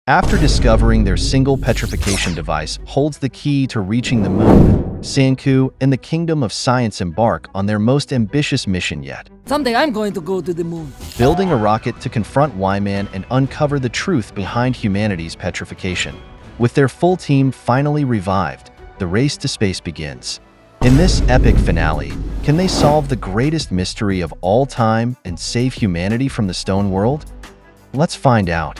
After discovering their single petrification device holds the key to reaching the moon, Senku and the Kingdom of Science embark on their most ambitious mission yet. Someday I'm going to go to the moon. Building a rocket to confront Y-Man and uncover the truth behind humanity's petrification. With their full team finally revived, the race to space begins. In this epic finale, can they solve the greatest mystery of all time and save humanity from the stone world? Let's find out.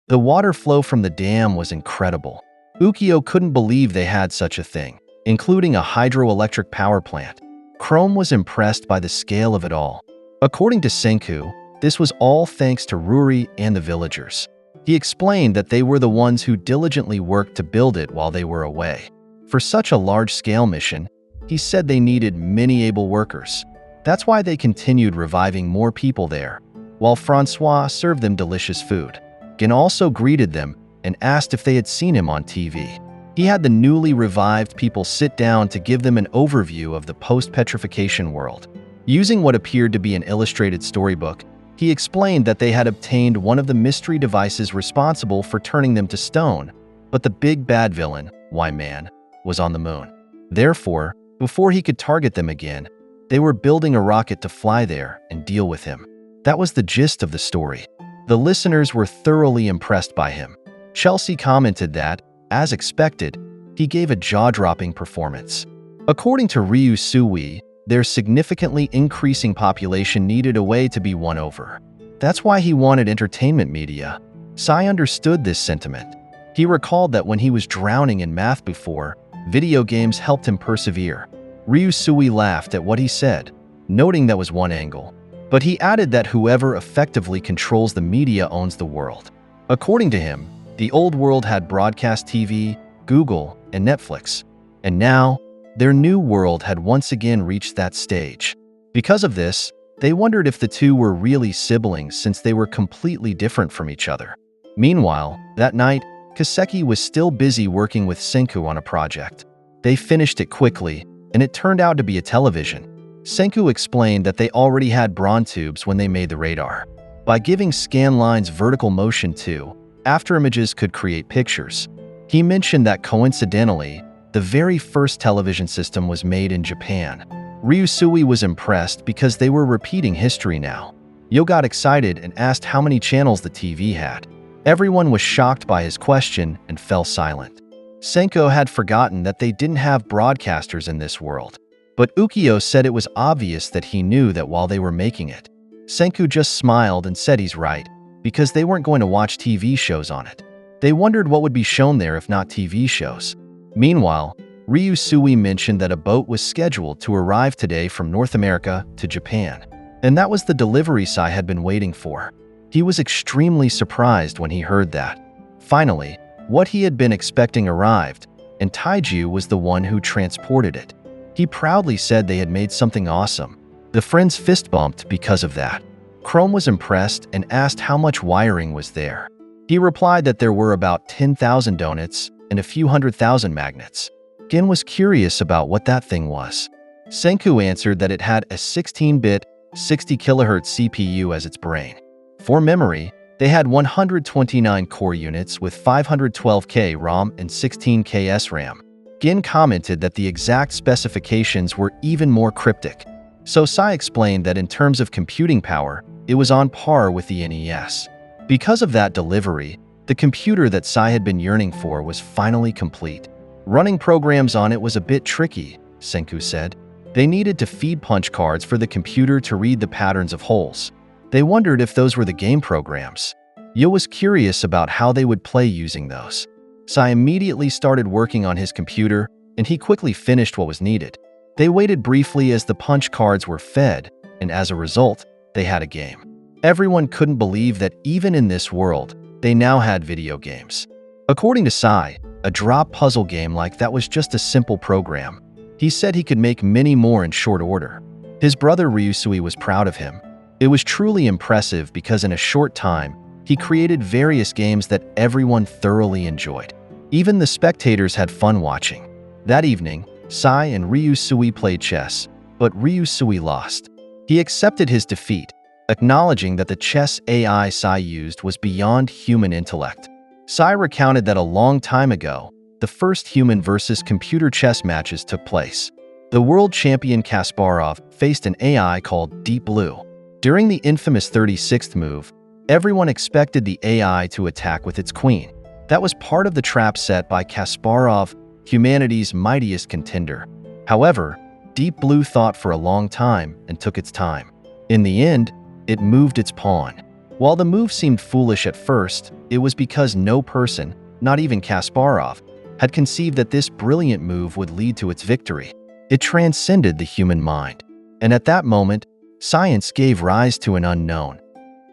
The water flow from the dam was incredible. Ukyo couldn't believe they had such a thing, including a hydroelectric power plant. Chrome was impressed by the scale of it all. According to Senku, this was all thanks to Ruri and the villagers. He explained that they were the ones who diligently worked to build it while they were away. For such a large-scale mission, he said they needed many able workers. That's why they continued reviving more people there, while Francois served them delicious food. Gin also greeted them and asked if they had seen him on TV. He had the newly revived people sit down to give them an overview of the post-petrification world. Using what appeared to be an illustrated storybook, he explained that they had obtained one of the mystery devices responsible for turning them to stone, but the big bad villain, Y-Man, was on the moon. Therefore, before he could target them again, they were building a rocket to fly there and deal with him. That was the gist of the story. The listeners were thoroughly impressed by him. Chelsea commented that, as expected, he gave a jaw-dropping performance. According to Ryu Sui, their significantly increasing population needed a way to be won over. That's why he wanted entertainment media. Sai understood this sentiment. He recalled that when he was drowning in math before, video games helped him persevere. Ryu Sui laughed at what he said, noting that was one angle. But he added that whoever effectively controls the media owns the world. According to him, the old world had broadcast TV, Google, and Netflix. And now, their new world had once again reached that stage. Because of this, they wondered if the two were really siblings since they were completely different from each other. Meanwhile, that night, Kaseki was still busy working with Senku on a project. They finished it quickly, and it turned out to be a television. Senku explained that they already had bronze tubes when they made the radar. By giving scan lines vertical motion too, afterimages could create pictures. He mentioned that coincidentally, the very first television system was made in Japan. Ryusui was impressed because they were repeating history now. Yo got excited and asked how many channels the TV had. Everyone was shocked by his question and fell silent. Senko had forgotten that they didn't have broadcasters in this world. But Ukyo said it was obvious that he knew that while they were making it. Senku just smiled and said he's right, because they weren't going to watch TV shows on it. They wondered what would be shown there if not TV shows. Meanwhile, Ryu Sui mentioned that a boat was scheduled to arrive today from North America to Japan, and that was the delivery Sai had been waiting for. He was extremely surprised when he heard that. Finally, what he had been expecting arrived, and Taiju was the one who transported it. He proudly said they had made something awesome. The friends fist bumped because of that. Chrome was impressed and asked how much wiring was there. He replied that there were about 10,000 donuts and a few 100,000 magnets. Gin was curious about what that thing was. Senku answered that it had a 16-bit, 60 kHz CPU as its brain. For memory, they had 129 core units with 512K ROM and 16K SRAM. Gin commented that the exact specifications were even more cryptic. So Sai explained that in terms of computing power, it was on par with the NES. Because of that delivery, the computer that Sai had been yearning for was finally complete. Running programs on it was a bit tricky, Senku said. They needed to feed punch cards for the computer to read the patterns of holes. They wondered if those were the game programs. Yo was curious about how they would play using those. Sai immediately started working on his computer, and he quickly finished what was needed. They waited briefly as the punch cards were fed, and as a result, they had a game. Everyone couldn't believe that even in this world, they now had video games. According to Sai, a drop puzzle game like that was just a simple program. He said he could make many more in short order. His brother Ryusui was proud of him. It was truly impressive because in a short time, he created various games that everyone thoroughly enjoyed. Even the spectators had fun watching. That evening, Sai and Ryusui played chess, but Ryusui lost. He accepted his defeat, acknowledging that the chess AI Sai used was beyond human intellect. Sai recounted that a long time ago, the first human versus computer chess matches took place. The world champion Kasparov faced an AI called Deep Blue. During the infamous 36th move, everyone expected the AI to attack with its queen. That was part of the trap set by Kasparov, humanity's mightiest contender. However, Deep Blue thought for a long time and took its time. In the end, it moved its pawn. While the move seemed foolish at first, it was because no person, not even Kasparov, had conceived that this brilliant move would lead to its victory. It transcended the human mind, and at that moment, science gave rise to an unknown.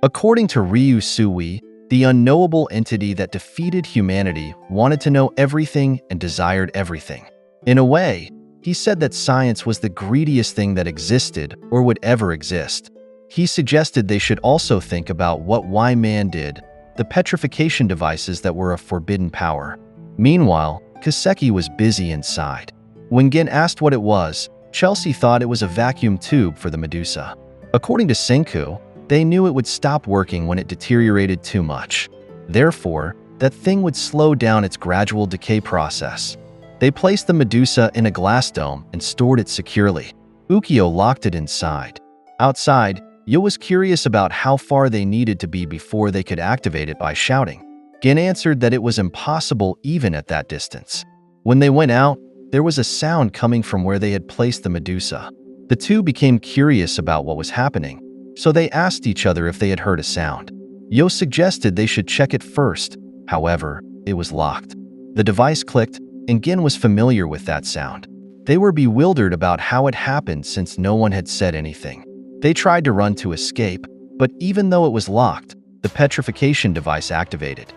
According to Ryu Sui, the unknowable entity that defeated humanity wanted to know everything and desired everything. In a way, he said that science was the greediest thing that existed or would ever exist. He suggested they should also think about what Y-Man did, the petrification devices that were a forbidden power. Meanwhile, Kaseki was busy inside. When Gin asked what it was, Chelsea thought it was a vacuum tube for the Medusa. According to Senku, they knew it would stop working when it deteriorated too much. Therefore, that thing would slow down its gradual decay process. They placed the Medusa in a glass dome and stored it securely. Ukyo locked it inside. Outside, Yo was curious about how far they needed to be before they could activate it by shouting. Gin answered that it was impossible even at that distance. When they went out, there was a sound coming from where they had placed the Medusa. The two became curious about what was happening, so they asked each other if they had heard a sound. Yo suggested they should check it first. However, it was locked. The device clicked, and Gin was familiar with that sound. They were bewildered about how it happened since no one had said anything. They tried to run to escape, but even though it was locked, the petrification device activated.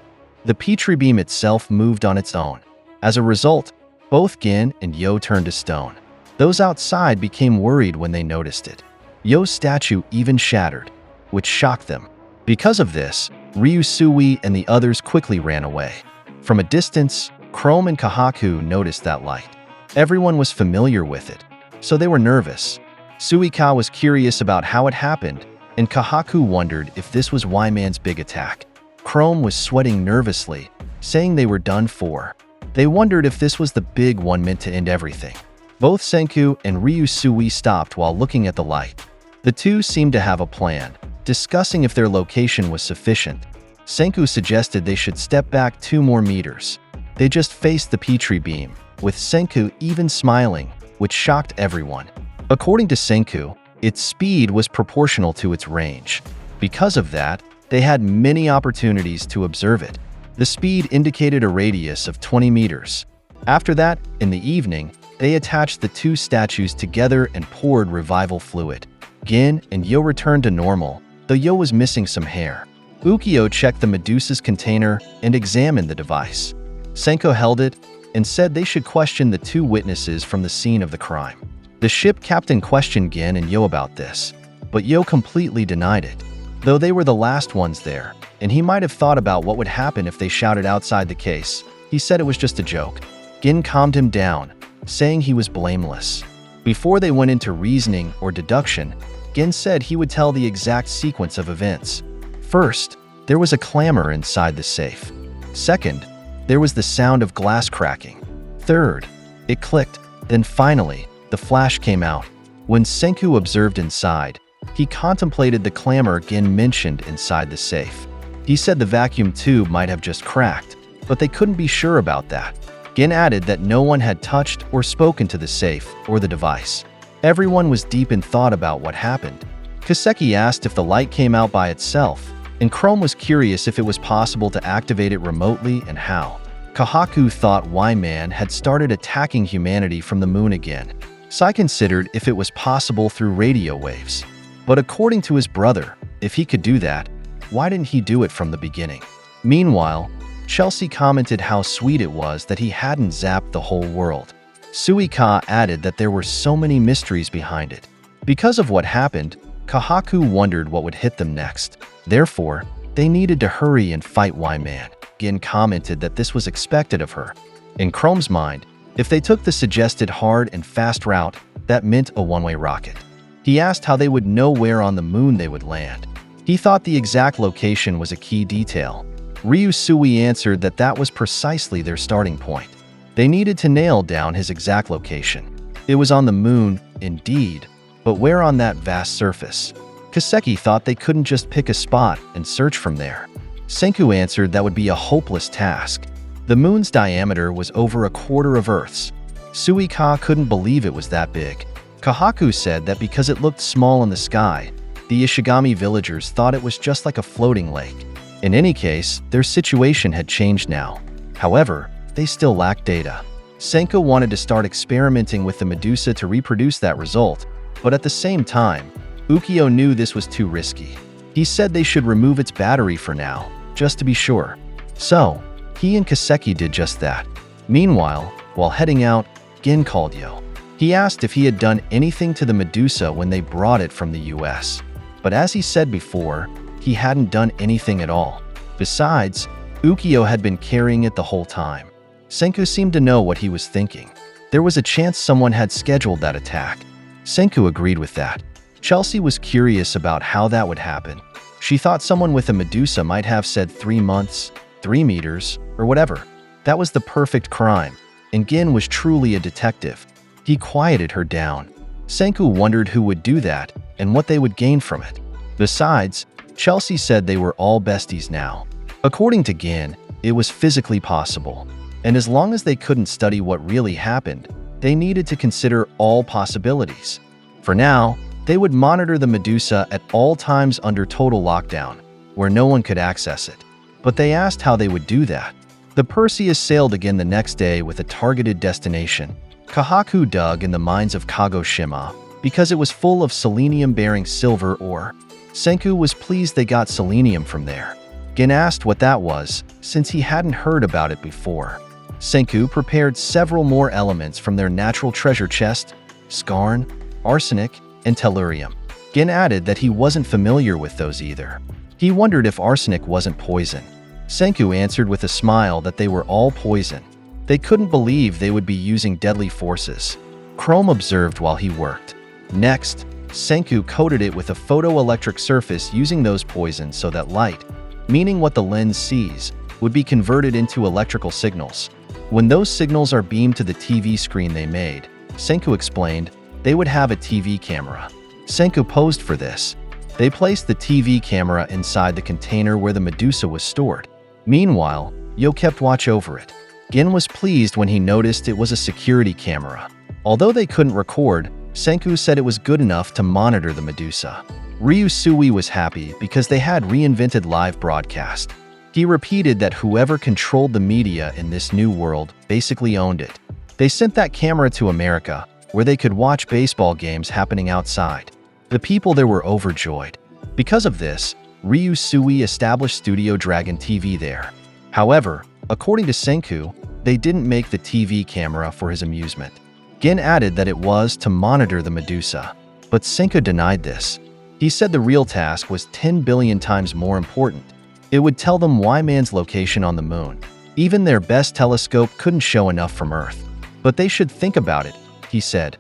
The Petri beam itself moved on its own. As a result, both Gin and Yo turned to stone. Those outside became worried when they noticed it. Yo's statue even shattered, which shocked them. Because of this, Ryu Sui and the others quickly ran away. From a distance, Chrome and Kahaku noticed that light. Everyone was familiar with it, so they were nervous. Suika was curious about how it happened, and Kahaku wondered if this was Y-Man's big attack. Chrome was sweating nervously, saying they were done for. They wondered if this was the big one meant to end everything. Both Senku and Ryu Sui stopped while looking at the light. The two seemed to have a plan, discussing if their location was sufficient. Senku suggested they should step back 2 more meters. They just faced the Petri beam, with Senku even smiling, which shocked everyone. According to Senku, its speed was proportional to its range. Because of that, they had many opportunities to observe it. The speed indicated a radius of 20 meters. After that, in the evening, they attached the 2 statues together and poured revival fluid. Gin and Yo returned to normal, though Yo was missing some hair. Ukyo checked the Medusa's container and examined the device. Senko held it and said they should question the 2 witnesses from the scene of the crime. The ship captain questioned Gin and Yo about this, but Yo completely denied it. Though they were the last ones there, and he might have thought about what would happen if they shouted outside the case, he said it was just a joke. Gin calmed him down, saying he was blameless. Before they went into reasoning or deduction, Gin said he would tell the exact sequence of events. First, there was a clamor inside the safe. Second, there was the sound of glass cracking. Third, it clicked. Then finally, the flash came out. When Senku observed inside, he contemplated the clamor Gin mentioned inside the safe. He said the vacuum tube might have just cracked, but they couldn't be sure about that. Gin added that no one had touched or spoken to the safe or the device. Everyone was deep in thought about what happened. Kaseki asked if the light came out by itself, and Chrome was curious if it was possible to activate it remotely and how. Kahaku thought Y-Man had started attacking humanity from the moon again. Sai considered if it was possible through radio waves. But according to his brother, if he could do that, why didn't he do it from the beginning? Meanwhile, Chelsea commented how sweet it was that he hadn't zapped the whole world. Suika added that there were so many mysteries behind it. Because of what happened, Kahaku wondered what would hit them next. Therefore, they needed to hurry and fight Y-Man. Gin commented that this was expected of her. In Chrome's mind, if they took the suggested hard and fast route, that meant a one-way rocket. He asked how they would know where on the moon they would land. He thought the exact location was a key detail. Ryusui answered that that was precisely their starting point. They needed to nail down his exact location. It was on the moon, indeed, but where on that vast surface? Kaseki thought they couldn't just pick a spot and search from there. Senku answered that would be a hopeless task. The moon's diameter was over a quarter of Earth's. Suika couldn't believe it was that big. Kahaku said that because it looked small in the sky, the Ishigami villagers thought it was just like a floating lake. In any case, their situation had changed now. However, they still lacked data. Senku wanted to start experimenting with the Medusa to reproduce that result, but at the same time, Ukyo knew this was too risky. He said they should remove its battery for now, just to be sure. So, he and Kaseki did just that. Meanwhile, while heading out, Gin called Yo. He asked if he had done anything to the Medusa when they brought it from the US. But as he said before, he hadn't done anything at all. Besides, Ukyo had been carrying it the whole time. Senku seemed to know what he was thinking. There was a chance someone had scheduled that attack. Senku agreed with that. Chelsea was curious about how that would happen. She thought someone with a Medusa might have said 3 months, 3 meters, or whatever. That was the perfect crime, and Gin was truly a detective. He quieted her down. Senku wondered who would do that and what they would gain from it. Besides, Chelsea said they were all besties now. According to Gin, it was physically possible, and as long as they couldn't study what really happened, they needed to consider all possibilities. For now, they would monitor the Medusa at all times under total lockdown, where no one could access it. But they asked how they would do that. The Perseus sailed again the next day with a targeted destination. Kahaku dug in the mines of Kagoshima because it was full of selenium-bearing silver ore. Senku was pleased they got selenium from there. Gin asked what that was, since he hadn't heard about it before. Senku prepared several more elements from their natural treasure chest: skarn, arsenic, and tellurium. Gin added that he wasn't familiar with those either. He wondered if arsenic wasn't poison. Senku answered with a smile that they were all poison. They couldn't believe they would be using deadly forces. Chrome observed while he worked. Next, Senku coated it with a photoelectric surface using those poisons so that light, meaning what the lens sees, would be converted into electrical signals. When those signals are beamed to the TV screen they made, Senku explained, they would have a TV camera. Senku posed for this. They placed the TV camera inside the container where the Medusa was stored. Meanwhile, Yo kept watch over it. Gin was pleased when he noticed it was a security camera. Although they couldn't record, Senku said it was good enough to monitor the Medusa. Ryusui was happy because they had reinvented live broadcast. He repeated that whoever controlled the media in this new world basically owned it. They sent that camera to America, where they could watch baseball games happening outside. The people there were overjoyed. Because of this, Ryusui established Studio Dragon TV there. However, according to Senku, they didn't make the TV camera for his amusement. Gin added that it was to monitor the Medusa, but Senku denied this. He said the real task was 10 billion times more important. It would tell them Y-Man's location on the moon. Even their best telescope couldn't show enough from Earth. But they should think about it, he said.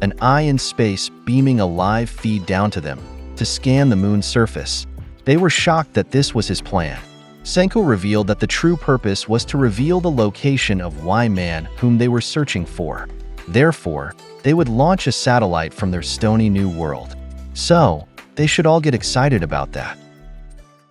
An eye in space beaming a live feed down to them to scan the moon's surface. They were shocked that this was his plan. Senku revealed that the true purpose was to reveal the location of Y-Man whom they were searching for. Therefore, they would launch a satellite from their stony new world. So, they should all get excited about that.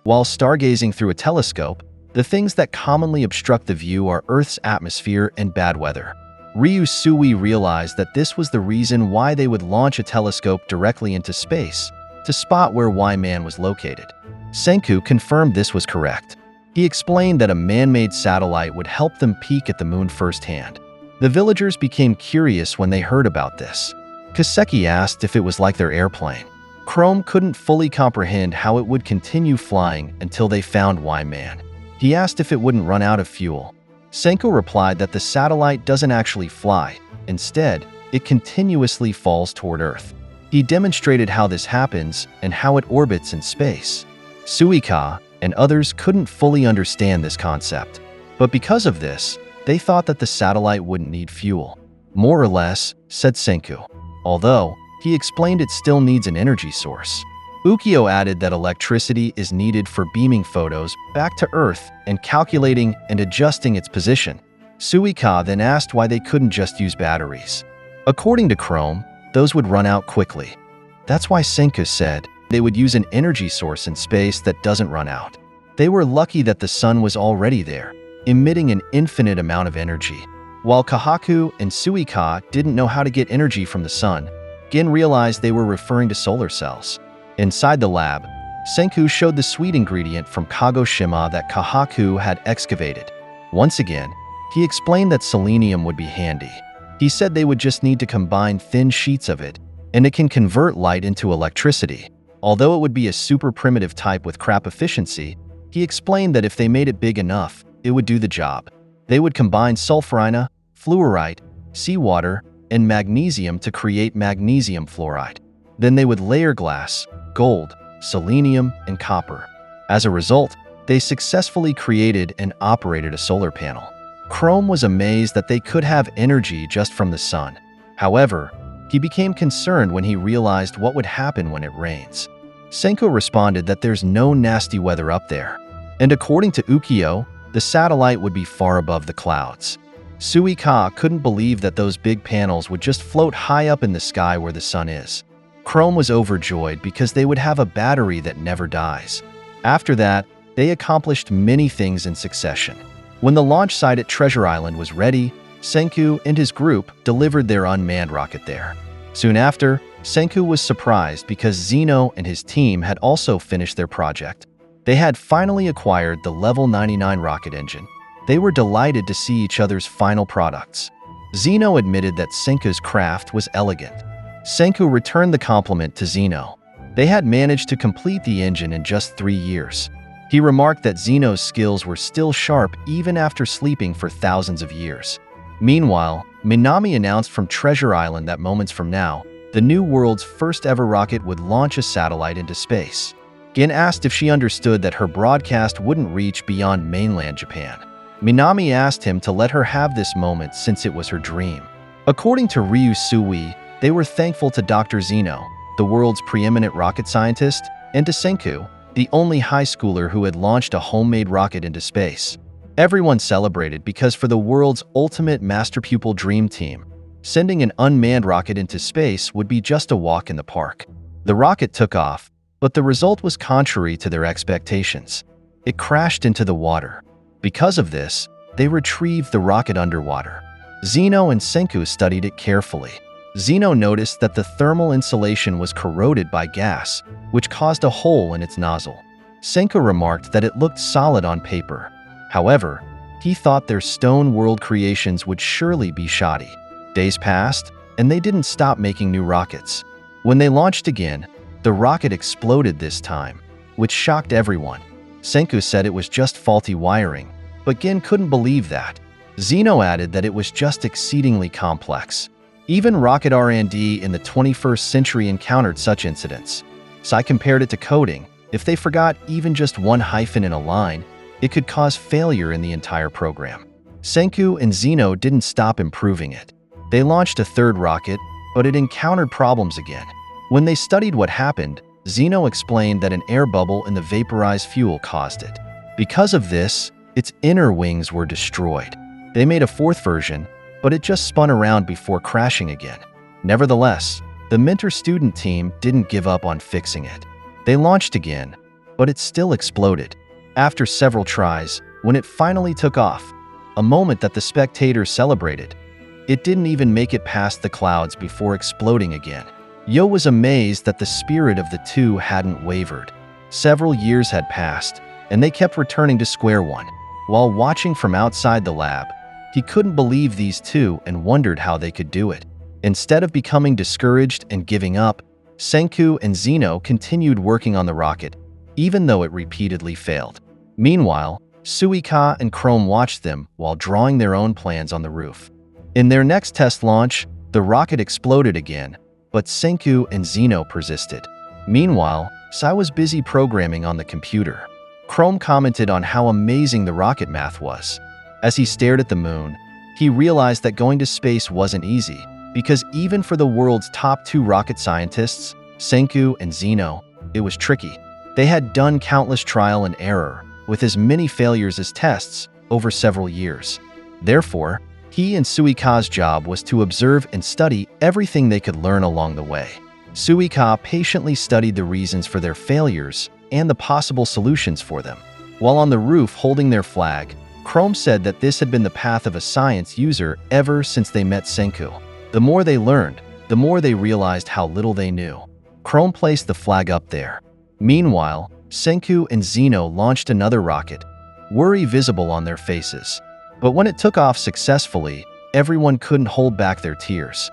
While stargazing through a telescope, the things that commonly obstruct the view are Earth's atmosphere and bad weather. Ryusui realized that this was the reason why they would launch a telescope directly into space, to spot where Y-Man was located. Senku confirmed this was correct. He explained that a man-made satellite would help them peek at the moon firsthand. The villagers became curious when they heard about this. Kaseki asked if it was like their airplane. Chrome couldn't fully comprehend how it would continue flying until they found Y-Man. He asked if it wouldn't run out of fuel. Senku replied that the satellite doesn't actually fly. Instead, it continuously falls toward Earth. He demonstrated how this happens and how it orbits in space. Suika and others couldn't fully understand this concept. But because of this, they thought that the satellite wouldn't need fuel. More or less, said Senku. Although, he explained it still needs an energy source. Ukio added that electricity is needed for beaming photos back to Earth and calculating and adjusting its position. Suika then asked why they couldn't just use batteries. According to Chrome, those would run out quickly. That's why Senku said they would use an energy source in space that doesn't run out. They were lucky that the sun was already there, emitting an infinite amount of energy. While Kahaku and Suika didn't know how to get energy from the sun, Gin realized they were referring to solar cells. Inside the lab, Senku showed the sweet ingredient from Kagoshima that Kahaku had excavated. Once again, he explained that selenium would be handy. He said they would just need to combine thin sheets of it, and it can convert light into electricity. Although it would be a super primitive type with crap efficiency, he explained that if they made it big enough, it would do the job. They would combine sulfurina, fluorite, seawater, and magnesium to create magnesium fluoride. Then they would layer glass, gold, selenium, and copper. As a result, they successfully created and operated a solar panel. Chrome was amazed that they could have energy just from the sun. However, he became concerned when he realized what would happen when it rains. Senku responded that there's no nasty weather up there. And according to Ukio, the satellite would be far above the clouds. Suika couldn't believe that those big panels would just float high up in the sky where the sun is. Chrome was overjoyed because they would have a battery that never dies. After that, they accomplished many things in succession. When the launch site at Treasure Island was ready, Senku and his group delivered their unmanned rocket there. Soon after, Senku was surprised because Zeno and his team had also finished their project. They had finally acquired the Level 99 rocket engine. They were delighted to see each other's final products. Zeno admitted that Senku's craft was elegant. Senku returned the compliment to Zeno. They had managed to complete the engine in just 3 years. He remarked that Zeno's skills were still sharp even after sleeping for thousands of years. Meanwhile, Minami announced from Treasure Island that moments from now, the new world's first ever rocket would launch a satellite into space. Gin asked if she understood that her broadcast wouldn't reach beyond mainland Japan. Minami asked him to let her have this moment since it was her dream. According to Ryu Sui, they were thankful to Dr. Zeno, the world's preeminent rocket scientist, and to Senku, the only high schooler who had launched a homemade rocket into space. Everyone celebrated because for the world's ultimate master pupil dream team, sending an unmanned rocket into space would be just a walk in the park. The rocket took off, but the result was contrary to their expectations. It crashed into the water. Because of this, they retrieved the rocket underwater. Zeno and Senku studied it carefully. Zeno noticed that the thermal insulation was corroded by gas, which caused a hole in its nozzle. Senku remarked that it looked solid on paper. However, he thought their stone world creations would surely be shoddy. Days passed, and they didn't stop making new rockets. When they launched again, the rocket exploded this time, which shocked everyone. Senku said it was just faulty wiring, but Gin couldn't believe that. Zeno added that it was just exceedingly complex. Even rocket R&D in the 21st century encountered such incidents. Sai compared it to coding. If they forgot even just one hyphen in a line, it could cause failure in the entire program. Senku and Zeno didn't stop improving it. They launched a third rocket, but it encountered problems again. When they studied what happened, Zeno explained that an air bubble in the vaporized fuel caused it. Because of this, its inner wings were destroyed. They made a fourth version, but it just spun around before crashing again. Nevertheless, the mentor-student team didn't give up on fixing it. They launched again, but it still exploded. After several tries, when it finally took off, a moment that the spectators celebrated, it didn't even make it past the clouds before exploding again. Yo was amazed that the spirit of the two hadn't wavered. Several years had passed, and they kept returning to square one. While watching from outside the lab, he couldn't believe these two and wondered how they could do it. Instead of becoming discouraged and giving up, Senku and Zeno continued working on the rocket, even though it repeatedly failed. Meanwhile, Suika and Chrome watched them while drawing their own plans on the roof. In their next test launch, the rocket exploded again, but Senku and Zeno persisted. Meanwhile, Sai was busy programming on the computer. Chrome commented on how amazing the rocket math was. As he stared at the moon, he realized that going to space wasn't easy, because even for the world's top two rocket scientists, Senku and Zeno, it was tricky. They had done countless trial and error, with as many failures as tests, over several years. Therefore, he and Suika's job was to observe and study everything they could learn along the way. Suika patiently studied the reasons for their failures and the possible solutions for them. While on the roof holding their flag, Chrome said that this had been the path of a science user ever since they met Senku. The more they learned, the more they realized how little they knew. Chrome placed the flag up there. Meanwhile, Senku and Zeno launched another rocket, worry visible on their faces. But when it took off successfully, everyone couldn't hold back their tears.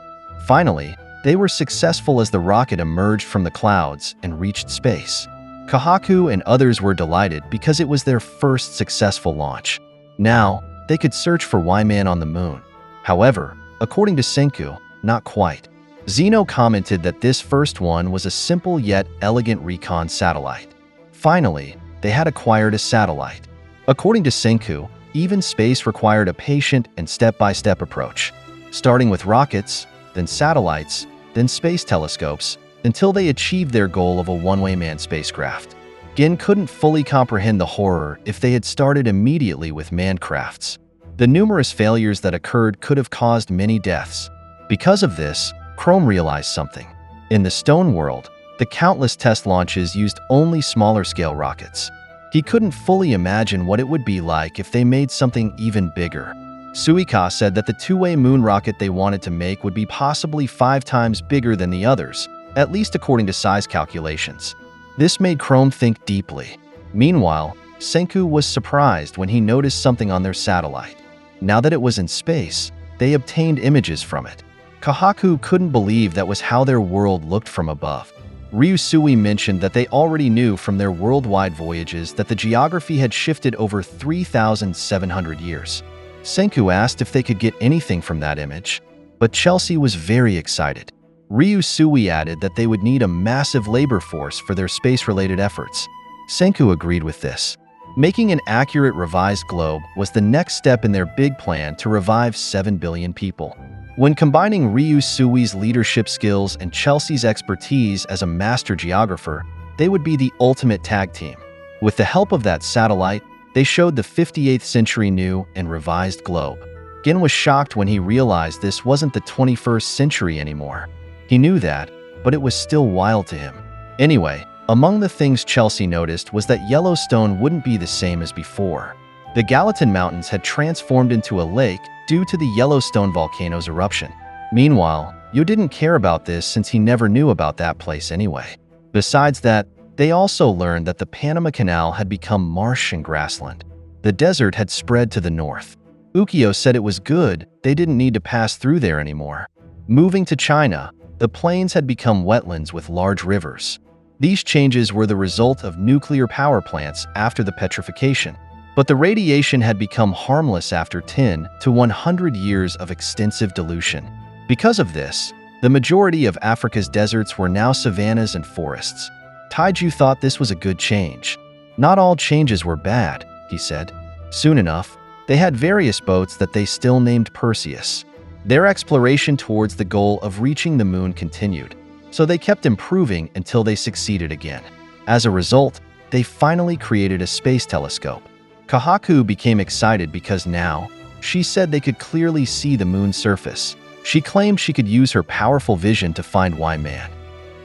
Finally, they were successful as the rocket emerged from the clouds and reached space. Kahaku and others were delighted because it was their first successful launch. Now, they could search for Y-Man on the moon. However, according to Senku, not quite. Zeno commented that this first one was a simple yet elegant recon satellite. Finally, they had acquired a satellite. According to Senku, even space required a patient and step-by-step approach, starting with rockets, then satellites, then space telescopes, until they achieved their goal of a one-way manned spacecraft. Gin couldn't fully comprehend the horror if they had started immediately with manned crafts. The numerous failures that occurred could have caused many deaths. Because of this, Chrome realized something. In the stone world, the countless test launches used only smaller-scale rockets. He couldn't fully imagine what it would be like if they made something even bigger. Suika said that the two-way moon rocket they wanted to make would be possibly 5 times bigger than the others, at least according to size calculations. This made Chrome think deeply. Meanwhile, Senku was surprised when he noticed something on their satellite. Now that it was in space, they obtained images from it. Kahaku couldn't believe that was how their world looked from above. Ryusui mentioned that they already knew from their worldwide voyages that the geography had shifted over 3,700 years. Senku asked if they could get anything from that image, but Chelsea was very excited. Ryusui added that they would need a massive labor force for their space-related efforts. Senku agreed with this. Making an accurate revised globe was the next step in their big plan to revive 7 billion people. When combining Ryusui's leadership skills and Chelsea's expertise as a master geographer, they would be the ultimate tag team. With the help of that satellite, they showed the 58th century new and revised globe. Gin was shocked when he realized this wasn't the 21st century anymore. He knew that, but it was still wild to him. Anyway, among the things Chelsea noticed was that Yellowstone wouldn't be the same as before. The Gallatin Mountains had transformed into a lake due to the Yellowstone volcano's eruption. Meanwhile, Yo didn't care about this since he never knew about that place anyway. Besides that, they also learned that the Panama Canal had become marsh and grassland. The desert had spread to the north. Ukyo said it was good they didn't need to pass through there anymore. Moving to China, the plains had become wetlands with large rivers. These changes were the result of nuclear power plants after the petrification. But the radiation had become harmless after 10 to 100 years of extensive dilution. Because of this, the majority of Africa's deserts were now savannas and forests. Taiju thought this was a good change. Not all changes were bad, he said. Soon enough, they had various boats that they still named Perseus. Their exploration towards the goal of reaching the moon continued, so they kept improving until they succeeded again. As a result, they finally created a space telescope. Kahaku became excited because now, she said they could clearly see the moon's surface. She claimed she could use her powerful vision to find Y-Man.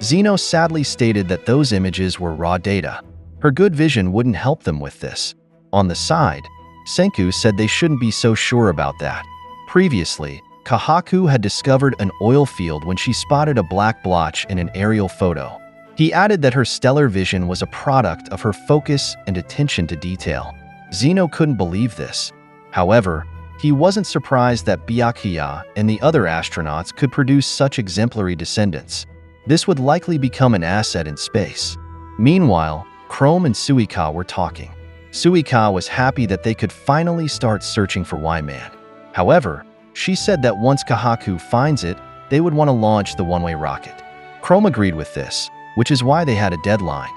Zeno sadly stated that those images were raw data. Her good vision wouldn't help them with this. On the side, Senku said they shouldn't be so sure about that. Previously, Kahaku had discovered an oil field when she spotted a black blotch in an aerial photo. He added that her stellar vision was a product of her focus and attention to detail. Zeno couldn't believe this. However, he wasn't surprised that Byakuya and the other astronauts could produce such exemplary descendants. This would likely become an asset in space. Meanwhile, Chrome and Suika were talking. Suika was happy that they could finally start searching for Y-Man. However, she said that once Kahaku finds it, they would want to launch the one-way rocket. Chrome agreed with this, which is why they had a deadline.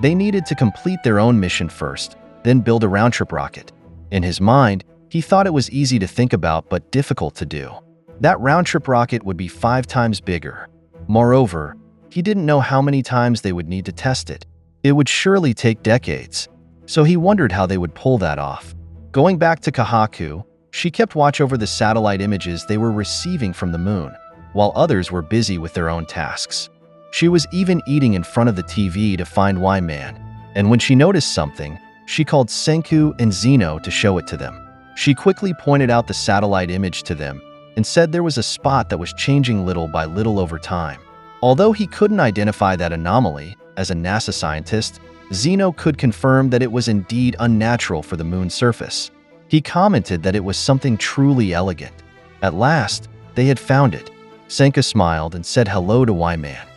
They needed to complete their own mission first, then build a round-trip rocket. In his mind, he thought it was easy to think about but difficult to do. That round-trip rocket would be 5 times bigger. Moreover, he didn't know how many times they would need to test it. It would surely take decades. So he wondered how they would pull that off. Going back to Kahaku, she kept watch over the satellite images they were receiving from the moon, while others were busy with their own tasks. She was even eating in front of the TV to find Y-Man, and when she noticed something, she called Senku and Zeno to show it to them. She quickly pointed out the satellite image to them and said there was a spot that was changing little by little over time. Although he couldn't identify that anomaly, as a NASA scientist, Zeno could confirm that it was indeed unnatural for the moon's surface. He commented that it was something truly elegant. At last, they had found it. Senku smiled and said hello to Y-Man.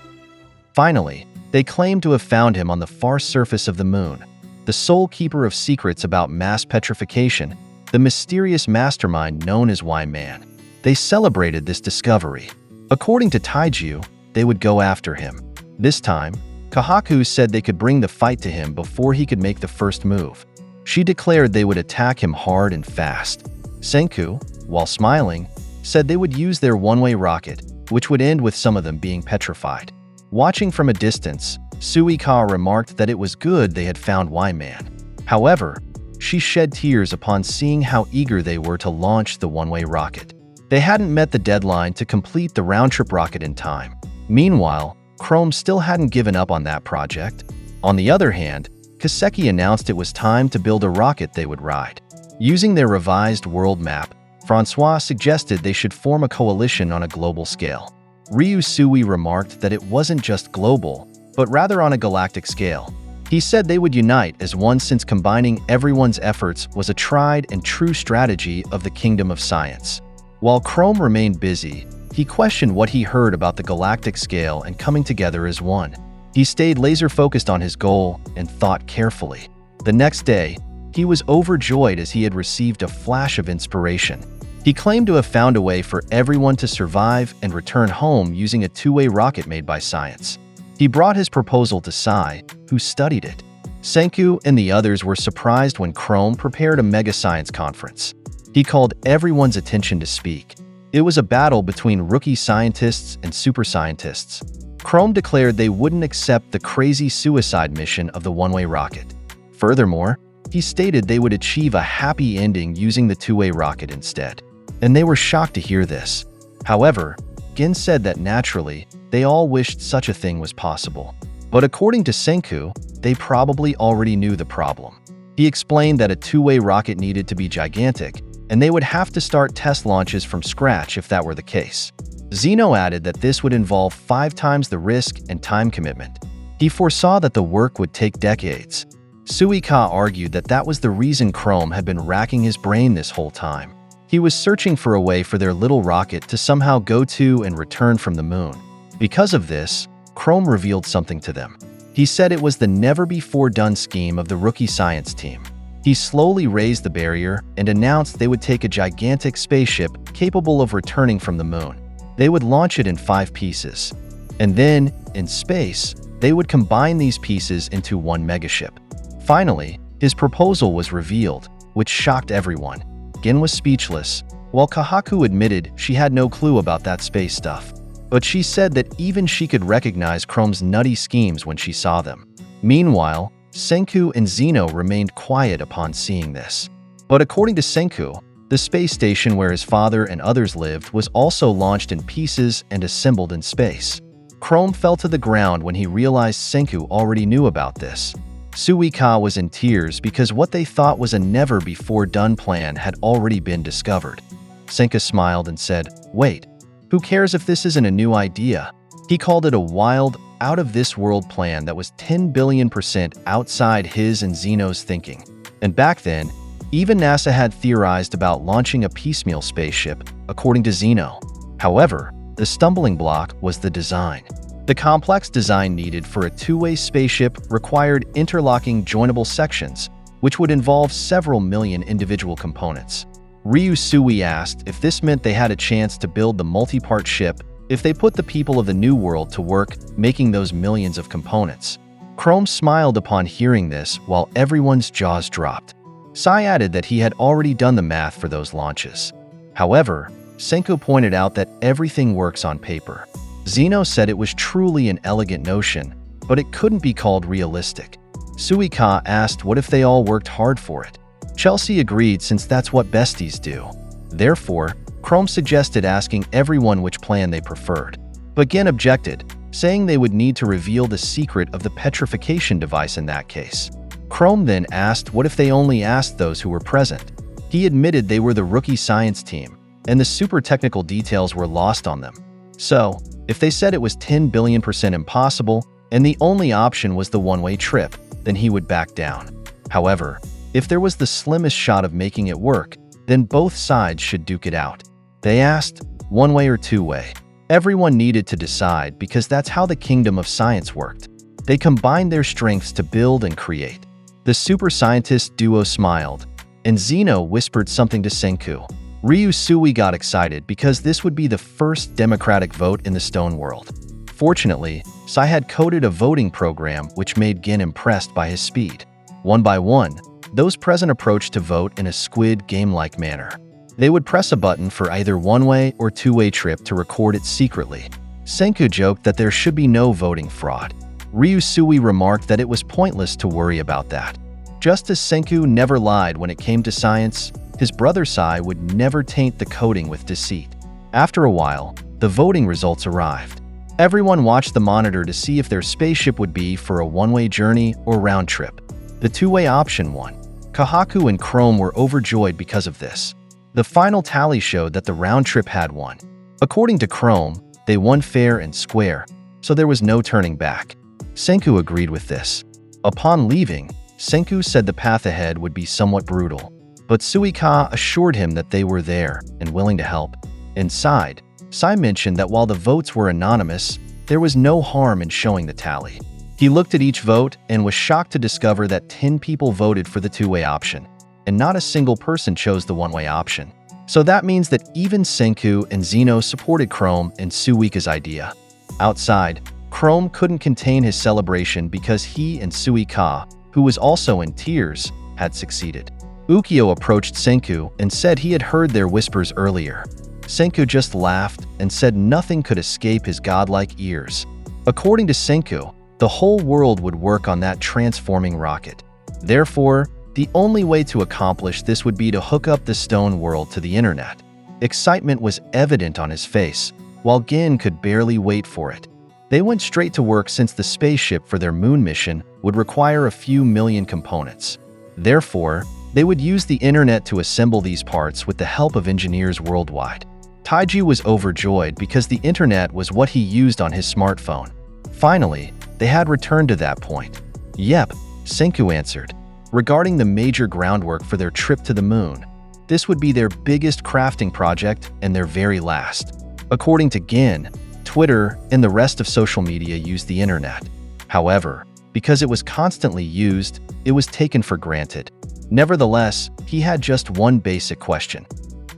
Finally, they claimed to have found him on the far surface of the moon, the sole keeper of secrets about mass petrification, the mysterious mastermind known as Y-Man. They celebrated this discovery. According to Taiju, they would go after him. This time, Kahaku said they could bring the fight to him before he could make the first move. She declared they would attack him hard and fast. Senku, while smiling, said they would use their one-way rocket, which would end with some of them being petrified. Watching from a distance, Suika remarked that it was good they had found Y-Man. However, she shed tears upon seeing how eager they were to launch the one-way rocket. They hadn't met the deadline to complete the round-trip rocket in time. Meanwhile, Chrome still hadn't given up on that project. On the other hand, Kaseki announced it was time to build a rocket they would ride. Using their revised world map, Francois suggested they should form a coalition on a global scale. Ryusui remarked that it wasn't just global, but rather on a galactic scale. He said they would unite as one since combining everyone's efforts was a tried and true strategy of the Kingdom of Science. While Chrome remained busy, he questioned what he heard about the galactic scale and coming together as one. He stayed laser-focused on his goal and thought carefully. The next day, he was overjoyed as he had received a flash of inspiration. He claimed to have found a way for everyone to survive and return home using a two-way rocket made by science. He brought his proposal to Sai, who studied it. Senku and the others were surprised when Chrome prepared a mega science conference. He called everyone's attention to speak. It was a battle between rookie scientists and super scientists. Chrome declared they wouldn't accept the crazy suicide mission of the one-way rocket. Furthermore, he stated they would achieve a happy ending using the two-way rocket instead. And they were shocked to hear this. However, Gin said that naturally, they all wished such a thing was possible. But according to Senku, they probably already knew the problem. He explained that a two-way rocket needed to be gigantic, and they would have to start test launches from scratch if that were the case. Zeno added that this would involve 5 times the risk and time commitment. He foresaw that the work would take decades. Suika argued that that was the reason Chrome had been racking his brain this whole time. He was searching for a way for their little rocket to somehow go to and return from the moon. Because of this, Chrome revealed something to them. He said it was the never-before-done scheme of the rookie science team. He slowly raised the barrier and announced they would take a gigantic spaceship capable of returning from the moon. They would launch it in 5 pieces. And then, in space, they would combine these pieces into one megaship. Finally, his proposal was revealed, which shocked everyone. Gin was speechless, while Kahaku admitted she had no clue about that space stuff. But she said that even she could recognize Chrome's nutty schemes when she saw them. Meanwhile, Senku and Zeno remained quiet upon seeing this. But according to Senku, the space station where his father and others lived was also launched in pieces and assembled in space. Chrome fell to the ground when he realized Senku already knew about this. Suika was in tears because what they thought was a never-before-done plan had already been discovered. Senku smiled and said, "Wait, who cares if this isn't a new idea?" He called it a wild, out-of-this-world plan that was 10 billion% outside his and Zeno's thinking. And back then, even NASA had theorized about launching a piecemeal spaceship, according to Zeno. However, the stumbling block was the design. The complex design needed for a two-way spaceship required interlocking joinable sections, which would involve several million individual components. Ryusui asked if this meant they had a chance to build the multi-part ship if they put the people of the New World to work making those millions of components. Chrome smiled upon hearing this while everyone's jaws dropped. Sai added that he had already done the math for those launches. However, Senku pointed out that everything works on paper. Zeno said it was truly an elegant notion, but it couldn't be called realistic. Sui-Ka asked what if they all worked hard for it. Chelsea agreed since that's what besties do. Therefore, Chrome suggested asking everyone which plan they preferred. But Gin objected, saying they would need to reveal the secret of the petrification device in that case. Chrome then asked what if they only asked those who were present. He admitted they were the rookie science team, and the super technical details were lost on them. So, if they said it was 10 billion% impossible, and the only option was the one-way trip, then he would back down. However, if there was the slimmest shot of making it work, then both sides should duke it out. They asked, one-way or two-way. Everyone needed to decide because that's how the kingdom of science worked. They combined their strengths to build and create. The super scientist duo smiled, and Zeno whispered something to Senku. Ryusui got excited because this would be the first democratic vote in the stone world. Fortunately, Sai had coded a voting program which made Gin impressed by his speed. One by one, those present approached to vote in a Squid Game-like manner. They would press a button for either one-way or two-way trip to record it secretly. Senku joked that there should be no voting fraud. Ryusui remarked that it was pointless to worry about that. Just as Senku never lied when it came to science, his brother Sai would never taint the coding with deceit. After a while, the voting results arrived. Everyone watched the monitor to see if their spaceship would be for a one-way journey or round trip. The two-way option won. Kahaku and Chrome were overjoyed because of this. The final tally showed that the round trip had won. According to Chrome, they won fair and square, so there was no turning back. Senku agreed with this. Upon leaving, Senku said the path ahead would be somewhat brutal, but Sui-Ka assured him that they were there and willing to help. Inside, Sai mentioned that while the votes were anonymous, there was no harm in showing the tally. He looked at each vote and was shocked to discover that 10 people voted for the two-way option, and not a single person chose the one-way option. So that means that even Senku and Zeno supported Chrome and Sui-Ka's idea. Outside, Chrome couldn't contain his celebration because he and Sui-Ka, who was also in tears, had succeeded. Ukyo approached Senku and said he had heard their whispers earlier. Senku just laughed and said nothing could escape his godlike ears. According to Senku, the whole world would work on that transforming rocket. Therefore, the only way to accomplish this would be to hook up the stone world to the internet. Excitement was evident on his face, while Gin could barely wait for it. They went straight to work since the spaceship for their moon mission would require a few million components. Therefore, they would use the internet to assemble these parts with the help of engineers worldwide. Taiji was overjoyed because the internet was what he used on his smartphone. Finally, they had returned to that point. Yep, Senku answered. Regarding the major groundwork for their trip to the moon, this would be their biggest crafting project and their very last. According to Gin, Twitter and the rest of social media used the internet. However, because it was constantly used, it was taken for granted. Nevertheless, he had just one basic question.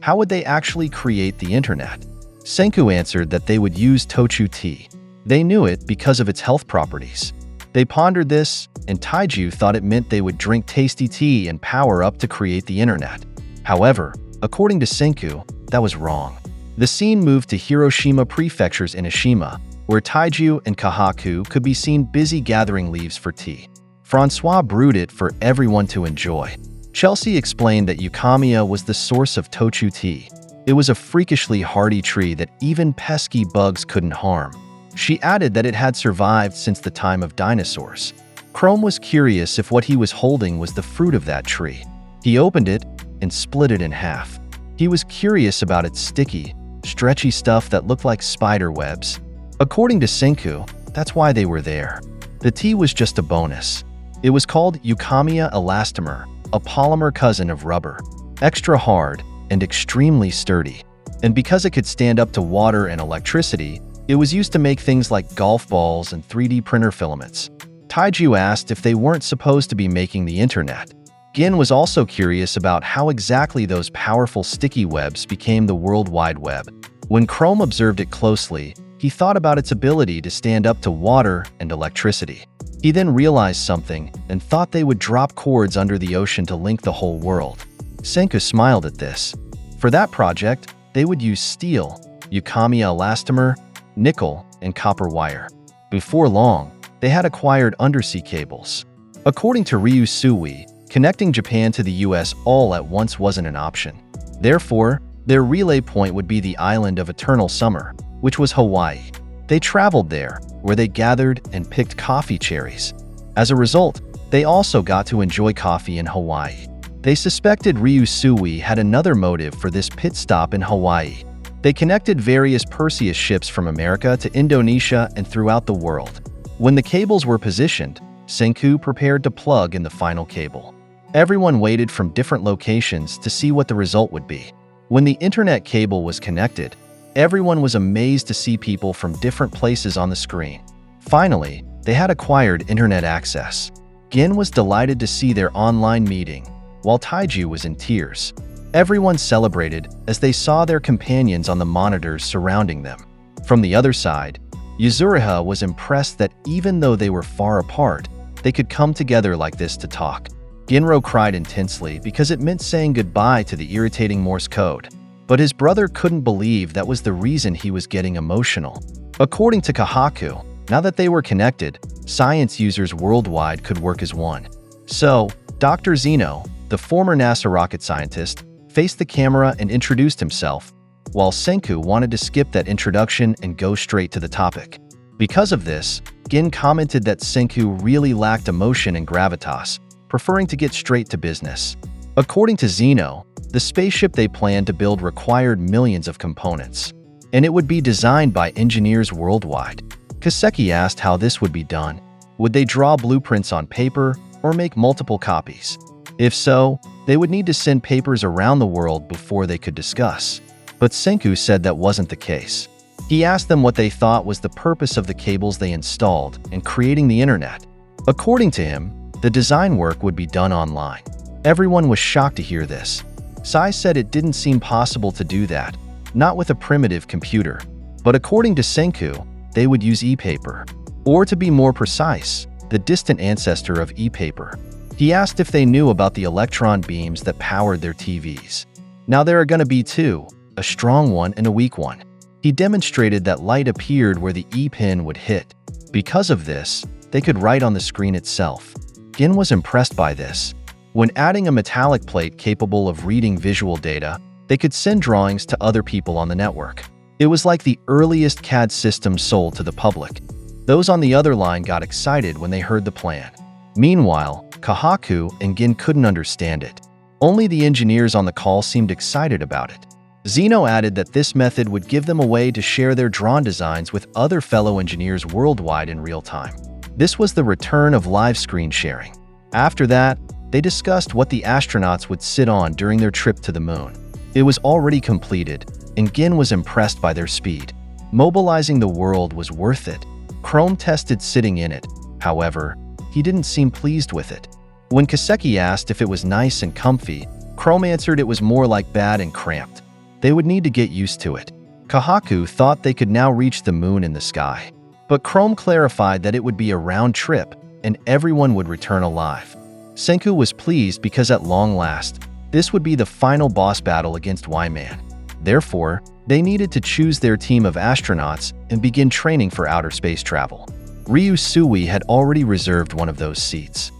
How would they actually create the internet? Senku answered that they would use Tochu tea. They knew it because of its health properties. They pondered this, and Taiju thought it meant they would drink tasty tea and power up to create the internet. However, according to Senku, that was wrong. The scene moved to Hiroshima Prefecture's Enoshima, where Taiju and Kahaku could be seen busy gathering leaves for tea. Francois brewed it for everyone to enjoy. Chelsea explained that Eukamia was the source of Tochu tea. It was a freakishly hardy tree that even pesky bugs couldn't harm. She added that it had survived since the time of dinosaurs. Chrome was curious if what he was holding was the fruit of that tree. He opened it and split it in half. He was curious about its sticky, stretchy stuff that looked like spider webs. According to Senku, that's why they were there. The tea was just a bonus. It was called Eukamia elastomer, a polymer cousin of rubber, extra hard and extremely sturdy. And because it could stand up to water and electricity, it was used to make things like golf balls and 3D printer filaments. Taiju asked if they weren't supposed to be making the internet. Gin was also curious about how exactly those powerful sticky webs became the World Wide Web. When Chrome observed it closely, he thought about its ability to stand up to water and electricity. He then realized something and thought they would drop cords under the ocean to link the whole world. Senku smiled at this. For that project, they would use steel, Eukamia elastomer, nickel, and copper wire. Before long, they had acquired undersea cables. According to Ryu Sui, connecting Japan to the US all at once wasn't an option. Therefore, their relay point would be the island of eternal summer, which was Hawaii. They traveled there, where they gathered and picked coffee cherries. As a result, they also got to enjoy coffee in Hawaii. They suspected Ryu Sui had another motive for this pit stop in Hawaii. They connected various Perseus ships from America to Indonesia and throughout the world. When the cables were positioned, Senku prepared to plug in the final cable. Everyone waited from different locations to see what the result would be. When the internet cable was connected, everyone was amazed to see people from different places on the screen. Finally, they had acquired internet access. Gin was delighted to see their online meeting, while Taiji was in tears. Everyone celebrated as they saw their companions on the monitors surrounding them. From the other side, Yuzuriha was impressed that even though they were far apart, they could come together like this to talk. Ginro cried intensely because it meant saying goodbye to the irritating Morse code. But his brother couldn't believe that was the reason he was getting emotional. According to Kahaku, now that they were connected, science users worldwide could work as one. So, Dr. Zeno, the former NASA rocket scientist, faced the camera and introduced himself, while Senku wanted to skip that introduction and go straight to the topic. Because of this, Gin commented that Senku really lacked emotion and gravitas, preferring to get straight to business. According to Zeno, the spaceship they planned to build required millions of components, and it would be designed by engineers worldwide. Kaseki asked how this would be done. Would they draw blueprints on paper or make multiple copies? If so, they would need to send papers around the world before they could discuss. But Senku said that wasn't the case. He asked them what they thought was the purpose of the cables they installed and creating the internet. According to him, the design work would be done online. Everyone was shocked to hear this. Sai said it didn't seem possible to do that, not with a primitive computer. But according to Senku, they would use e-paper. Or to be more precise, the distant ancestor of e-paper. He asked if they knew about the electron beams that powered their TVs. Now there are going to be two, a strong one and a weak one. He demonstrated that light appeared where the E-pin would hit. Because of this, they could write on the screen itself. Gin was impressed by this. When adding a metallic plate capable of reading visual data, they could send drawings to other people on the network. It was like the earliest CAD system sold to the public. Those on the other line got excited when they heard the plan. Meanwhile, Kahaku and Gin couldn't understand it. Only the engineers on the call seemed excited about it. Zeno added that this method would give them a way to share their drawn designs with other fellow engineers worldwide in real time. This was the return of live screen sharing. After that, they discussed what the astronauts would sit on during their trip to the moon. It was already completed, and Gin was impressed by their speed. Mobilizing the world was worth it. Chrome tested sitting in it. However, he didn't seem pleased with it. When Kaseki asked if it was nice and comfy, Chrome answered it was more like bad and cramped. They would need to get used to it. Kahaku thought they could now reach the moon in the sky. But Chrome clarified that it would be a round trip, and everyone would return alive. Senku was pleased because at long last, this would be the final boss battle against Y-Man. Therefore, they needed to choose their team of astronauts and begin training for outer space travel. Ryu Sui had already reserved one of those seats.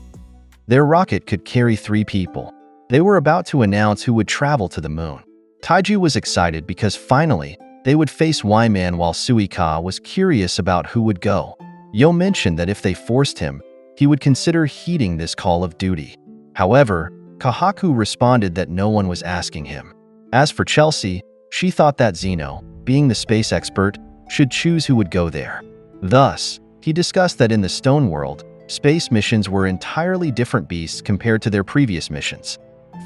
Their rocket could carry 3 people. They were about to announce who would travel to the moon. Taiji was excited because finally, they would face Y-Man while Suika was curious about who would go. Yo mentioned that if they forced him, he would consider heeding this call of duty. However, Kahaku responded that no one was asking him. As for Chelsea, she thought that Zeno, being the space expert, should choose who would go there. Thus, he discussed that in the Stone World, space missions were entirely different beasts compared to their previous missions.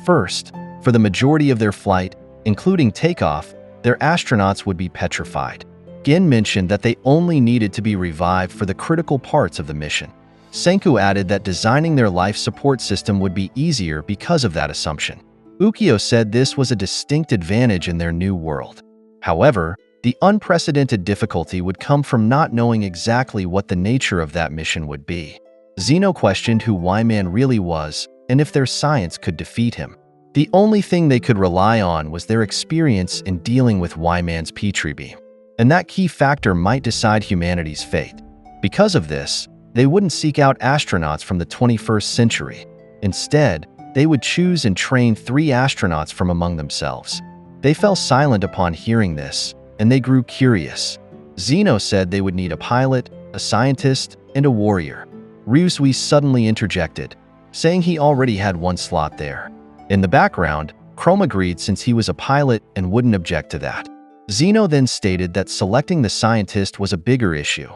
First, for the majority of their flight, including takeoff, their astronauts would be petrified. Gin mentioned that they only needed to be revived for the critical parts of the mission. Senku added that designing their life support system would be easier because of that assumption. Ukyo said this was a distinct advantage in their new world. However, the unprecedented difficulty would come from not knowing exactly what the nature of that mission would be. Zeno questioned who Y-Man really was and if their science could defeat him. The only thing they could rely on was their experience in dealing with Y-Man's Petri beam. and that key factor might decide humanity's fate. Because of this, they wouldn't seek out astronauts from the 21st century. Instead, they would choose and train 3 astronauts from among themselves. They fell silent upon hearing this, and they grew curious. Zeno said they would need a pilot, a scientist, and a warrior. Ryusui suddenly interjected, saying he already had one slot there. In the background, Chrome agreed since he was a pilot and wouldn't object to that. Zeno then stated that selecting the scientist was a bigger issue.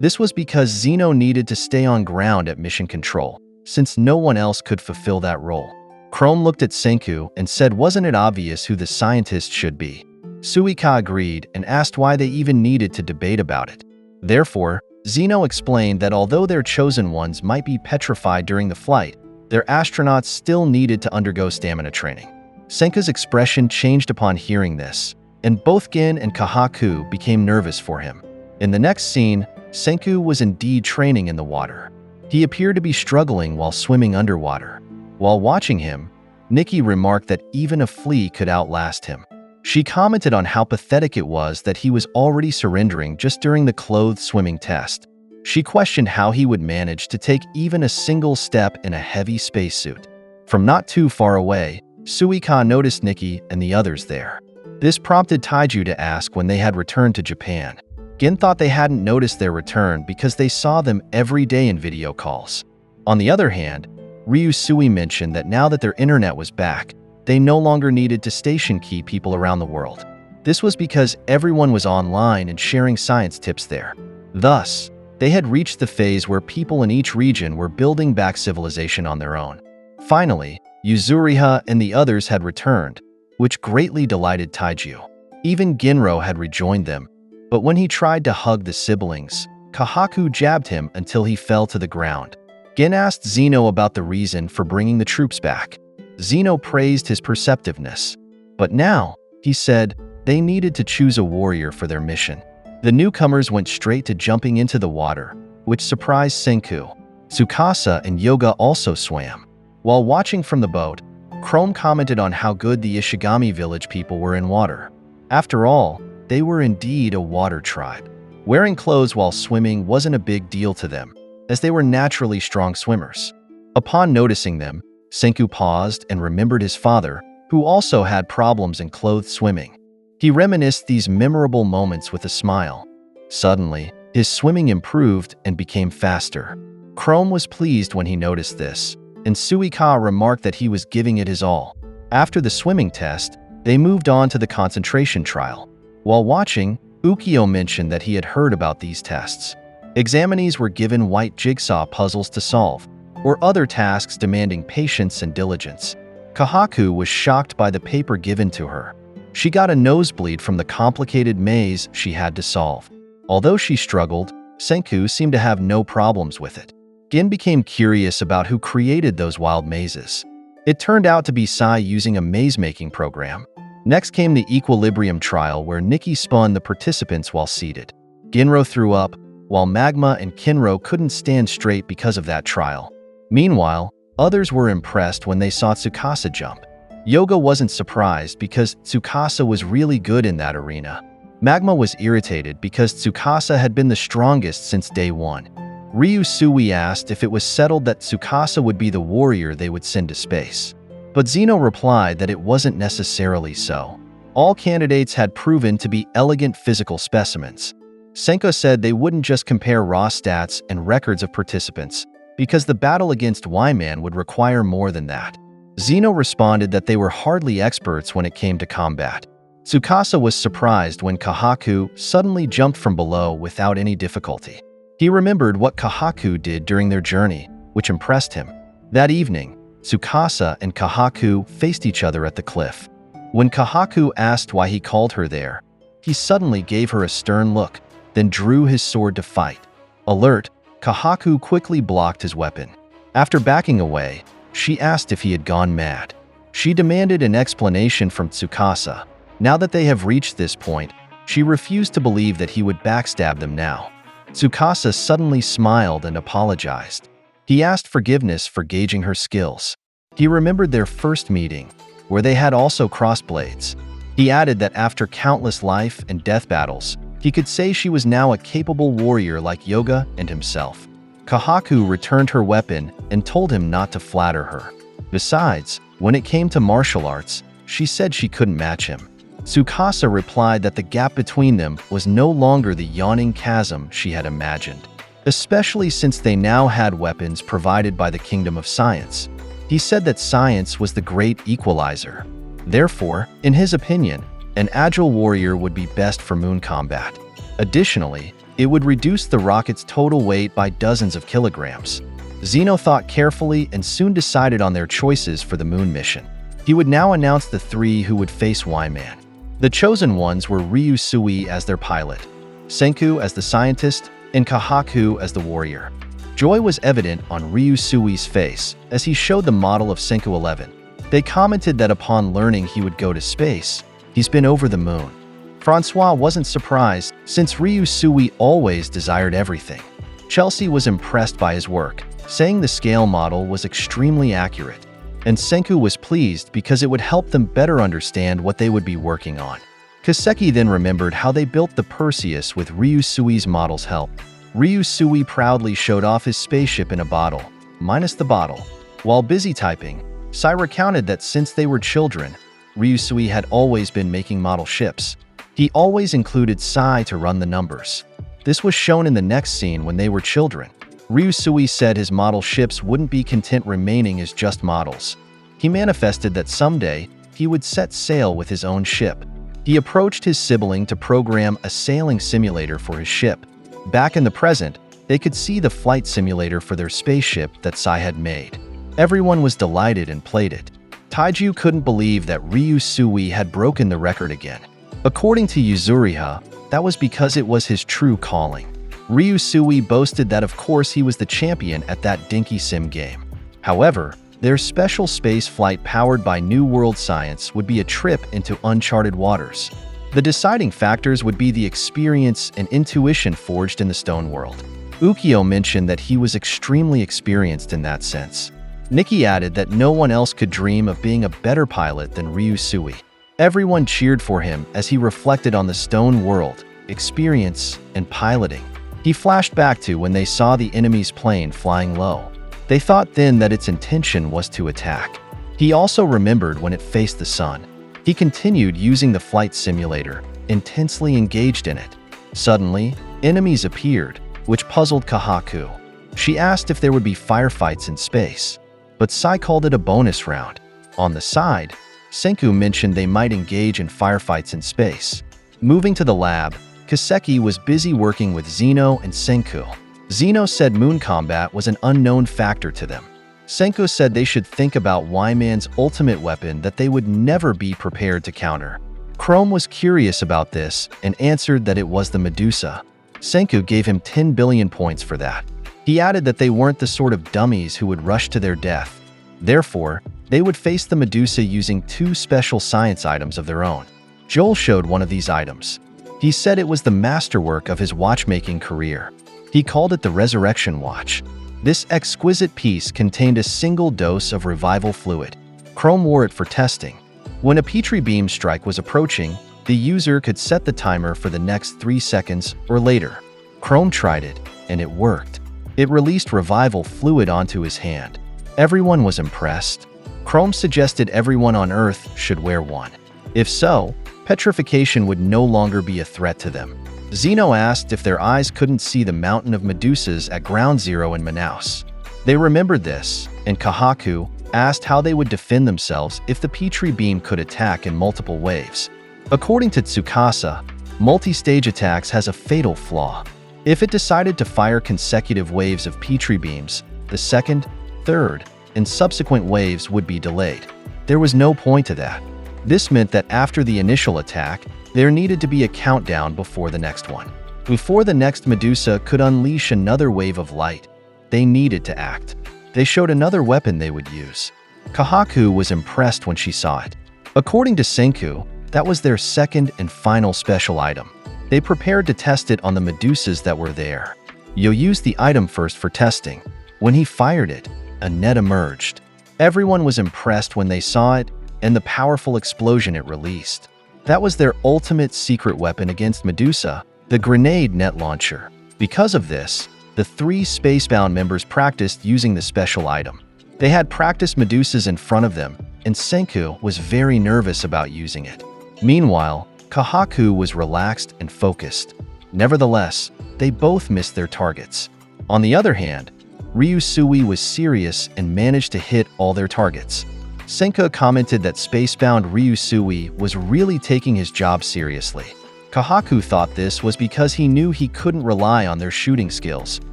This was because Zeno needed to stay on ground at mission control, since no one else could fulfill that role. Chrome looked at Senku and said wasn't it obvious who the scientist should be? Suika agreed and asked why they even needed to debate about it. Therefore, Zeno explained that although their chosen ones might be petrified during the flight, their astronauts still needed to undergo stamina training. Senku's expression changed upon hearing this, and both Gin and Kahaku became nervous for him. In the next scene, Senku was indeed training in the water. He appeared to be struggling while swimming underwater. While watching him, Nikki remarked that even a flea could outlast him. She commented on how pathetic it was that he was already surrendering just during the clothed swimming test. She questioned how he would manage to take even a single step in a heavy spacesuit. From not too far away, Suika noticed Nikki and the others there. This prompted Taiju to ask when they had returned to Japan. Gin thought they hadn't noticed their return because they saw them every day in video calls. On the other hand, Ryusui mentioned that now that their internet was back, they no longer needed to station key people around the world. This was because everyone was online and sharing science tips there. Thus, they had reached the phase where people in each region were building back civilization on their own. Finally, Yuzuriha and the others had returned, which greatly delighted Taiju. Even Ginro had rejoined them, but when he tried to hug the siblings, Kahaku jabbed him until he fell to the ground. Gin asked Zeno about the reason for bringing the troops back. Zeno praised his perceptiveness. But now, he said, they needed to choose a warrior for their mission. The newcomers went straight to jumping into the water, which surprised Senku. Tsukasa and Yoga also swam. While watching from the boat, Chrome commented on how good the Ishigami village people were in water. After all, they were indeed a water tribe. Wearing clothes while swimming wasn't a big deal to them, as they were naturally strong swimmers. Upon noticing them, Senku paused and remembered his father, who also had problems in clothed swimming. He reminisced these memorable moments with a smile. Suddenly, his swimming improved and became faster. Chrome was pleased when he noticed this, and Suika remarked that he was giving it his all. After the swimming test, they moved on to the concentration trial. While watching, Ukio mentioned that he had heard about these tests. Examinees were given white jigsaw puzzles to solve, or other tasks demanding patience and diligence. Kahaku was shocked by the paper given to her. She got a nosebleed from the complicated maze she had to solve. Although she struggled, Senku seemed to have no problems with it. Gin became curious about who created those wild mazes. It turned out to be Sai using a maze-making program. Next came the equilibrium trial where Nikki spun the participants while seated. Ginro threw up, while Magma and Kinro couldn't stand straight because of that trial. Meanwhile, others were impressed when they saw Tsukasa jump. Yoga wasn't surprised because Tsukasa was really good in that arena. Magma was irritated because Tsukasa had been the strongest since day one. Ryusui asked if it was settled that Tsukasa would be the warrior they would send to space. But Zeno replied that it wasn't necessarily so. All candidates had proven to be elegant physical specimens. Senko said they wouldn't just compare raw stats and records of participants, because the battle against Y-Man would require more than that. Zeno responded that they were hardly experts when it came to combat. Tsukasa was surprised when Kahaku suddenly jumped from below without any difficulty. He remembered what Kahaku did during their journey, which impressed him. That evening, Tsukasa and Kahaku faced each other at the cliff. When Kahaku asked why he called her there, he suddenly gave her a stern look, then drew his sword to fight. Alert, Kahaku quickly blocked his weapon. After backing away, she asked if he had gone mad. She demanded an explanation from Tsukasa. Now that they have reached this point, she refused to believe that he would backstab them now. Tsukasa suddenly smiled and apologized. He asked forgiveness for gauging her skills. He remembered their first meeting, where they had also crossed blades. He added that after countless life and death battles, He could say she was now a capable warrior like Yoga and himself. Kahaku returned her weapon and told him not to flatter her. Besides, when it came to martial arts, she said she couldn't match him. Tsukasa replied that the gap between them was no longer the yawning chasm she had imagined, especially since they now had weapons provided by the Kingdom of Science. He said that science was the great equalizer. Therefore, in his opinion, an agile warrior would be best for moon combat. Additionally, it would reduce the rocket's total weight by dozens of kilograms. Zeno thought carefully and soon decided on their choices for the moon mission. He would now announce the three who would face Y-Man. The chosen ones were Ryusui as their pilot, Senku as the scientist, and Kahaku as the warrior. Joy was evident on Ryusui's face as he showed the model of Senku 11. They commented that upon learning he would go to space, he's been over the moon. Francois wasn't surprised since Ryusui always desired everything. Chelsea was impressed by his work, saying the scale model was extremely accurate. And Senku was pleased because it would help them better understand what they would be working on. Kaseki then remembered how they built the Perseus with Ryusui's model's help. Ryusui proudly showed off his spaceship in a bottle, minus the bottle. While busy typing, Sai recounted that since they were children, Ryusui had always been making model ships. He always included Sai to run the numbers. This was shown in the next scene when they were children. Ryusui said his model ships wouldn't be content remaining as just models. He manifested that someday he would set sail with his own ship. He approached his sibling to program a sailing simulator for his ship. Back in the present, they could see the flight simulator for their spaceship that Sai had made. Everyone was delighted and played it. Taiju couldn't believe that Ryusui had broken the record again. According to Yuzuriha, that was because it was his true calling. Ryusui boasted that of course he was the champion at that dinky sim game. However, their special space flight powered by New World Science would be a trip into uncharted waters. The deciding factors would be the experience and intuition forged in the stone world. Ukyo mentioned that he was extremely experienced in that sense. Nikki added that no one else could dream of being a better pilot than Ryusui. Everyone cheered for him as he reflected on the stone world, experience, and piloting. He flashed back to when they saw the enemy's plane flying low. They thought then that its intention was to attack. He also remembered when it faced the sun. He continued using the flight simulator, intensely engaged in it. Suddenly, enemies appeared, which puzzled Kahaku. She asked if there would be firefights in space, but Sai called it a bonus round. On the side, Senku mentioned they might engage in firefights in space. Moving to the lab, Kaseki was busy working with Zeno and Senku. Zeno said moon combat was an unknown factor to them. Senku said they should think about Y-Man's ultimate weapon that they would never be prepared to counter. Chrome was curious about this and answered that it was the Medusa. Senku gave him 10 billion points for that. He added that they weren't the sort of dummies who would rush to their death. Therefore, they would face the Medusa using 2 special science items of their own. Joel showed one of these items. He said it was the masterwork of his watchmaking career. He called it the Resurrection Watch. This exquisite piece contained a single dose of revival fluid. Chrome wore it for testing. When a Petri beam strike was approaching, the user could set the timer for the next 3 seconds or later. Chrome tried it, and it worked. It released revival fluid onto his hand. Everyone was impressed. Chrome suggested everyone on Earth should wear one. If so, petrification would no longer be a threat to them. Zeno asked if their eyes couldn't see the mountain of Medusas at Ground Zero in Manaus. They remembered this, and Kahaku asked how they would defend themselves if the Petri beam could attack in multiple waves. According to Tsukasa, multi-stage attacks has a fatal flaw. If it decided to fire consecutive waves of Petri beams, the second, third, and subsequent waves would be delayed. There was no point to that. This meant that after the initial attack, there needed to be a countdown before the next one. Before the next Medusa could unleash another wave of light, they needed to act. They showed another weapon they would use. Kahaku was impressed when she saw it. According to Senku, that was their second and final special item. They prepared to test it on the Medusas that were there. Yo used the item first for testing. When he fired it, a net emerged. Everyone was impressed when they saw it and the powerful explosion it released. That was their ultimate secret weapon against Medusa, the grenade net launcher. Because of this, the 3 spacebound members practiced using the special item. They had practice Medusas in front of them, and Senku was very nervous about using it. Meanwhile, Kahaku was relaxed and focused. Nevertheless, they both missed their targets. On the other hand, Ryusui was serious and managed to hit all their targets. Senku commented that spacebound Ryusui was really taking his job seriously. Kahaku thought this was because he knew he couldn't rely on their shooting skills,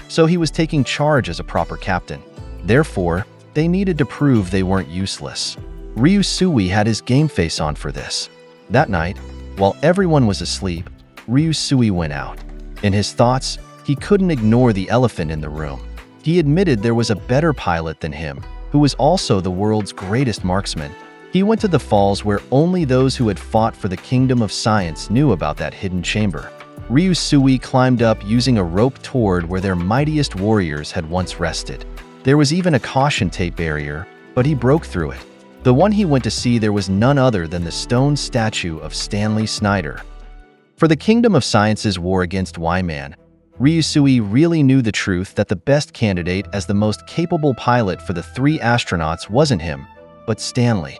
so he was taking charge as a proper captain. Therefore, they needed to prove they weren't useless. Ryusui had his game face on for this. That night, while everyone was asleep, Ryusui went out. In his thoughts, he couldn't ignore the elephant in the room. He admitted there was a better pilot than him, who was also the world's greatest marksman. He went to the falls where only those who had fought for the kingdom of science knew about that hidden chamber. Ryusui climbed up using a rope toward where their mightiest warriors had once rested. There was even a caution tape barrier, but he broke through it. The one he went to see there was none other than the stone statue of Stanley Snyder. For the kingdom of science's war against Y-Man, Ryusui really knew the truth that the best candidate as the most capable pilot for the 3 astronauts wasn't him, but Stanley.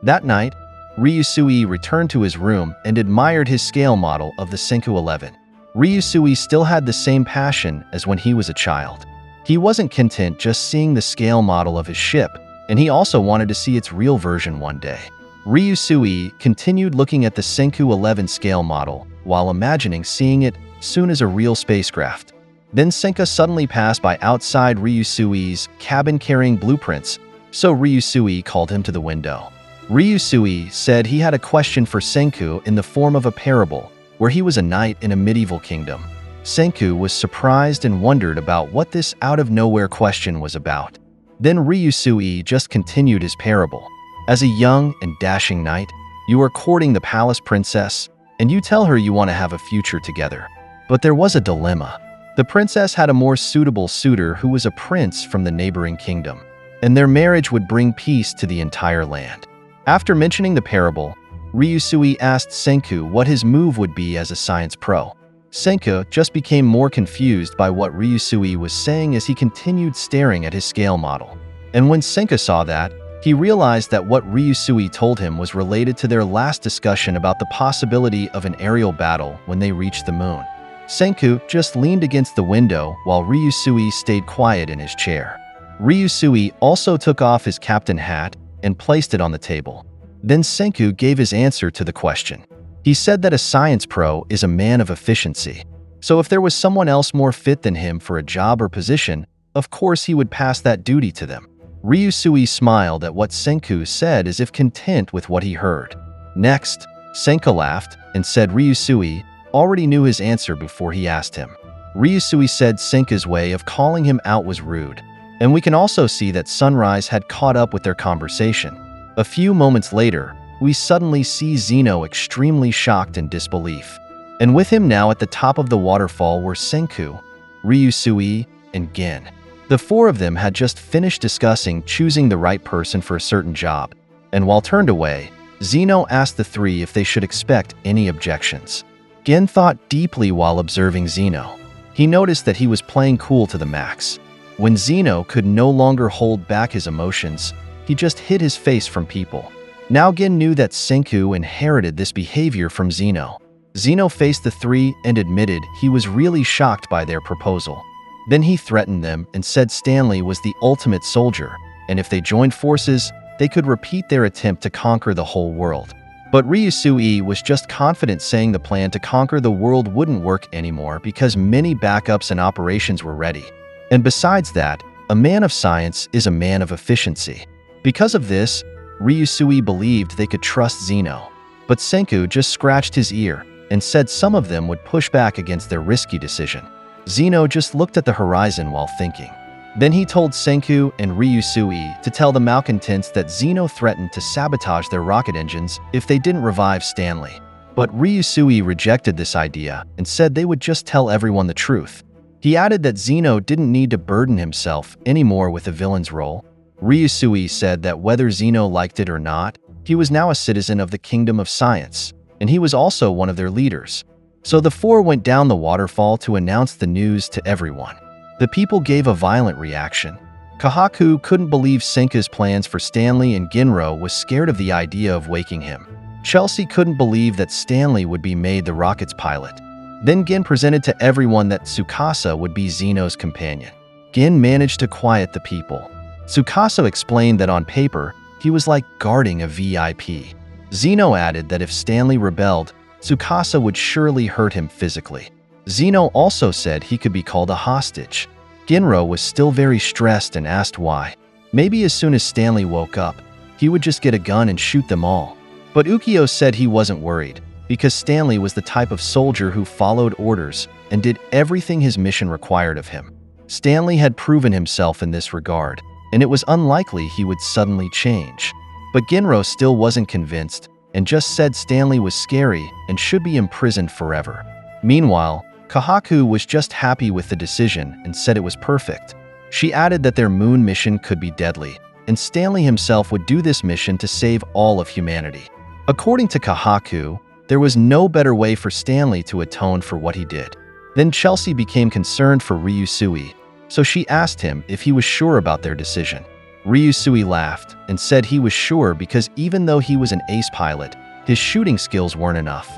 That night, Ryusui returned to his room and admired his scale model of the Senku 11. Ryusui still had the same passion as when he was a child. He wasn't content just seeing the scale model of his ship, and he also wanted to see its real version one day. Ryusui continued looking at the Senku 11 scale model while imagining seeing it soon as a real spacecraft. Then Senka suddenly passed by outside Ryusui's cabin carrying blueprints, so Ryusui called him to the window. Ryusui said he had a question for Senku in the form of a parable, where he was a knight in a medieval kingdom. Senku was surprised and wondered about what this out-of-nowhere question was about. Then Ryusui just continued his parable. As a young and dashing knight, you are courting the palace princess, and you tell her you want to have a future together. But there was a dilemma. The princess had a more suitable suitor who was a prince from the neighboring kingdom, and their marriage would bring peace to the entire land. After mentioning the parable, Ryusui asked Senku what his move would be as a science pro. Senku just became more confused by what Ryusui was saying as he continued staring at his scale model. And when Senku saw that, he realized that what Ryusui told him was related to their last discussion about the possibility of an aerial battle when they reached the moon. Senku just leaned against the window while Ryusui stayed quiet in his chair. Ryusui also took off his captain hat and placed it on the table. Then Senku gave his answer to the question. He said that a science pro is a man of efficiency. So if there was someone else more fit than him for a job or position, of course he would pass that duty to them. Ryusui smiled at what Senku said as if content with what he heard. Next, Senku laughed and said Ryusui already knew his answer before he asked him. Ryusui said Senku's way of calling him out was rude, and we can also see that Sunrise had caught up with their conversation. A few moments later, we suddenly see Zeno extremely shocked in disbelief. And with him now at the top of the waterfall were Senku, Ryusui, and Gen. The 4 of them had just finished discussing choosing the right person for a certain job, and while turned away, Zeno asked the 3 if they should expect any objections. Gen thought deeply while observing Zeno. He noticed that he was playing cool to the max. When Zeno could no longer hold back his emotions, he just hid his face from people. Now Gen knew that Senku inherited this behavior from Zeno. Zeno faced the 3 and admitted he was really shocked by their proposal. Then he threatened them and said Stanley was the ultimate soldier, and if they joined forces, they could repeat their attempt to conquer the whole world. But Ryusui was just confident saying the plan to conquer the world wouldn't work anymore because many backups and operations were ready. And besides that, a man of science is a man of efficiency. Because of this, Ryusui believed they could trust Zeno. But Senku just scratched his ear and said some of them would push back against their risky decision. Zeno just looked at the horizon while thinking. Then he told Senku and Ryusui to tell the malcontents that Zeno threatened to sabotage their rocket engines if they didn't revive Stanley. But Ryusui rejected this idea and said they would just tell everyone the truth. He added that Zeno didn't need to burden himself anymore with the villain's role. Ryusui said that whether Zeno liked it or not, he was now a citizen of the Kingdom of Science, and he was also one of their leaders. So the four went down the waterfall to announce the news to everyone. The people gave a violent reaction. Kahaku couldn't believe Senka's plans for Stanley, and Ginro was scared of the idea of waking him. Chelsea couldn't believe that Stanley would be made the rocket's pilot. Then Gin presented to everyone that Tsukasa would be Zeno's companion. Gin managed to quiet the people. Tsukasa explained that on paper, he was like guarding a VIP. Zeno added that if Stanley rebelled, Tsukasa would surely hurt him physically. Zeno also said he could be called a hostage. Ginro was still very stressed and asked why. Maybe as soon as Stanley woke up, he would just get a gun and shoot them all. But Ukyo said he wasn't worried, because Stanley was the type of soldier who followed orders and did everything his mission required of him. Stanley had proven himself in this regard, and it was unlikely he would suddenly change. But Ginro still wasn't convinced, and just said Stanley was scary and should be imprisoned forever. Meanwhile, Kahaku was just happy with the decision and said it was perfect. She added that their moon mission could be deadly, and Stanley himself would do this mission to save all of humanity. According to Kahaku, there was no better way for Stanley to atone for what he did. Then Chelsea became concerned for Ryusui, so she asked him if he was sure about their decision. Ryusui laughed and said he was sure because even though he was an ace pilot, his shooting skills weren't enough.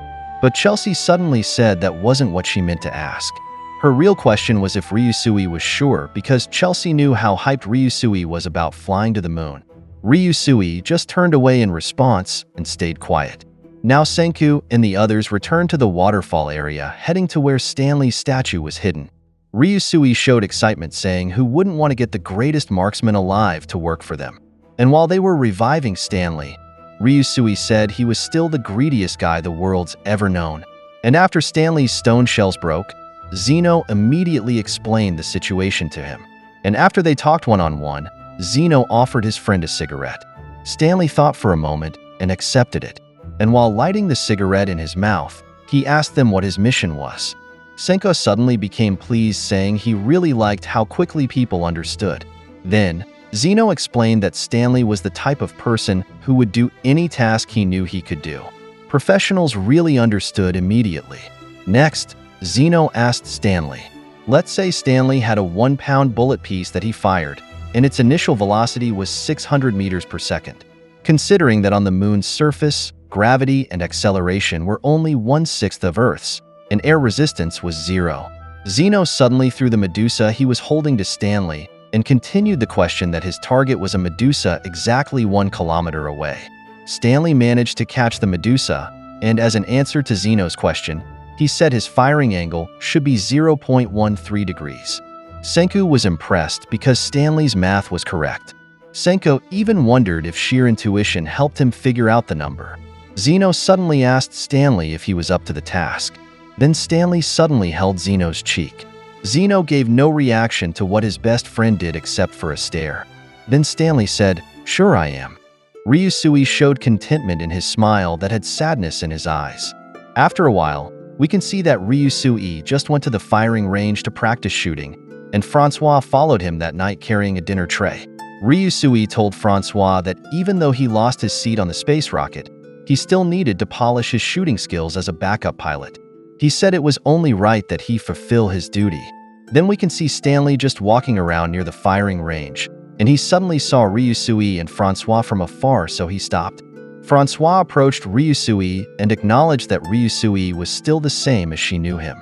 But Chelsea suddenly said that wasn't what she meant to ask. Her real question was if Ryusui was sure, because Chelsea knew how hyped Ryusui was about flying to the moon. Ryusui just turned away in response and stayed quiet. Now Senku and the others returned to the waterfall area, heading to where Stanley's statue was hidden. Ryusui showed excitement, saying who wouldn't want to get the greatest marksman alive to work for them. And while they were reviving Stanley, Ryusui said he was still the greediest guy the world's ever known. And after Stanley's stone shells broke, Zeno immediately explained the situation to him. And after they talked one-on-one, Zeno offered his friend a cigarette. Stanley thought for a moment and accepted it. And while lighting the cigarette in his mouth, he asked them what his mission was. Senko suddenly became pleased, saying he really liked how quickly people understood. Then, Zeno explained that Stanley was the type of person who would do any task he knew he could do. Professionals really understood immediately. Next, Zeno asked Stanley. Let's say Stanley had a 1-pound bullet piece that he fired, and its initial velocity was 600 meters per second. Considering that on the moon's surface, gravity and acceleration were only 1/6 of Earth's, and air resistance was 0. Zeno suddenly threw the Medusa he was holding to Stanley and continued the question that his target was a Medusa exactly 1 kilometer away. Stanley managed to catch the Medusa, and as an answer to Zeno's question, he said his firing angle should be 0.13 degrees. Senku was impressed because Stanley's math was correct. Senko even wondered if sheer intuition helped him figure out the number. Zeno suddenly asked Stanley if he was up to the task. Then Stanley suddenly held Zeno's cheek. Zeno gave no reaction to what his best friend did except for a stare. Then Stanley said, "Sure I am." Ryusui showed contentment in his smile that had sadness in his eyes. After a while, we can see that Ryusui just went to the firing range to practice shooting, and Francois followed him that night carrying a dinner tray. Ryusui told Francois that even though he lost his seat on the space rocket, he still needed to polish his shooting skills as a backup pilot. He said it was only right that he fulfill his duty. Then we can see Stanley just walking around near the firing range, and he suddenly saw Ryusui and Francois from afar, so he stopped. Francois approached Ryusui and acknowledged that Ryusui was still the same as she knew him.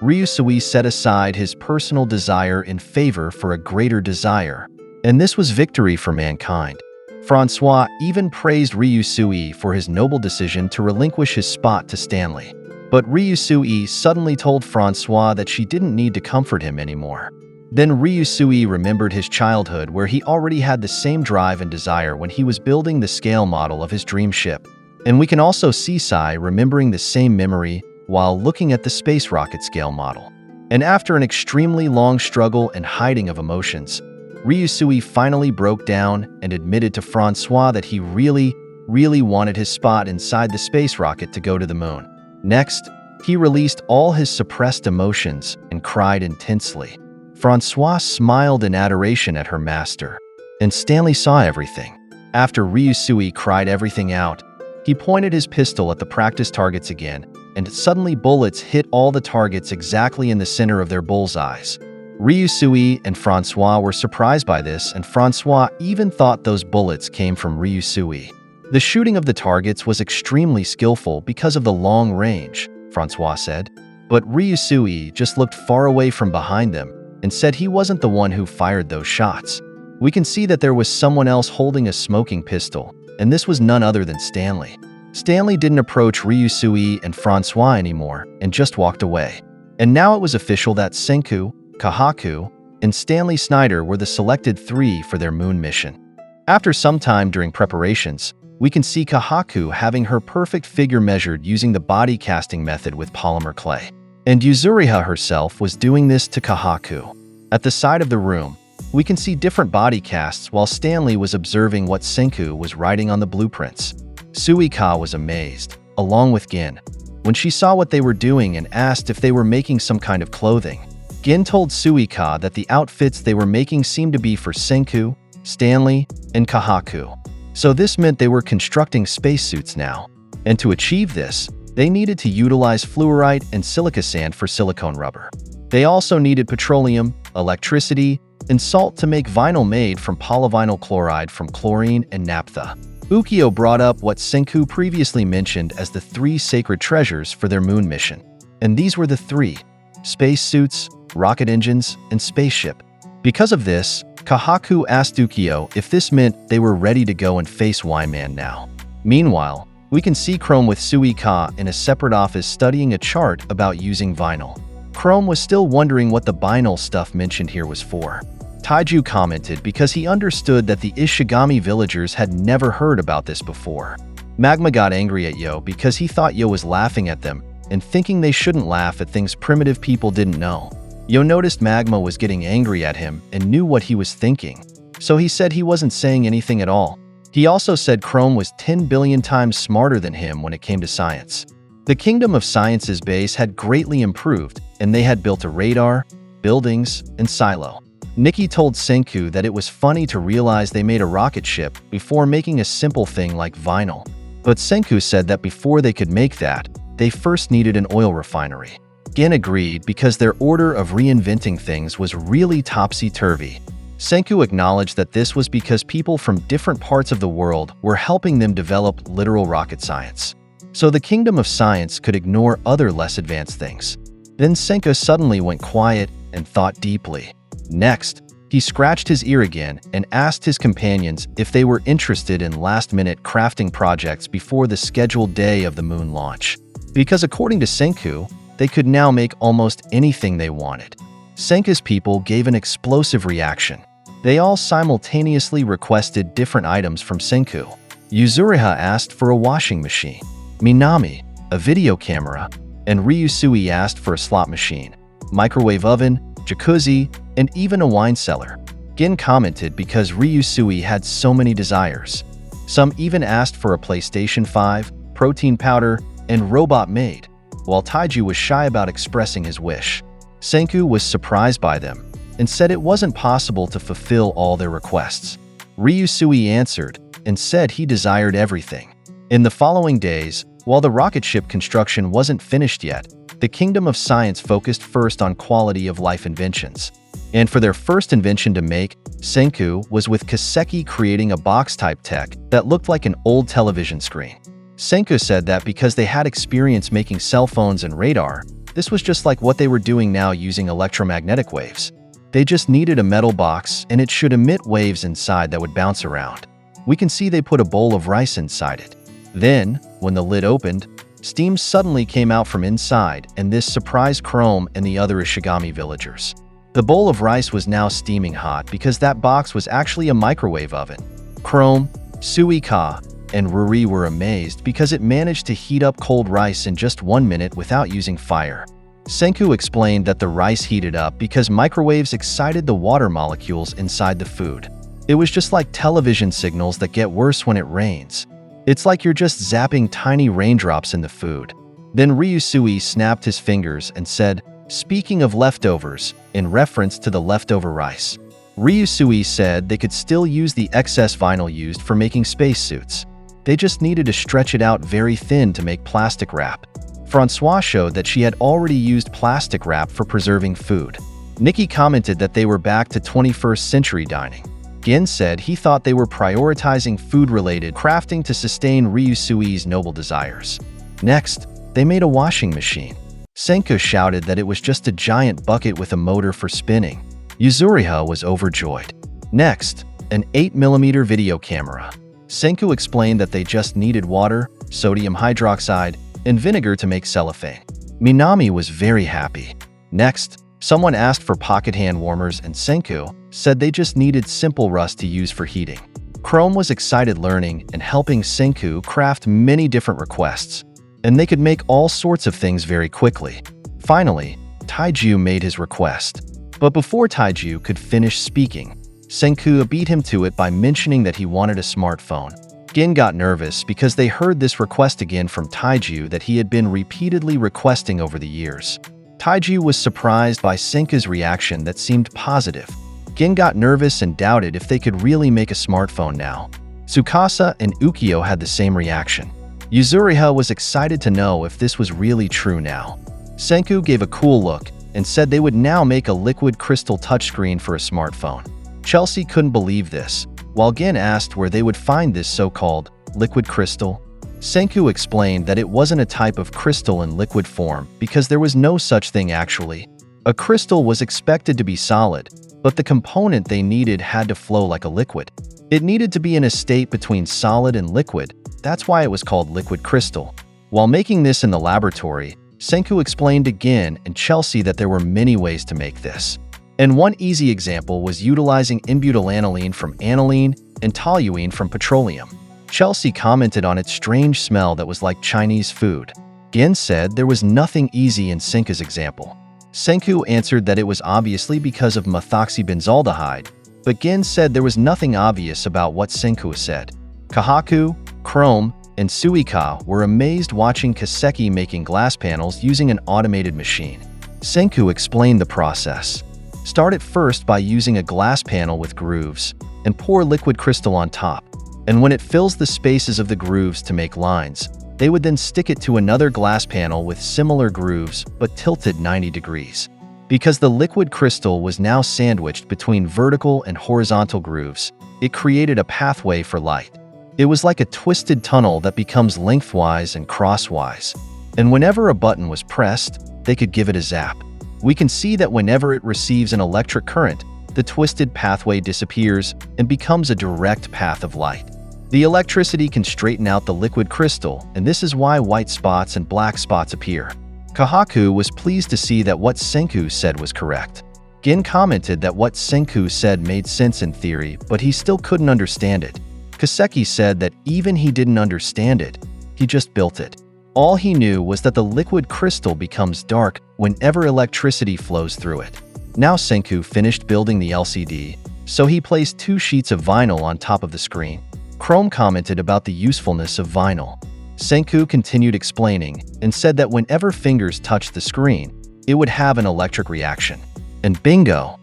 Ryusui set aside his personal desire in favor for a greater desire, and this was victory for mankind. Francois even praised Ryusui for his noble decision to relinquish his spot to Stanley. But Ryusui suddenly told Francois that she didn't need to comfort him anymore. Then Ryusui remembered his childhood, where he already had the same drive and desire when he was building the scale model of his dream ship. And we can also see Sai remembering the same memory while looking at the space rocket scale model. And after an extremely long struggle and hiding of emotions, Ryusui finally broke down and admitted to Francois that he really wanted his spot inside the space rocket to go to the moon. Next, he released all his suppressed emotions and cried intensely. Francois smiled in adoration at her master, and Stanley saw everything. After Ryusui cried everything out, he pointed his pistol at the practice targets again and suddenly bullets hit all the targets exactly in the center of their bullseyes. Ryusui and Francois were surprised by this, and Francois even thought those bullets came from Ryusui. The shooting of the targets was extremely skillful because of the long range, Francois said, but Ryusui just looked far away from behind them and said he wasn't the one who fired those shots. We can see that there was someone else holding a smoking pistol, and this was none other than Stanley. Stanley didn't approach Ryusui and Francois anymore and just walked away. And now it was official that Senku, Kahaku, and Stanley Snyder were the selected 3 for their moon mission. After some time during preparations, we can see Kahaku having her perfect figure measured using the body casting method with polymer clay. And Yuzuriha herself was doing this to Kahaku. At the side of the room, we can see different body casts while Stanley was observing what Senku was writing on the blueprints. Suika was amazed, along with Gin, when she saw what they were doing and asked if they were making some kind of clothing. Gin told Suika that the outfits they were making seemed to be for Senku, Stanley, and Kahaku. So this meant they were constructing spacesuits now. And to achieve this, they needed to utilize fluorite and silica sand for silicone rubber. They also needed petroleum, electricity, and salt to make vinyl made from polyvinyl chloride from chlorine and naphtha. Ukyo brought up what Senku previously mentioned as the 3 sacred treasures for their moon mission. And these were the 3: spacesuits, rocket engines, and spaceship. Because of this, Kahaku asked Ukyo if this meant they were ready to go and face Y-Man now. Meanwhile, we can see Chrome with Suika in a separate office studying a chart about using vinyl. Chrome was still wondering what the vinyl stuff mentioned here was for. Taiju commented because he understood that the Ishigami villagers had never heard about this before. Magma got angry at Yo because he thought Yo was laughing at them and thinking they shouldn't laugh at things primitive people didn't know. Yo noticed Magma was getting angry at him and knew what he was thinking, so he said he wasn't saying anything at all. He also said Chrome was 10 billion times smarter than him when it came to science. The Kingdom of Science's base had greatly improved, and they had built a radar, buildings, and silo. Nikki told Senku that it was funny to realize they made a rocket ship before making a simple thing like vinyl. But Senku said that before they could make that, they first needed an oil refinery. Gin agreed because their order of reinventing things was really topsy-turvy. Senku acknowledged that this was because people from different parts of the world were helping them develop literal rocket science. So the Kingdom of Science could ignore other less advanced things. Then Senku suddenly went quiet and thought deeply. Next, he scratched his ear again and asked his companions if they were interested in last-minute crafting projects before the scheduled day of the moon launch. Because according to Senku, they could now make almost anything they wanted. Senku's people gave an explosive reaction. They all simultaneously requested different items from Senku. Yuzuriha asked for a washing machine, Minami, a video camera, and Ryusui asked for a slot machine, microwave oven, jacuzzi, and even a wine cellar. Gin commented because Ryusui had so many desires. Some even asked for a PlayStation 5, protein powder, and robot maid, while Taiju was shy about expressing his wish. Senku was surprised by them and said it wasn't possible to fulfill all their requests. Ryusui answered and said he desired everything. In the following days, while the rocket ship construction wasn't finished yet, the Kingdom of Science focused first on quality of life inventions. And for their first invention to make, Senku was with Kaseki creating a box-type tech that looked like an old television screen. Senku said that because they had experience making cell phones and radar, this was just like what they were doing now using electromagnetic waves. They just needed a metal box and it should emit waves inside that would bounce around. We can see they put a bowl of rice inside it. Then, when the lid opened, steam suddenly came out from inside and this surprised Chrome and the other Ishigami villagers. The bowl of rice was now steaming hot because that box was actually a microwave oven. Chrome, Suika, and Ruri were amazed because it managed to heat up cold rice in just 1 minute without using fire. Senku explained that the rice heated up because microwaves excited the water molecules inside the food. It was just like television signals that get worse when it rains. It's like you're just zapping tiny raindrops in the food. Then Ryusui snapped his fingers and said, "Speaking of leftovers," in reference to the leftover rice. Ryusui said they could still use the excess vinyl used for making spacesuits. They just needed to stretch it out very thin to make plastic wrap. Francois showed that she had already used plastic wrap for preserving food. Nikki commented that they were back to 21st century dining. Gin said he thought they were prioritizing food-related crafting to sustain Ryusui's noble desires. Next, they made a washing machine. Senku shouted that it was just a giant bucket with a motor for spinning. Yuzuriha was overjoyed. Next, an 8mm video camera. Senku explained that they just needed water, sodium hydroxide, and vinegar to make cellophane. Minami was very happy. Next, someone asked for pocket hand warmers and Senku said they just needed simple rust to use for heating. Chrome was excited learning and helping Senku craft many different requests, and they could make all sorts of things very quickly. Finally, Taiju made his request. But before Taiju could finish speaking, Senku beat him to it by mentioning that he wanted a smartphone. Gin got nervous because they heard this request again from Taiju that he had been repeatedly requesting over the years. Taiju was surprised by Senku's reaction that seemed positive. Gin got nervous and doubted if they could really make a smartphone now. Tsukasa and Ukyo had the same reaction. Yuzuriha was excited to know if this was really true now. Senku gave a cool look and said they would now make a liquid crystal touchscreen for a smartphone. Chelsea couldn't believe this, while Gin asked where they would find this so-called liquid crystal. Senku explained that it wasn't a type of crystal in liquid form because there was no such thing actually. A crystal was expected to be solid, but the component they needed had to flow like a liquid. It needed to be in a state between solid and liquid, that's why it was called liquid crystal. While making this in the laboratory, Senku explained to Gin and Chelsea that there were many ways to make this. And one easy example was utilizing n-butylanilene from aniline and toluene from petroleum. Chelsea commented on its strange smell that was like Chinese food. Gin said there was nothing easy in Senku's example. Senku answered that it was obviously because of methoxybenzaldehyde, but Gin said there was nothing obvious about what Senku said. Kahaku, Chrome, and Suika were amazed watching Kaseki making glass panels using an automated machine. Senku explained the process. Start it first by using a glass panel with grooves, and pour liquid crystal on top. And when it fills the spaces of the grooves to make lines, they would then stick it to another glass panel with similar grooves but tilted 90 degrees. Because the liquid crystal was now sandwiched between vertical and horizontal grooves, it created a pathway for light. It was like a twisted tunnel that becomes lengthwise and crosswise. And whenever a button was pressed, they could give it a zap. We can see that whenever it receives an electric current, the twisted pathway disappears and becomes a direct path of light. The electricity can straighten out the liquid crystal, and this is why white spots and black spots appear. Kahaku was pleased to see that what Senku said was correct. Gin commented that what Senku said made sense in theory, but he still couldn't understand it. Kaseki said that even he didn't understand it, he just built it. All he knew was that the liquid crystal becomes dark whenever electricity flows through it. Now Senku finished building the LCD, so he placed 2 sheets of vinyl on top of the screen. Chrome commented about the usefulness of vinyl. Senku continued explaining and said that whenever fingers touched the screen, it would have an electric reaction. And bingo!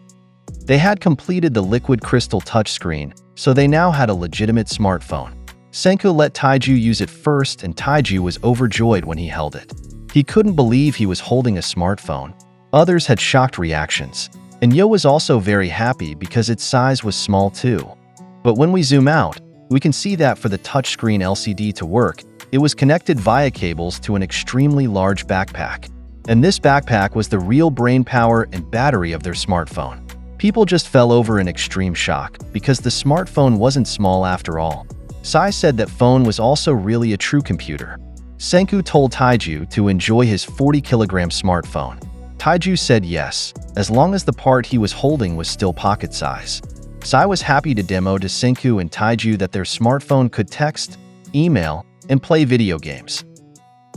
They had completed the liquid crystal touchscreen, so they now had a legitimate smartphone. Senku let Taiju use it first, and Taiju was overjoyed when he held it. He couldn't believe he was holding a smartphone. Others had shocked reactions, and Yo was also very happy because its size was small too. But when we zoom out, we can see that for the touchscreen LCD to work, it was connected via cables to an extremely large backpack. And this backpack was the real brain power and battery of their smartphone. People just fell over in extreme shock because the smartphone wasn't small after all. Sai said that phone was also really a true computer. Senku told Taiju to enjoy his 40-kilogram smartphone. Taiju said yes, as long as the part he was holding was still pocket size. Sai was happy to demo to Senku and Taiju that their smartphone could text, email, and play video games.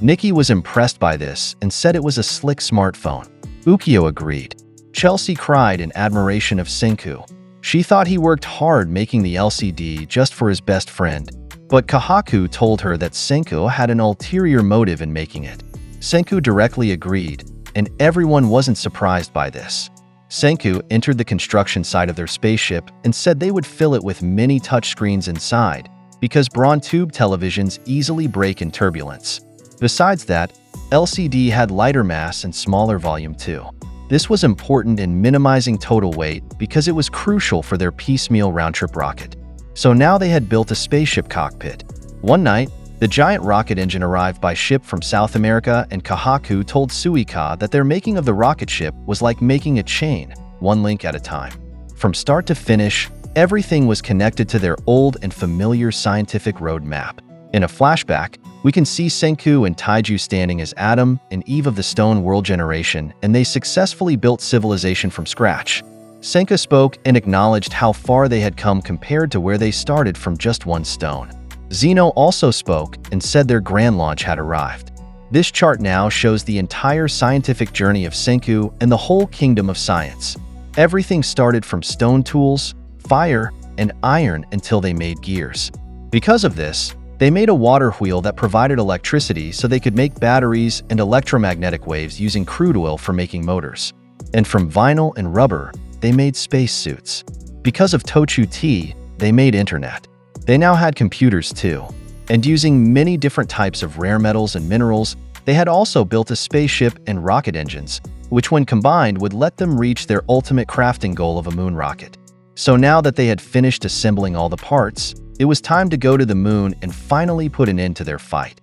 Nikki was impressed by this and said it was a slick smartphone. Ukyo agreed. Chelsea cried in admiration of Senku. She thought he worked hard making the LCD just for his best friend, but Kahaku told her that Senku had an ulterior motive in making it. Senku directly agreed, and everyone wasn't surprised by this. Senku entered the construction site of their spaceship and said they would fill it with many touchscreens inside because bronze tube televisions easily break in turbulence. Besides that, LCD had lighter mass and smaller volume too. This was important in minimizing total weight because it was crucial for their piecemeal round-trip rocket. So now they had built a spaceship cockpit. One night, the giant rocket engine arrived by ship from South America, and Kahaku told Suika that their making of the rocket ship was like making a chain, one link at a time. From start to finish, everything was connected to their old and familiar scientific roadmap. In a flashback, we can see Senku and Taiju standing as Adam and Eve of the Stone World generation, and they successfully built civilization from scratch. Senku spoke and acknowledged how far they had come compared to where they started from just one stone. Zeno also spoke and said their grand launch had arrived. This chart now shows the entire scientific journey of Senku and the whole kingdom of science. Everything started from stone tools, fire, and iron until they made gears. Because of this, they made a water wheel that provided electricity so they could make batteries and electromagnetic waves using crude oil for making motors. And from vinyl and rubber, they made space suits. Because of Tochu tea, they made internet. They now had computers too. And using many different types of rare metals and minerals, they had also built a spaceship and rocket engines, which when combined would let them reach their ultimate crafting goal of a moon rocket. So now that they had finished assembling all the parts, it was time to go to the moon and finally put an end to their fight.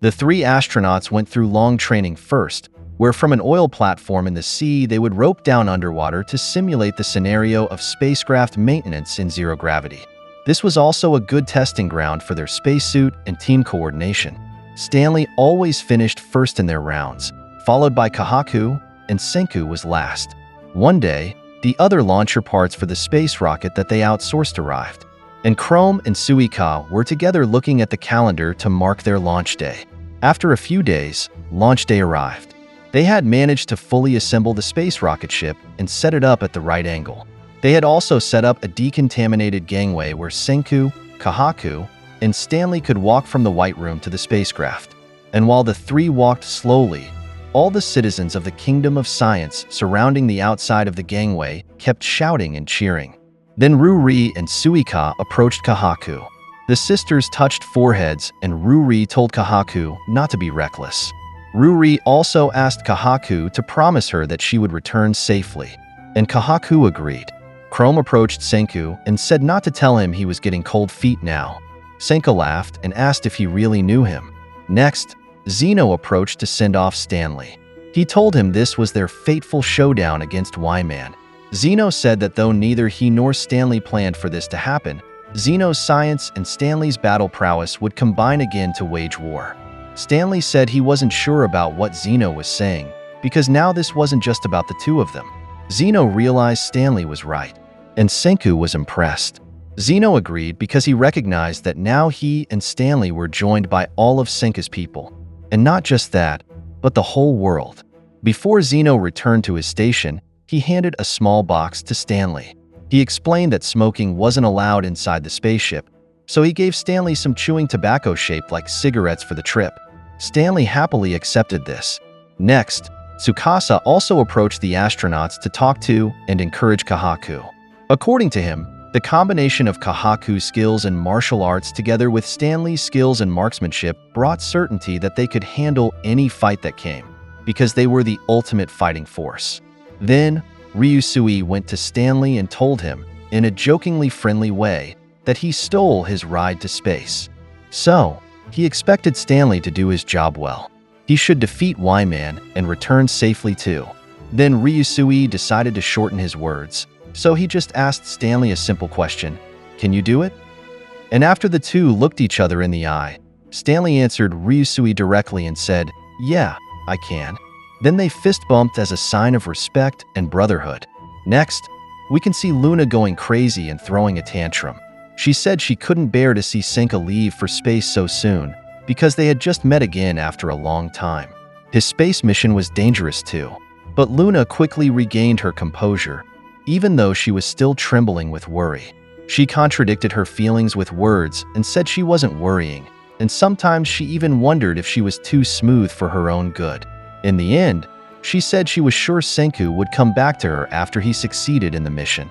The three astronauts went through long training first, where from an oil platform in the sea they would rope down underwater to simulate the scenario of spacecraft maintenance in zero gravity. This was also a good testing ground for their spacesuit and team coordination. Stanley always finished first in their rounds, followed by Kahaku, and Senku was last. One day, the other launcher parts for the space rocket that they outsourced arrived, and Chrome and Suika were together looking at the calendar to mark their launch day. After a few days, launch day arrived. They had managed to fully assemble the space rocket ship and set it up at the right angle. They had also set up a decontaminated gangway where Senku, Kahaku, and Stanley could walk from the White Room to the spacecraft. And while the three walked slowly, all the citizens of the Kingdom of Science surrounding the outside of the gangway kept shouting and cheering. Then Ruri and Suika approached Kahaku. The sisters touched foreheads, and Ruri told Kahaku not to be reckless. Ruri also asked Kahaku to promise her that she would return safely, and Kahaku agreed. Chrome approached Senku and said not to tell him he was getting cold feet now. Senku laughed and asked if he really knew him. Next, Zeno approached to send off Stanley. He told him this was their fateful showdown against Y-Man. Zeno said that though neither he nor Stanley planned for this to happen, Zeno's science and Stanley's battle prowess would combine again to wage war. Stanley said he wasn't sure about what Zeno was saying, because now this wasn't just about the two of them. Zeno realized Stanley was right, and Senku was impressed. Zeno agreed because he recognized that now he and Stanley were joined by all of Senku's people. And not just that, but the whole world. Before Zeno returned to his station, he handed a small box to Stanley. He explained that smoking wasn't allowed inside the spaceship, so he gave Stanley some chewing tobacco shaped like cigarettes for the trip. Stanley happily accepted this. Next, Tsukasa also approached the astronauts to talk to and encourage Kahaku. According to him, the combination of Kahaku's skills in martial arts together with Stanley's skills in marksmanship brought certainty that they could handle any fight that came, because they were the ultimate fighting force. Then, Ryusui went to Stanley and told him, in a jokingly friendly way, that he stole his ride to space. So, he expected Stanley to do his job well. He should defeat Y-Man and return safely too. Then Ryusui decided to shorten his words, so he just asked Stanley a simple question, "Can you do it?" And after the two looked each other in the eye, Stanley answered Ryusui directly and said, "Yeah, I can." Then they fist-bumped as a sign of respect and brotherhood. Next, we can see Luna going crazy and throwing a tantrum. She said she couldn't bear to see Senku leave for space so soon, because they had just met again after a long time. His space mission was dangerous too. But Luna quickly regained her composure, even though she was still trembling with worry. She contradicted her feelings with words and said she wasn't worrying, and sometimes she even wondered if she was too smooth for her own good. In the end, she said she was sure Senku would come back to her after he succeeded in the mission.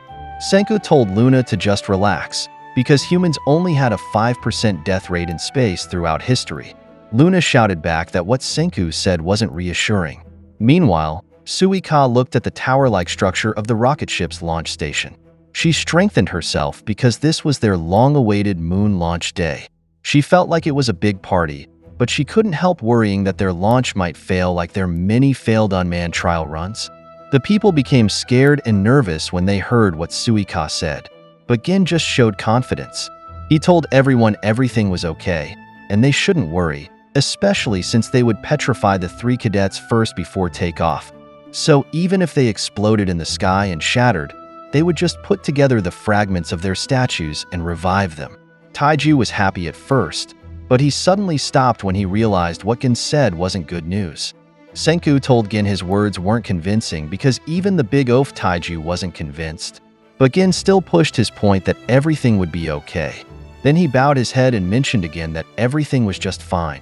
Senku told Luna to just relax, because humans only had a 5% death rate in space throughout history. Luna shouted back that what Senku said wasn't reassuring. Meanwhile, Suika looked at the tower-like structure of the rocket ship's launch station. She strengthened herself because this was their long-awaited moon launch day. She felt like it was a big party, but she couldn't help worrying that their launch might fail like their many failed unmanned trial runs. The people became scared and nervous when they heard what Suika said, but Gin just showed confidence. He told everyone everything was okay, and they shouldn't worry, especially since they would petrify the 3 cadets first before takeoff. So even if they exploded in the sky and shattered, they would just put together the fragments of their statues and revive them. Taiju was happy at first, but he suddenly stopped when he realized what Gin said wasn't good news. Senku told Gin his words weren't convincing because even the big oaf Taiju wasn't convinced. But Gin still pushed his point that everything would be okay. Then he bowed his head and mentioned again that everything was just fine.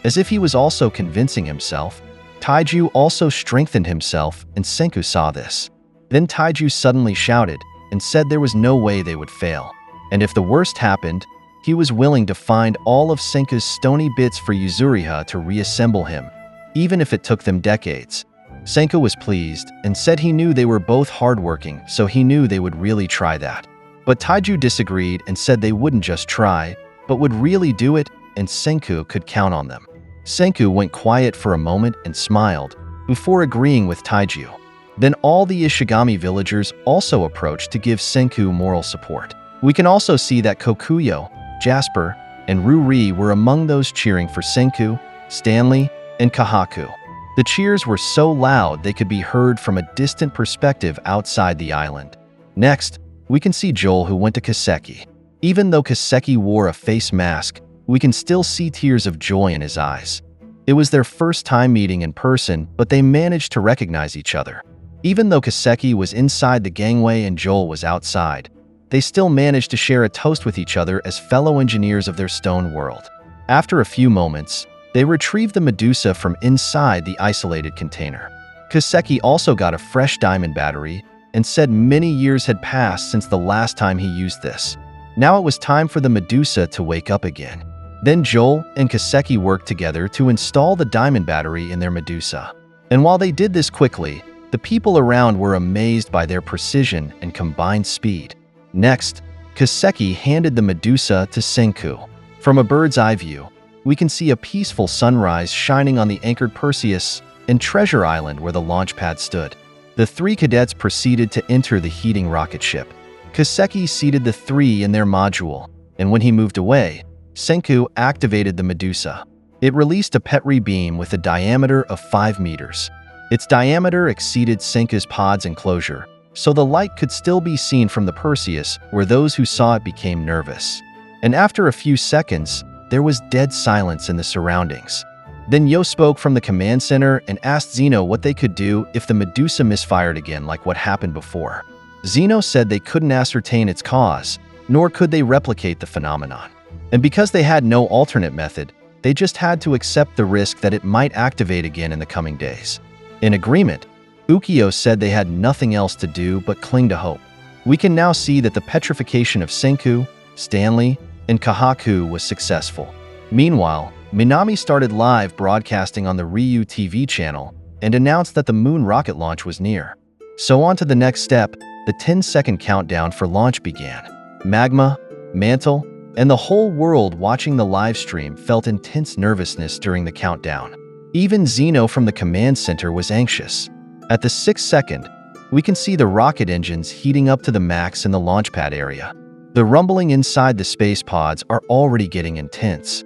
As if he was also convincing himself, Taiju also strengthened himself and Senku saw this. Then Taiju suddenly shouted and said there was no way they would fail. And if the worst happened, he was willing to find all of Senku's stony bits for Yuzuriha to reassemble him, even if it took them decades. Senku was pleased and said he knew they were both hardworking, so he knew they would really try that. But Taiju disagreed and said they wouldn't just try, but would really do it, and Senku could count on them. Senku went quiet for a moment and smiled, before agreeing with Taiju. Then all the Ishigami villagers also approached to give Senku moral support. We can also see that Kokuyo, Jasper, and Ruri were among those cheering for Senku, Stanley, and Kahaku. The cheers were so loud they could be heard from a distant perspective outside the island. Next, we can see Joel, who went to Kaseki. Even though Kaseki wore a face mask, we can still see tears of joy in his eyes. It was their first time meeting in person, but they managed to recognize each other. Even though Kaseki was inside the gangway and Joel was outside, they still managed to share a toast with each other as fellow engineers of their stone world. After a few moments, they retrieved the Medusa from inside the isolated container. Kaseki also got a fresh diamond battery and said many years had passed since the last time he used this. Now it was time for the Medusa to wake up again. Then Joel and Kaseki worked together to install the diamond battery in their Medusa. And while they did this quickly, the people around were amazed by their precision and combined speed. Next, Kaseki handed the Medusa to Senku. From a bird's eye view, we can see a peaceful sunrise shining on the anchored Perseus and Treasure Island where the launch pad stood. The 3 cadets proceeded to enter the heating rocket ship. Kaseki seated the 3 in their module, and when he moved away, Senku activated the Medusa. It released a Petri beam with a diameter of 5 meters. Its diameter exceeded Senku's pod's enclosure, so the light could still be seen from the Perseus, where those who saw it became nervous. And after a few seconds, there was dead silence in the surroundings. Then Yo spoke from the command center and asked Zeno what they could do if the Medusa misfired again like what happened before. Zeno said they couldn't ascertain its cause, nor could they replicate the phenomenon. And because they had no alternate method, they just had to accept the risk that it might activate again in the coming days. In agreement, Ukyo said they had nothing else to do but cling to hope. We can now see that the petrification of Senku, Stanley, and Kahaku was successful. Meanwhile, Minami started live broadcasting on the Ryu TV channel and announced that the moon rocket launch was near. So on to the next step, the 10-second countdown for launch began. Magma, Mantle, and the whole world watching the live stream felt intense nervousness during the countdown. Even Zeno from the command center was anxious. At the 6th second, we can see the rocket engines heating up to the max in the launch pad area. The rumbling inside the space pods are already getting intense.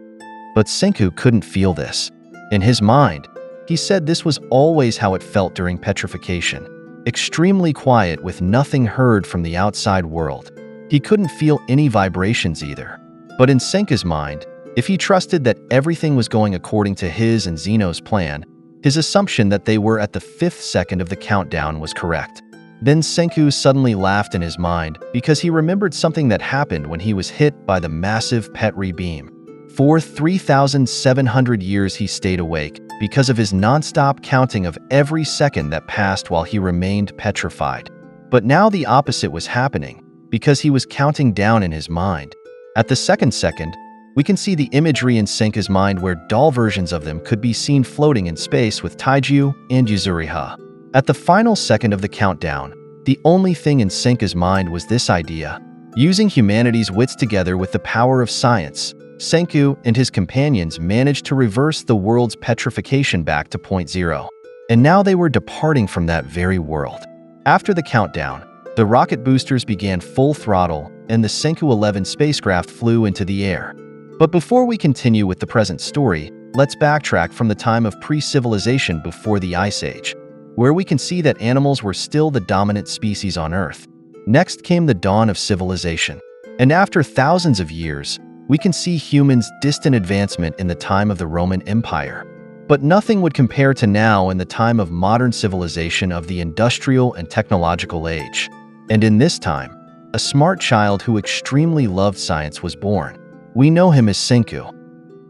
But Senku couldn't feel this. In his mind, he said this was always how it felt during petrification. Extremely quiet with nothing heard from the outside world. He couldn't feel any vibrations either. But in Senku's mind, if he trusted that everything was going according to his and Zeno's plan, his assumption that they were at the 5th second of the countdown was correct. Then Senku suddenly laughed in his mind because he remembered something that happened when he was hit by the massive Petri beam. For 3,700 years he stayed awake because of his non-stop counting of every second that passed while he remained petrified. But now the opposite was happening because he was counting down in his mind. At the 2nd second, We can see the imagery in Senku's mind where doll versions of them could be seen floating in space with Taiju and Yuzuriha. At the final second of the countdown, the only thing in Senku's mind was this idea. Using humanity's wits together with the power of science, Senku and his companions managed to reverse the world's petrification back to point zero. And now they were departing from that very world. After the countdown, the rocket boosters began full throttle and the Senku 11 spacecraft flew into the air. But before we continue with the present story, let's backtrack from the time of pre-civilization before the Ice Age, where we can see that animals were still the dominant species on Earth. Next came the dawn of civilization. And after thousands of years, we can see humans' distant advancement in the time of the Roman Empire. But nothing would compare to now in the time of modern civilization of the industrial and technological age. And in this time, a smart child who extremely loved science was born. We know him as Senku.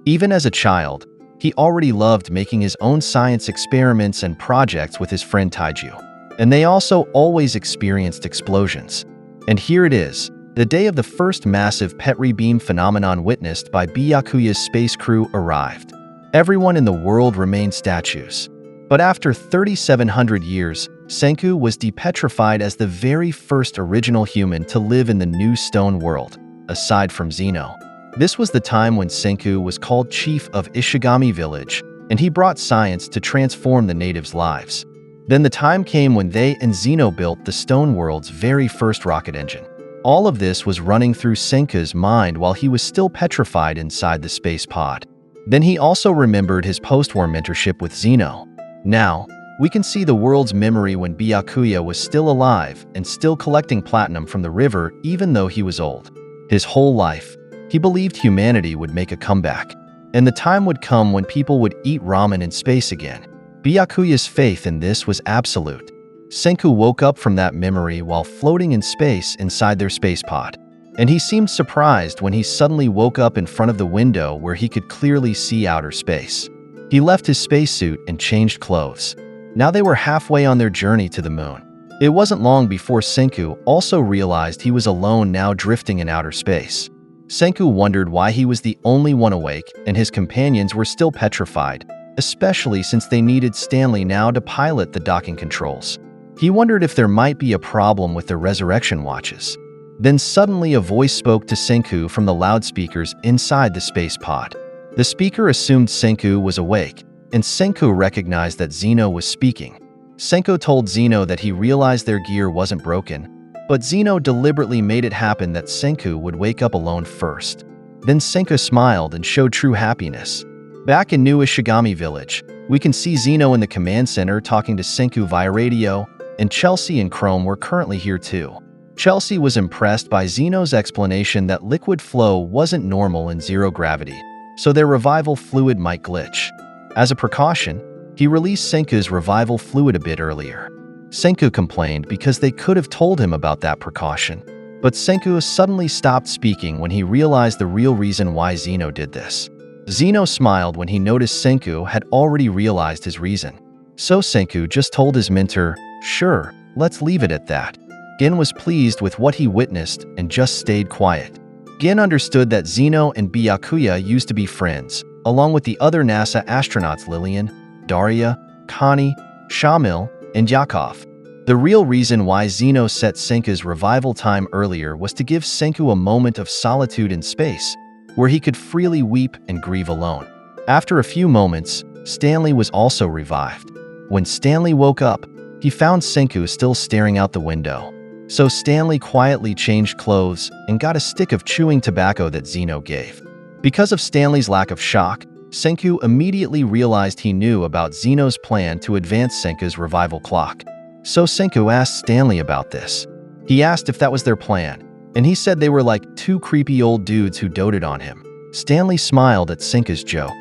Even as a child, he already loved making his own science experiments and projects with his friend Taiju. And they also always experienced explosions. And here it is, the day of the first massive Petri beam phenomenon witnessed by Byakuya's space crew arrived. Everyone in the world remained statues. But after 3,700 years, Senku was depetrified as the very first original human to live in the new stone world, aside from Zeno. This was the time when Senku was called chief of Ishigami village, and he brought science to transform the natives' lives. Then the time came when they and Zeno built the stone world's very first rocket engine. All of this was running through Senku's mind while he was still petrified inside the space pod. Then he also remembered his post-war mentorship with Zeno. Now, we can see the world's memory when Byakuya was still alive and still collecting platinum from the river even though he was old. His whole life, he believed humanity would make a comeback, and the time would come when people would eat ramen in space again. Byakuya's faith in this was absolute. Senku woke up from that memory while floating in space inside their space pod. And he seemed surprised when he suddenly woke up in front of the window where he could clearly see outer space. He left his spacesuit and changed clothes. Now they were halfway on their journey to the moon. It wasn't long before Senku also realized he was alone now drifting in outer space. Senku wondered why he was the only one awake and his companions were still petrified, especially since they needed Stanley now to pilot the docking controls. He wondered if there might be a problem with their resurrection watches. Then suddenly a voice spoke to Senku from the loudspeakers inside the space pod. The speaker assumed Senku was awake, and Senku recognized that Zeno was speaking. Senku told Zeno that he realized their gear wasn't broken, but Zeno deliberately made it happen that Senku would wake up alone first. Then Senku smiled and showed true happiness. Back in New Ishigami Village, we can see Zeno in the command center talking to Senku via radio, and Chelsea and Chrome were currently here too. Chelsea was impressed by Zeno's explanation that liquid flow wasn't normal in zero gravity, so their revival fluid might glitch. As a precaution, he released Senku's revival fluid a bit earlier. Senku complained because they could have told him about that precaution, but Senku suddenly stopped speaking when he realized the real reason why Zeno did this. Zeno smiled when he noticed Senku had already realized his reason. So Senku just told his mentor, "Sure, let's leave it at that." Gin was pleased with what he witnessed and just stayed quiet. Gin understood that Zeno and Byakuya used to be friends, along with the other NASA astronauts Lillian, Daria, Connie, Shamil, and Yakov. The real reason why Zeno set Senku's revival time earlier was to give Senku a moment of solitude in space, where he could freely weep and grieve alone. After a few moments, Stanley was also revived. When Stanley woke up, he found Senku still staring out the window. So Stanley quietly changed clothes and got a stick of chewing tobacco that Zeno gave. Because of Stanley's lack of shock, Senku immediately realized he knew about Zeno's plan to advance Senku's revival clock. So Senku asked Stanley about this. He asked if that was their plan, and he said they were like two creepy old dudes who doted on him. Stanley smiled at Senku's joke.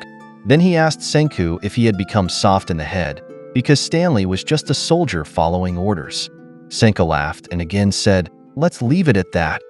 Then he asked Senku if he had become soft in the head, because Stanley was just a soldier following orders. Senku laughed and again said, "Let's leave it at that."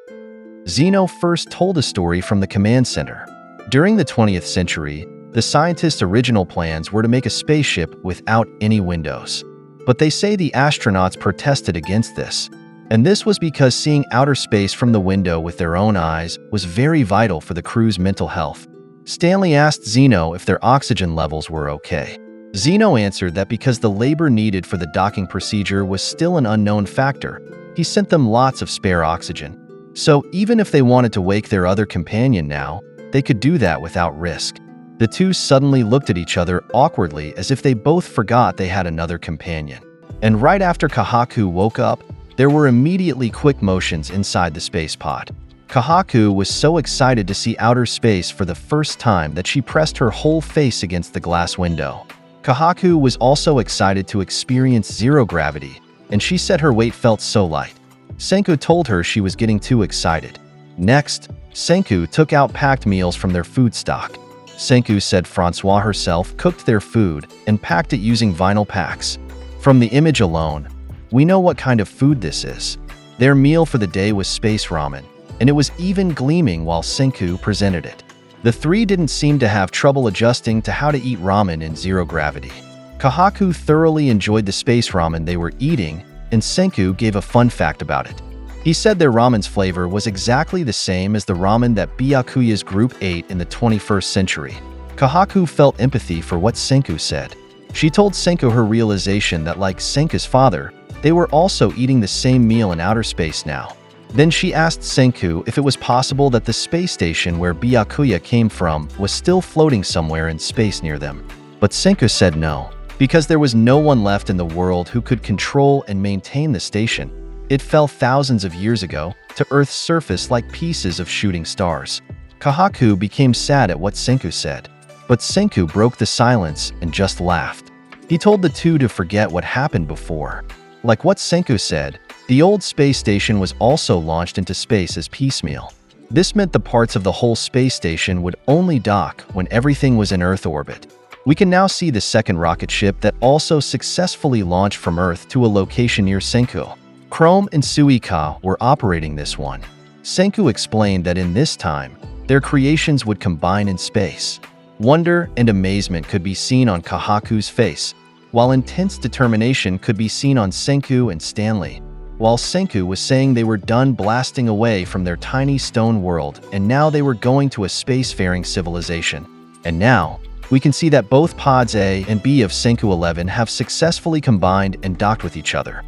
Zeno first told a story from the command center. During the 20th century, the scientists' original plans were to make a spaceship without any windows. But they say the astronauts protested against this. And this was because seeing outer space from the window with their own eyes was very vital for the crew's mental health. Stanley asked Zeno if their oxygen levels were okay. Zeno answered that because the labor needed for the docking procedure was still an unknown factor, he sent them lots of spare oxygen. So even if they wanted to wake their other companion now, they could do that without risk. The two suddenly looked at each other awkwardly as if they both forgot they had another companion. And right after Kahaku woke up, there were immediately quick motions inside the space pod. Kahaku was so excited to see outer space for the first time that she pressed her whole face against the glass window. Kahaku was also excited to experience zero gravity, and she said her weight felt so light. Senku told her she was getting too excited. Next, Senku took out packed meals from their food stock. Senku said Francois herself cooked their food and packed it using vinyl packs. From the image alone, we know what kind of food this is. Their meal for the day was space ramen, and it was even gleaming while Senku presented it. The three didn't seem to have trouble adjusting to how to eat ramen in zero gravity. Kahaku thoroughly enjoyed the space ramen they were eating, and Senku gave a fun fact about it. He said their ramen's flavor was exactly the same as the ramen that Byakuya's group ate in the 21st century. Kahaku felt empathy for what Senku said. She told Senku her realization that like Senku's father, they were also eating the same meal in outer space now. Then she asked Senku if it was possible that the space station where Byakuya came from was still floating somewhere in space near them. But Senku said no, because there was no one left in the world who could control and maintain the station. It fell thousands of years ago to Earth's surface like pieces of shooting stars. Kahaku became sad at what Senku said, but Senku broke the silence and just laughed. He told the two to forget what happened before. Like what Senku said, the old space station was also launched into space as piecemeal. This meant the parts of the whole space station would only dock when everything was in Earth orbit. We can now see the second rocket ship that also successfully launched from Earth to a location near Senku. Chrome and Suika were operating this one. Senku explained that in this time, their creations would combine in space. Wonder and amazement could be seen on Kahaku's face, while intense determination could be seen on Senku and Stanley. While Senku was saying they were done blasting away from their tiny stone world and now they were going to a spacefaring civilization. And now, we can see that both pods A and B of Senku 11 have successfully combined and docked with each other.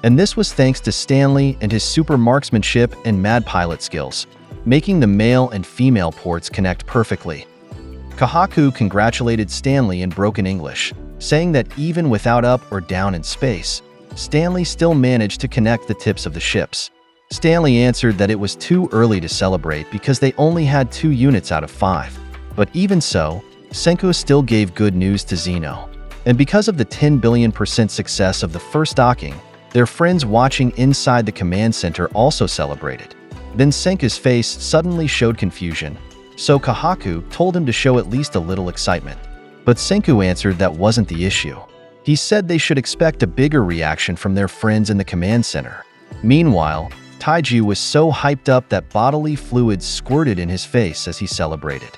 And this was thanks to Stanley and his super marksmanship and mad pilot skills, making the male and female ports connect perfectly. Kahaku congratulated Stanley in broken English, saying that even without up or down in space, Stanley still managed to connect the tips of the ships. Stanley answered that it was too early to celebrate because they only had 2 units out of 5. But even so, Senku still gave good news to Zeno. And because of the 10 billion% success of the first docking, their friends watching inside the command center also celebrated. Then Senku's face suddenly showed confusion, so Kahaku told him to show at least a little excitement. But Senku answered that wasn't the issue. He said they should expect a bigger reaction from their friends in the command center. Meanwhile, Taiju was so hyped up that bodily fluids squirted in his face as he celebrated.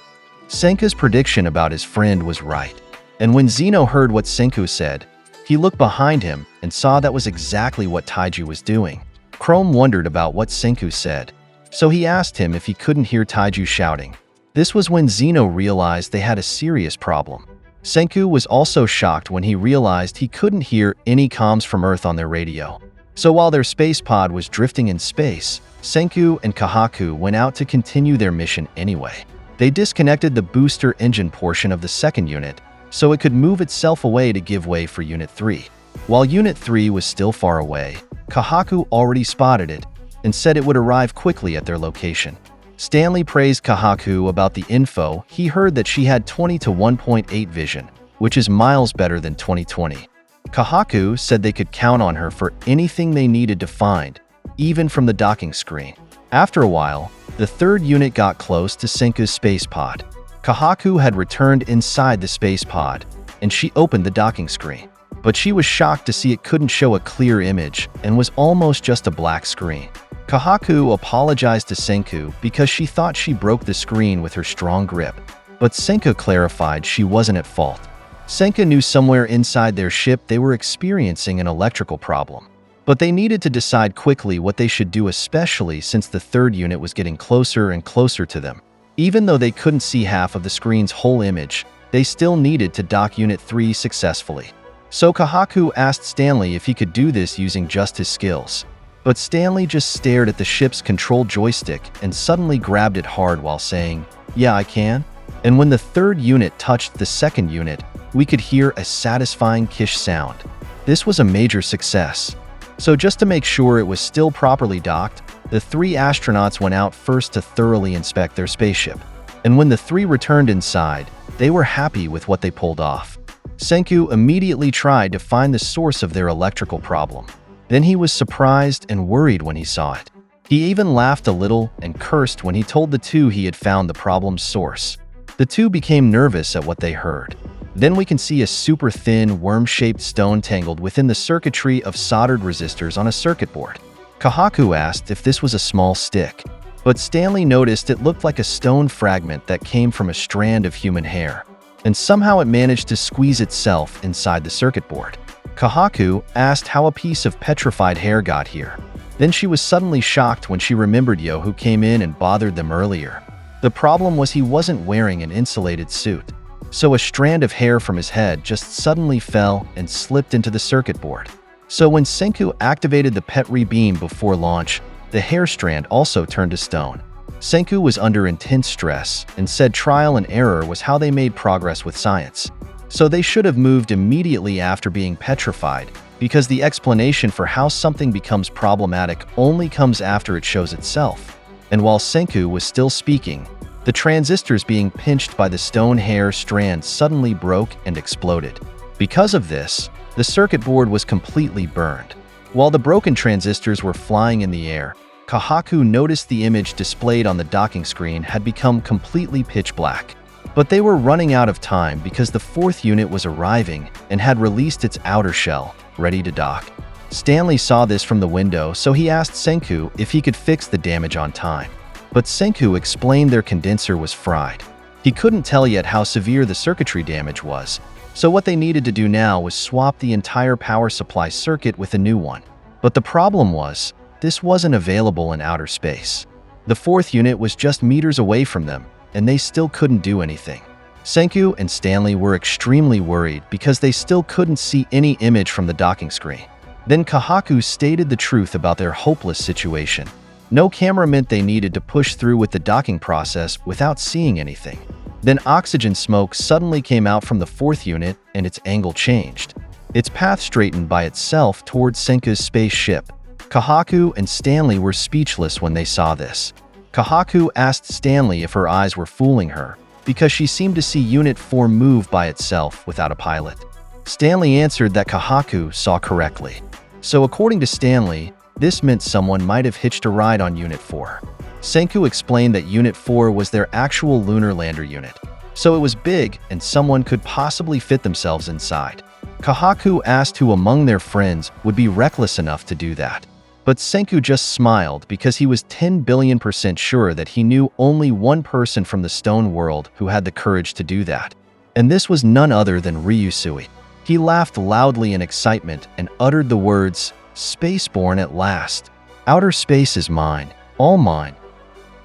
Senku's prediction about his friend was right. And when Zeno heard what Senku said, he looked behind him and saw that was exactly what Taiju was doing. Chrome wondered about what Senku said, so he asked him if he couldn't hear Taiju shouting. This was when Zeno realized they had a serious problem. Senku was also shocked when he realized he couldn't hear any comms from Earth on their radio. So while their space pod was drifting in space, Senku and Kahaku went out to continue their mission anyway. They disconnected the booster engine portion of the second unit so it could move itself away to give way for Unit 3. While Unit 3 was still far away, Kahaku already spotted it and said it would arrive quickly at their location. Stanley praised Kahaku about the info. He heard that she had 20 to 1.8 vision, which is miles better than 2020. Kahaku said they could count on her for anything they needed to find, even from the docking screen. After a while, the third unit got close to Senku's space pod. Kahaku had returned inside the space pod, and she opened the docking screen. But she was shocked to see it couldn't show a clear image and was almost just a black screen. Kahaku apologized to Senku because she thought she broke the screen with her strong grip, but Senku clarified she wasn't at fault. Senku knew somewhere inside their ship they were experiencing an electrical problem. But they needed to decide quickly what they should do, especially since the third unit was getting closer and closer to them. Even though they couldn't see half of the screen's whole image, they still needed to dock Unit 3 successfully. So Kahaku asked Stanley if he could do this using just his skills. But Stanley just stared at the ship's control joystick and suddenly grabbed it hard while saying, "Yeah, I can." And when the third unit touched the second unit, we could hear a satisfying kish sound. This was a major success. So just to make sure it was still properly docked, the three astronauts went out first to thoroughly inspect their spaceship. And when the three returned inside, they were happy with what they pulled off. Senku immediately tried to find the source of their electrical problem. Then he was surprised and worried when he saw it. He even laughed a little and cursed when he told the two he had found the problem's source. The two became nervous at what they heard. Then we can see a super thin, worm-shaped stone tangled within the circuitry of soldered resistors on a circuit board. Kahaku asked if this was a small stick, but Stanley noticed it looked like a stone fragment that came from a strand of human hair, and somehow it managed to squeeze itself inside the circuit board. Kahaku asked how a piece of petrified hair got here. Then she was suddenly shocked when she remembered Yo, who came in and bothered them earlier. The problem was he wasn't wearing an insulated suit. So a strand of hair from his head just suddenly fell and slipped into the circuit board. So when Senku activated the Petri beam before launch, the hair strand also turned to stone. Senku was under intense stress and said trial and error was how they made progress with science. So they should have moved immediately after being petrified, because the explanation for how something becomes problematic only comes after it shows itself. And while Senku was still speaking, the transistors being pinched by the stone hair strand suddenly broke and exploded. Because of this, the circuit board was completely burned. While the broken transistors were flying in the air, Kahaku noticed the image displayed on the docking screen had become completely pitch black. But they were running out of time because the fourth unit was arriving and had released its outer shell, ready to dock. Stanley saw this from the window, so he asked Senku if he could fix the damage on time. But Senku explained their condenser was fried. He couldn't tell yet how severe the circuitry damage was, so what they needed to do now was swap the entire power supply circuit with a new one. But the problem was, this wasn't available in outer space. The fourth unit was just meters away from them, and they still couldn't do anything. Senku and Stanley were extremely worried because they still couldn't see any image from the docking screen. Then Kahaku stated the truth about their hopeless situation. No camera meant they needed to push through with the docking process without seeing anything. Then oxygen smoke suddenly came out from the fourth unit and its angle changed. Its path straightened by itself towards Senku's spaceship. Kahaku and Stanley were speechless when they saw this. Kahaku asked Stanley if her eyes were fooling her, because she seemed to see Unit 4 move by itself without a pilot. Stanley answered that Kahaku saw correctly. So according to Stanley, this meant someone might have hitched a ride on Unit 4. Senku explained that Unit 4 was their actual lunar lander unit, so it was big and someone could possibly fit themselves inside. Kahaku asked who among their friends would be reckless enough to do that. But Senku just smiled because he was 10 billion% sure that he knew only one person from the stone world who had the courage to do that. And this was none other than Ryusui. He laughed loudly in excitement and uttered the words, "Spaceborne at last. Outer space is mine, all mine."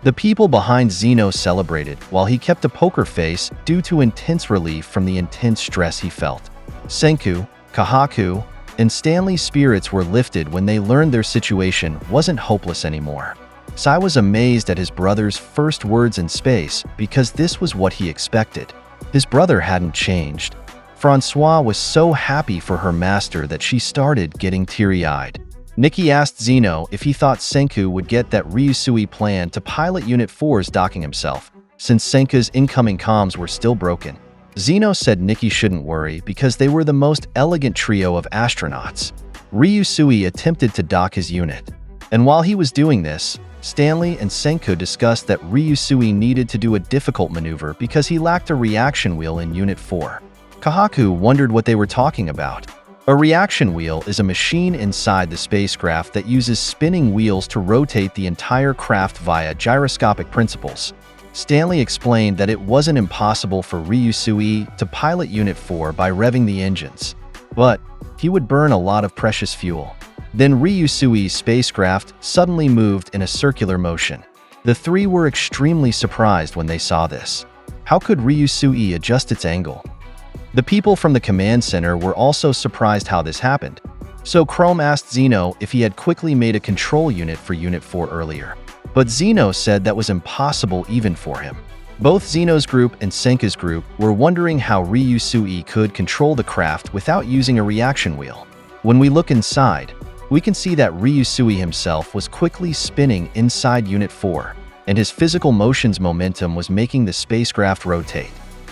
The people behind Zeno celebrated while he kept a poker face due to intense relief from the intense stress he felt. Senku, Kahaku, and Stanley's spirits were lifted when they learned their situation wasn't hopeless anymore. Sai was amazed at his brother's first words in space because this was what he expected. His brother hadn't changed. Francois was so happy for her master that she started getting teary-eyed. Nikki asked Zeno if he thought Senku would get that Ryusui plan to pilot Unit 4's docking himself, since Senku's incoming comms were still broken. Zeno said Nikki shouldn't worry because they were the most elegant trio of astronauts. Ryusui attempted to dock his unit. And while he was doing this, Stanley and Senku discussed that Ryusui needed to do a difficult maneuver because he lacked a reaction wheel in Unit 4. Kahaku wondered what they were talking about. A reaction wheel is a machine inside the spacecraft that uses spinning wheels to rotate the entire craft via gyroscopic principles. Stanley explained that it wasn't impossible for Ryusui to pilot Unit 4 by revving the engines, but he would burn a lot of precious fuel. Then Ryusui's spacecraft suddenly moved in a circular motion. The three were extremely surprised when they saw this. How could Ryusui adjust its angle? The people from the command center were also surprised how this happened. So Chrome asked Zeno if he had quickly made a control unit for Unit 4 earlier. But Zeno said that was impossible even for him. Both Zeno's group and Senku's group were wondering how Ryusui could control the craft without using a reaction wheel. When we look inside, we can see that Ryusui himself was quickly spinning inside Unit 4, and his physical motion's momentum was making the spacecraft rotate.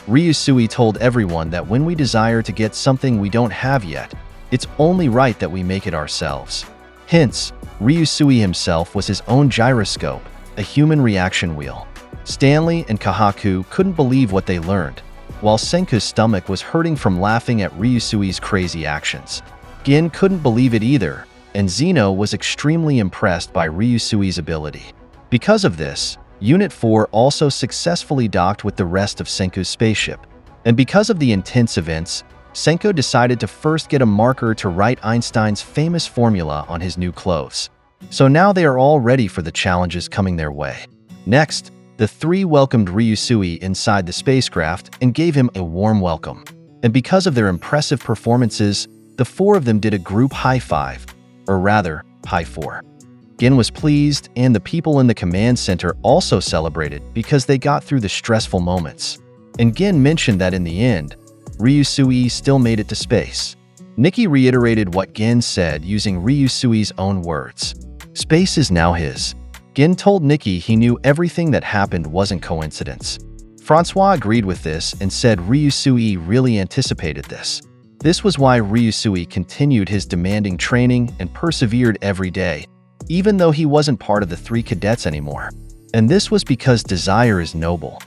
Ryusui told everyone that when we desire to get something we don't have yet, it's only right that we make it ourselves. Hence, Ryusui himself was his own gyroscope, a human reaction wheel. Stanley and Kahaku couldn't believe what they learned, while Senku's stomach was hurting from laughing at Ryusui's crazy actions. Gin couldn't believe it either, and Zeno was extremely impressed by Ryusui's ability. Because of this, Unit 4 also successfully docked with the rest of Senku's spaceship. And because of the intense events, Senku decided to first get a marker to write Einstein's famous formula on his new clothes. So now they are all ready for the challenges coming their way. Next, the three welcomed Ryusui inside the spacecraft and gave him a warm welcome. And because of their impressive performances, the four of them did a group high five, or rather, high four. Gin was pleased, and the people in the command center also celebrated because they got through the stressful moments. And Gin mentioned that in the end, Ryusui still made it to space. Nikki reiterated what Gin said using Ryusui's own words. Space is now his. Gin told Nikki he knew everything that happened wasn't coincidence. Francois agreed with this and said Ryusui really anticipated this. This was why Ryusui continued his demanding training and persevered every day, even though he wasn't part of the three cadets anymore. And this was because desire is noble.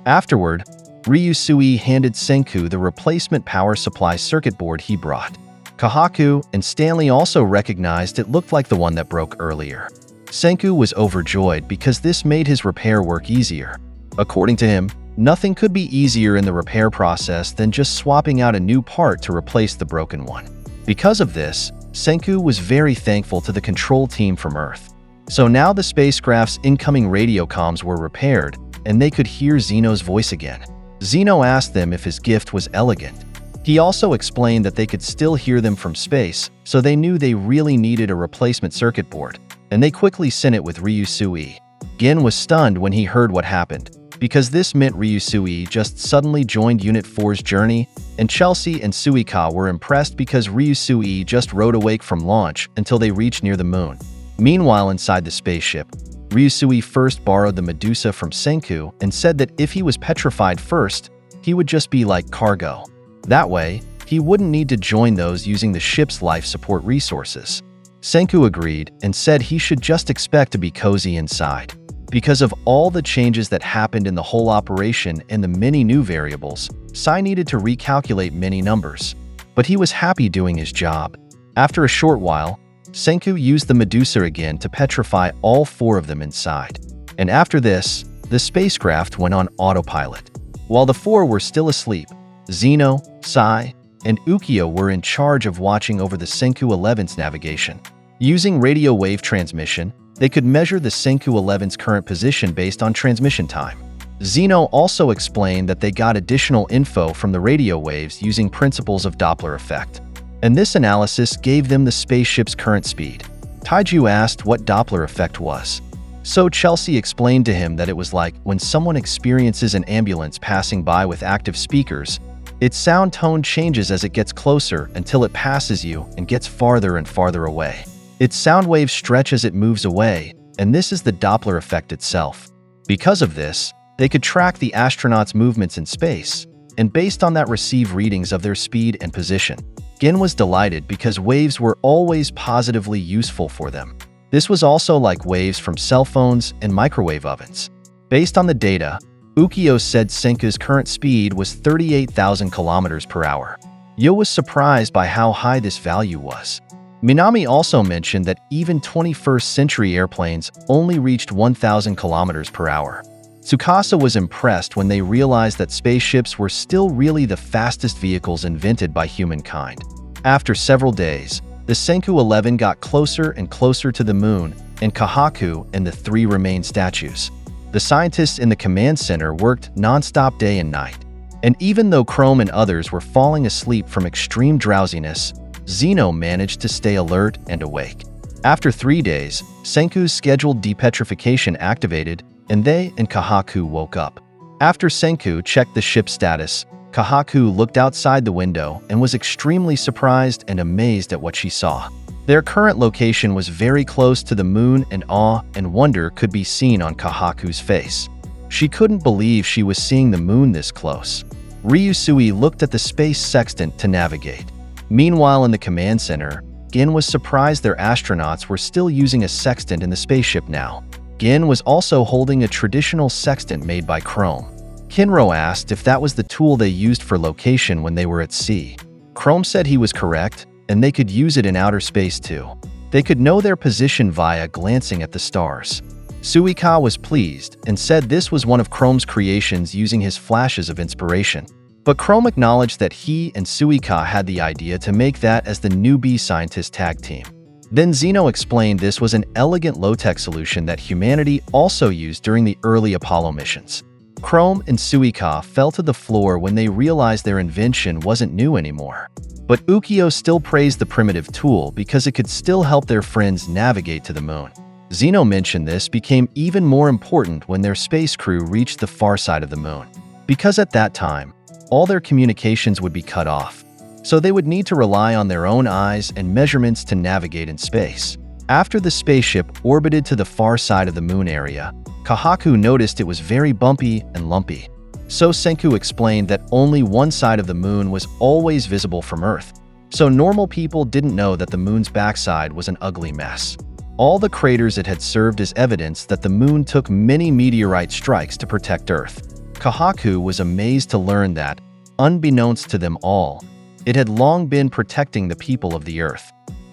Afterward, Ryusui handed Senku the replacement power supply circuit board he brought. Kahaku and Stanley also recognized it looked like the one that broke earlier. Senku was overjoyed because this made his repair work easier. According to him, nothing could be easier in the repair process than just swapping out a new part to replace the broken one. Because of this, Senku was very thankful to the control team from Earth. So now the spacecraft's incoming radio comms were repaired, and they could hear Zeno's voice again. Zeno asked them if his gift was elegant. He also explained that they could still hear them from space, so they knew they really needed a replacement circuit board, and they quickly sent it with Ryusui. Gin was stunned when he heard what happened, because this meant Ryusui just suddenly joined Unit 4's journey, and Chelsea and Suika were impressed because Ryusui just rode awake from launch until they reached near the moon. Meanwhile, inside the spaceship, Ryusui first borrowed the Medusa from Senku and said that if he was petrified first, he would just be like cargo. That way, he wouldn't need to join those using the ship's life support resources. Senku agreed and said he should just expect to be cozy inside. Because of all the changes that happened in the whole operation and the many new variables, Sai needed to recalculate many numbers. But he was happy doing his job. After a short while, Senku used the Medusa again to petrify all four of them inside. And after this, the spacecraft went on autopilot. While the four were still asleep, Zeno, Sai, and Ukyo were in charge of watching over the Senku 11's navigation. Using radio wave transmission, they could measure the Senku 11's current position based on transmission time. Zeno also explained that they got additional info from the radio waves using principles of Doppler effect. And this analysis gave them the spaceship's current speed. Taiju asked what Doppler effect was. So Chelsea explained to him that it was like when someone experiences an ambulance passing by with active speakers, its sound tone changes as it gets closer until it passes you and gets farther and farther away. Its sound waves stretch as it moves away, and this is the Doppler effect itself. Because of this, they could track the astronauts' movements in space, and based on that receive readings of their speed and position. Gin was delighted because waves were always positively useful for them. This was also like waves from cell phones and microwave ovens. Based on the data, Ukyo said Senku's current speed was 38,000 kilometers per hour. Yo was surprised by how high this value was. Minami also mentioned that even 21st century airplanes only reached 1,000 kilometers per hour. Tsukasa was impressed when they realized that spaceships were still really the fastest vehicles invented by humankind. After several days, The Senku 11 got closer and closer to the moon, and Kahaku and the three remained statues. The scientists in the command center worked non-stop day and night. And even though Chrome and others were falling asleep from extreme drowsiness, Zeno managed to stay alert and awake. After 3 days, Senku's scheduled depetrification activated, and they and Kahaku woke up. After Senku checked the ship's status, Kahaku looked outside the window and was extremely surprised and amazed at what she saw. Their current location was very close to the moon, and awe and wonder could be seen on Kahaku's face. She couldn't believe she was seeing the moon this close. Ryusui looked at the space sextant to navigate. Meanwhile, in the command center, Gin was surprised their astronauts were still using a sextant in the spaceship now. Gin was also holding a traditional sextant made by Chrome. Kinro asked if that was the tool they used for location when they were at sea. Chrome said he was correct, and they could use it in outer space too. They could know their position via glancing at the stars. Suika was pleased and said this was one of Chrome's creations using his flashes of inspiration. But Chrome acknowledged that he and Suika had the idea to make that as the newbie scientist tag team. Then Zeno explained this was an elegant low-tech solution that humanity also used during the early Apollo missions. Chrome and Suika fell to the floor when they realized their invention wasn't new anymore. But Ukyo still praised the primitive tool because it could still help their friends navigate to the moon. Zeno mentioned this became even more important when their space crew reached the far side of the moon, because at that time, all their communications would be cut off, so they would need to rely on their own eyes and measurements to navigate in space. After the spaceship orbited to the far side of the moon area, Kahaku noticed it was very bumpy and lumpy. So Senku explained that only one side of the moon was always visible from Earth, so normal people didn't know that the moon's backside was an ugly mess. All the craters it had served as evidence that the moon took many meteorite strikes to protect Earth. Kahaku was amazed to learn that, unbeknownst to them all, it had long been protecting the people of the Earth.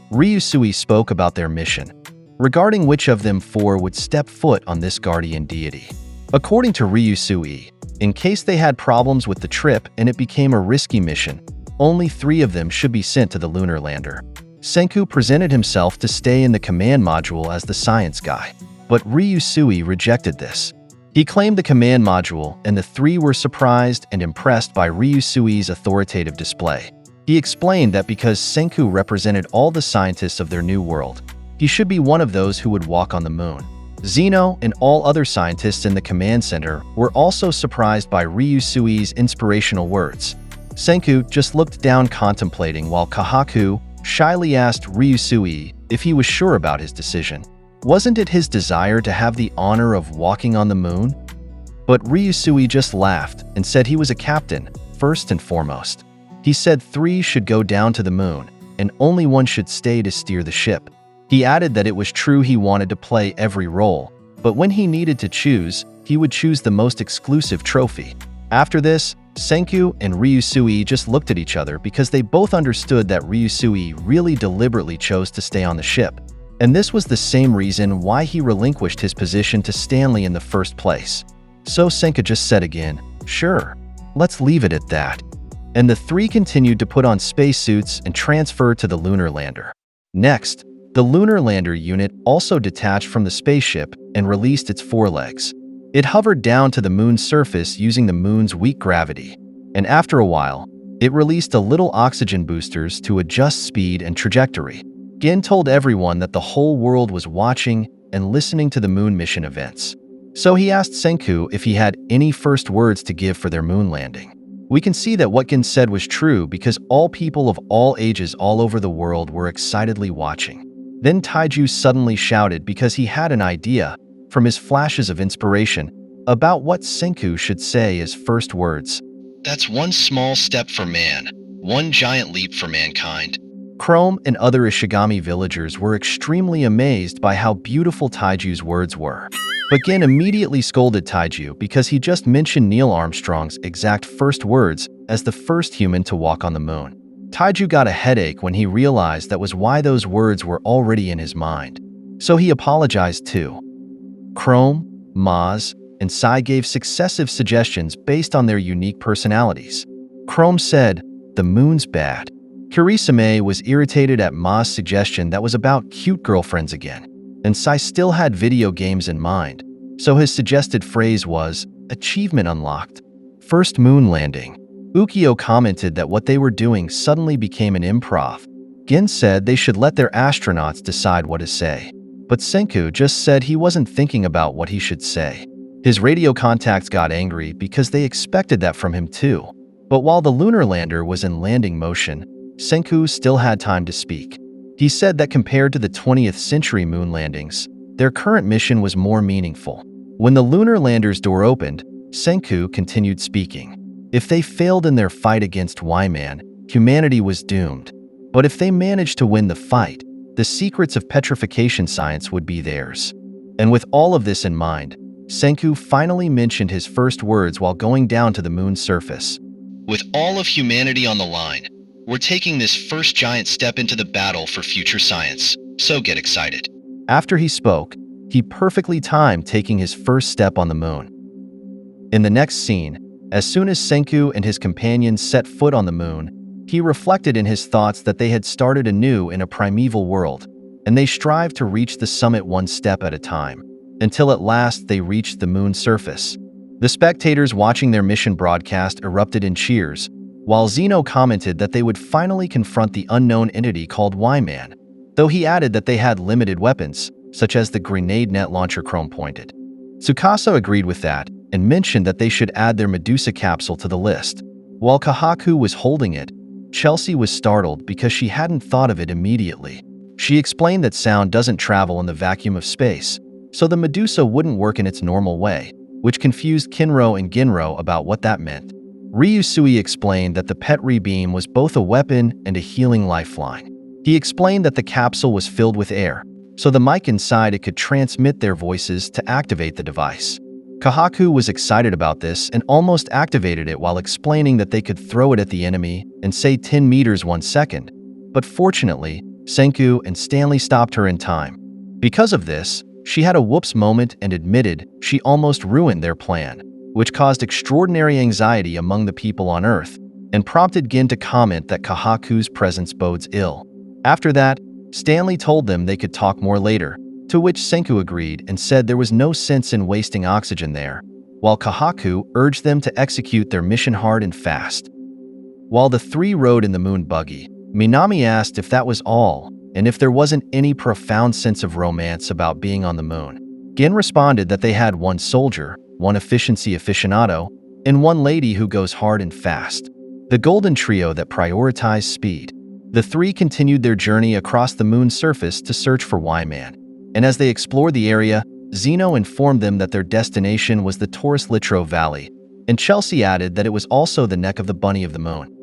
Ryusui spoke about their mission, regarding which of them four would step foot on this guardian deity. According to Ryusui, in case they had problems with the trip and it became a risky mission, only 3 of them should be sent to the lunar lander. Senku presented himself to stay in the command module as the science guy, but Ryusui rejected this. He claimed the command module, and the 3 were surprised and impressed by Ryusui's authoritative display. He explained that because Senku represented all the scientists of their new world, he should be one of those who would walk on the moon. Zeno and all other scientists in the command center were also surprised by Ryusui's inspirational words. Senku just looked down contemplating while Kahaku shyly asked Ryusui if he was sure about his decision. Wasn't it his desire to have the honor of walking on the moon? But Ryusui just laughed and said he was a captain, first and foremost. He said 3 should go down to the moon, and only 1 should stay to steer the ship. He added that it was true he wanted to play every role, but when he needed to choose, he would choose the most exclusive trophy. After this, Senku and Ryusui just looked at each other because they both understood that Ryusui really deliberately chose to stay on the ship. And this was the same reason why he relinquished his position to Stanley in the first place. So Senku just said again, "Sure, let's leave it at that." And the 3 continued to put on spacesuits and transfer to the lunar lander. Next, the lunar lander unit also detached from the spaceship and released its forelegs. It hovered down to the moon's surface using the moon's weak gravity, and after a while, it released a little oxygen boosters to adjust speed and trajectory. Gin told everyone that the whole world was watching and listening to the moon mission events. So he asked Senku if he had any first words to give for their moon landing. We can see that what Gin said was true because all people of all ages all over the world were excitedly watching. Then Taiju suddenly shouted because he had an idea, from his flashes of inspiration, about what Senku should say as first words. "That's one small step for man, one giant leap for mankind." Chrome and other Ishigami villagers were extremely amazed by how beautiful Taiju's words were. But Gin immediately scolded Taiju because he just mentioned Neil Armstrong's exact first words as the first human to walk on the moon. Taiju got a headache when he realized that was why those words were already in his mind. So he apologized too. Chrome, Maz, and Sai gave successive suggestions based on their unique personalities. Chrome said, "The moon's bad." Kurisame was irritated at Ma's suggestion that was about cute girlfriends again, and Sai still had video games in mind, so his suggested phrase was, "Achievement unlocked." First moon landing. Ukyo commented that what they were doing suddenly became an improv. Gin said they should let their astronauts decide what to say, but Senku just said he wasn't thinking about what he should say. His radio contacts got angry because they expected that from him too. But while the lunar lander was in landing motion, Senku still had time to speak. He said that compared to the 20th century moon landings, their current mission was more meaningful. When the lunar lander's door opened, Senku continued speaking. If they failed in their fight against Y-Man, humanity was doomed. But if they managed to win the fight, the secrets of petrification science would be theirs. And with all of this in mind, Senku finally mentioned his first words while going down to the moon's surface. With all of humanity on the line, we're taking this first giant step into the battle for future science, so get excited. After he spoke, he perfectly timed taking his first step on the moon. In the next scene, as soon as Senku and his companions set foot on the moon, he reflected in his thoughts that they had started anew in a primeval world, and they strived to reach the summit one step at a time, until at last they reached the moon's surface. The spectators watching their mission broadcast erupted in cheers, while Zeno commented that they would finally confront the unknown entity called Y-Man, though he added that they had limited weapons, such as the grenade net launcher Chrome pointed. Tsukasa agreed with that, and mentioned that they should add their Medusa capsule to the list. While Kahaku was holding it, Chelsea was startled because she hadn't thought of it immediately. She explained that sound doesn't travel in the vacuum of space, so the Medusa wouldn't work in its normal way, which confused Kinro and Ginro about what that meant. Ryusui explained that the Petri beam was both a weapon and a healing lifeline. He explained that the capsule was filled with air, so the mic inside it could transmit their voices to activate the device. Kahaku was excited about this and almost activated it while explaining that they could throw it at the enemy and say 10 meters 1 second. But fortunately, Senku and Stanley stopped her in time. Because of this, she had a whoops moment and admitted she almost ruined their plan, which caused extraordinary anxiety among the people on Earth and prompted Gin to comment that Kahaku's presence bodes ill. After that, Stanley told them they could talk more later, to which Senku agreed and said there was no sense in wasting oxygen there, while Kahaku urged them to execute their mission hard and fast. While the three rode in the moon buggy, Minami asked if that was all and if there wasn't any profound sense of romance about being on the moon. Gin responded that they had one soldier, one efficiency aficionado, and one lady who goes hard and fast. The golden trio that prioritized speed. The three continued their journey across the moon's surface to search for Y-Man, and as they explored the area, Zeno informed them that their destination was the Taurus Littrow Valley, and Chelsea added that it was also the neck of the bunny of the moon.